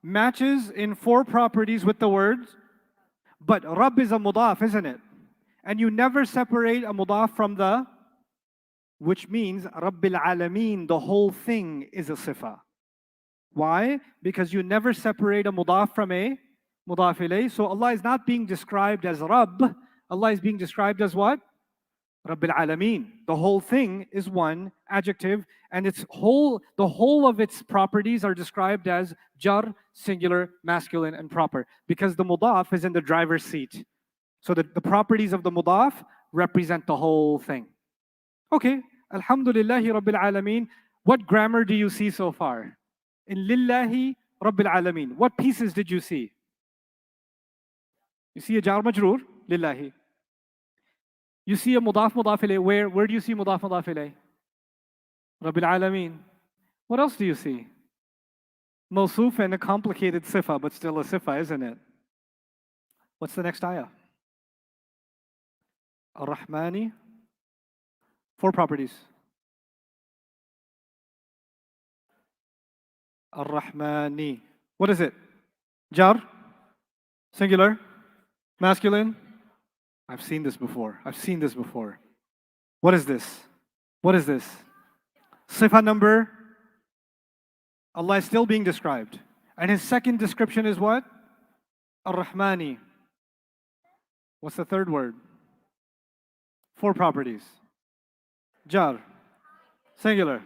matches in 4 properties with the words, but Rabb is a mudaf, isn't it? And you never separate a mudaf from the, which means Rabbil Alameen, the whole thing is a sifa. Why? Because you never separate a mudaf from a mudaf ilayh. So Allah is not being described as Rabb. Allah is being described as what? Rabbil Alameen. The whole thing is one adjective, and the whole of its properties are described as jar, singular, masculine, and proper, because the mudaf is in the driver's seat. So the properties of the mudaf represent the whole thing. Okay, Alhamdulillahi Rabbil Alameen. What grammar do you see so far? In Lillahi Rabbil Alameen. What pieces did you see? You see a Jaar Majroor, Lillahi. You see a mudaf mudaf ilayh. Where do you see mudaf mudaf ilayh? Rabbil Alameen. What else do you see? Mawsuf and a complicated sifa, but still a sifa, isn't it? What's the next ayah? Ar-Rahmani. 4 properties. Ar-Rahmani. What is it? Jar? Singular? Masculine? I've seen this before. I've seen this before. What is this? What is this? Sifa number? Allah is still being described. And his second description is what? Ar-Rahmani. What's the third word? 4 properties. Jar. Singular.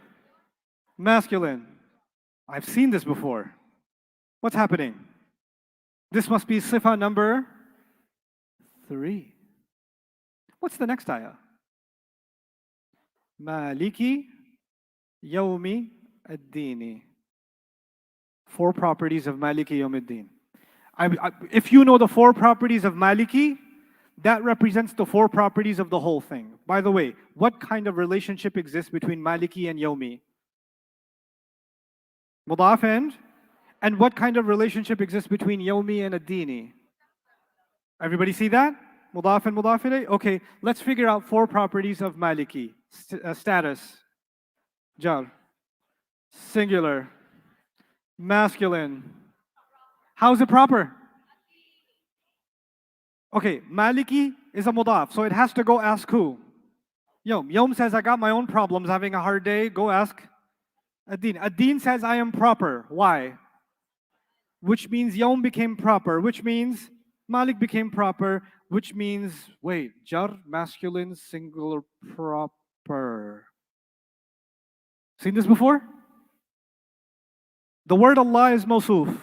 Masculine. I've seen this before. What's happening? This must be sifa number 3. What's the next ayah? Maliki Yawmi ad-Dini. 4 properties of Maliki Yawmi ad-Din. If you know the 4 properties of Maliki, that represents the 4 properties of the whole thing. By the way, what kind of relationship exists between Maliki and Yawmi? Mudaf and what kind of relationship exists between Yawmi and ad-Dini? Everybody see that? Mudaf and mudaf ilayh? Okay, let's figure out 4 properties of Maliki. Status, Jaar, singular, masculine. How is it proper? Okay, Maliki is a mudaf, so it has to go ask who? Yawm. Yawm says, I got my own problems, having a hard day, go ask ad-Din. Ad-Din says, I am proper. Why? Which means Yawm became proper, which means Malik became proper, which means, wait, Jaar, masculine, singular, proper. Seen this before? The word Allah is mawsoof.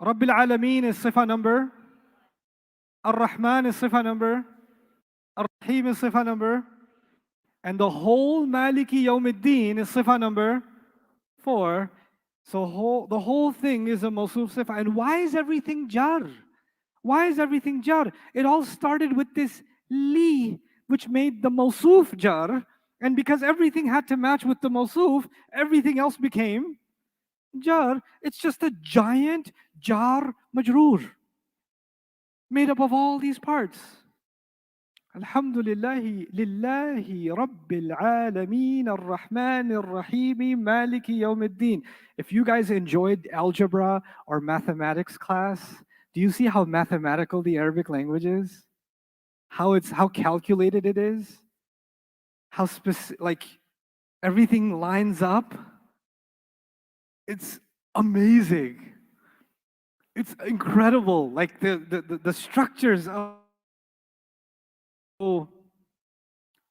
Rabbil Alameen is sifa number. Ar-Rahman is sifa number. Ar-Rahim is sifa number. And the whole Maliki Yawmiddin is sifa number 4. So the whole thing is a mawsoof sifa. And why is everything Jaar? Why is everything Jaar? It all started with this li, which made the mawsoof Jaar. And because everything had to match with the mawsoof, everything else became Jaar. It's just a giant Jaar Majroor, made up of all these parts. Alhamdulillahi lillahi rabbil alameen ar-Rahman ar-Rahim maliki yawmiddin. If you guys enjoyed algebra or mathematics class, do you see how mathematical the Arabic language is? How calculated it is? How specific, like everything lines up. It's amazing. It's incredible. Like the structures of,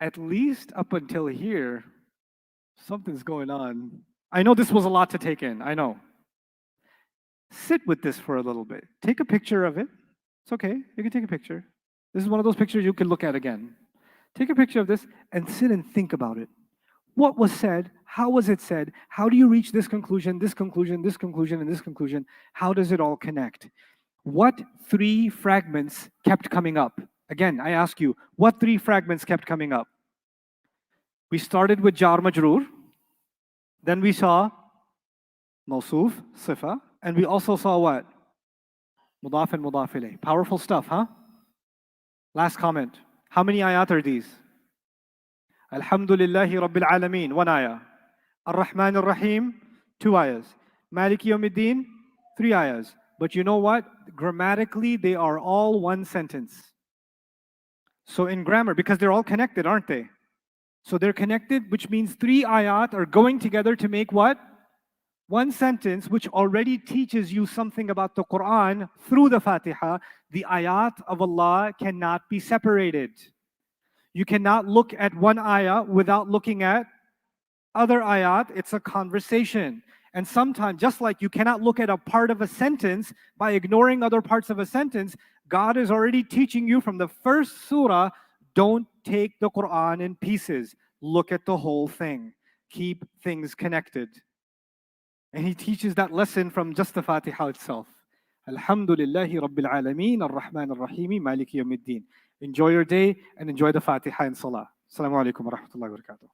at least up until here, something's going on. I know this was a lot to take in. I know. Sit with this for a little bit. Take a picture of it. It's okay. You can take a picture. This is one of those pictures you can look at again. Take a picture of this and sit and think about it. What was said? How was it said? How do you reach this conclusion, this conclusion, this conclusion, and this conclusion? How does it all connect? What 3 fragments kept coming up? Again, I ask you, what 3 fragments kept coming up? We started with Jaar Majroor. Then we saw Mawsoof, Sifa. And we also saw what? Mudaf and Mudaf ilayh. Powerful stuff, huh? Last comment. How many ayat are these? Alhamdulillahi Rabbil Alameen, 1 ayah. Ar-Rahman ar-Rahim, 2 ayahs. Maliki Yawmiddin, 3 ayahs. But you know what? Grammatically, they are all 1 sentence. So in grammar, because they're all connected, aren't they? So they're connected, which means 3 ayat are going together to make what? 1 sentence, which already teaches you something about the Quran through the Fatihah. The ayat of Allah cannot be separated. You cannot look at one ayah without looking at other ayat. It's a conversation. And sometimes, just like you cannot look at a part of a sentence by ignoring other parts of a sentence, God is already teaching you from the first surah, don't take the Quran in pieces. Look at the whole thing. Keep things connected. And he teaches that lesson from just the Fatiha itself. Alhamdulillahi Rabbil Alameen, Ar-Rahman Ar-Rahim, Maliki Yawmiddin. Enjoy your day and enjoy the Fatiha and Salah. Assalamu alaikum wa rahmatullahi wa barakatuh.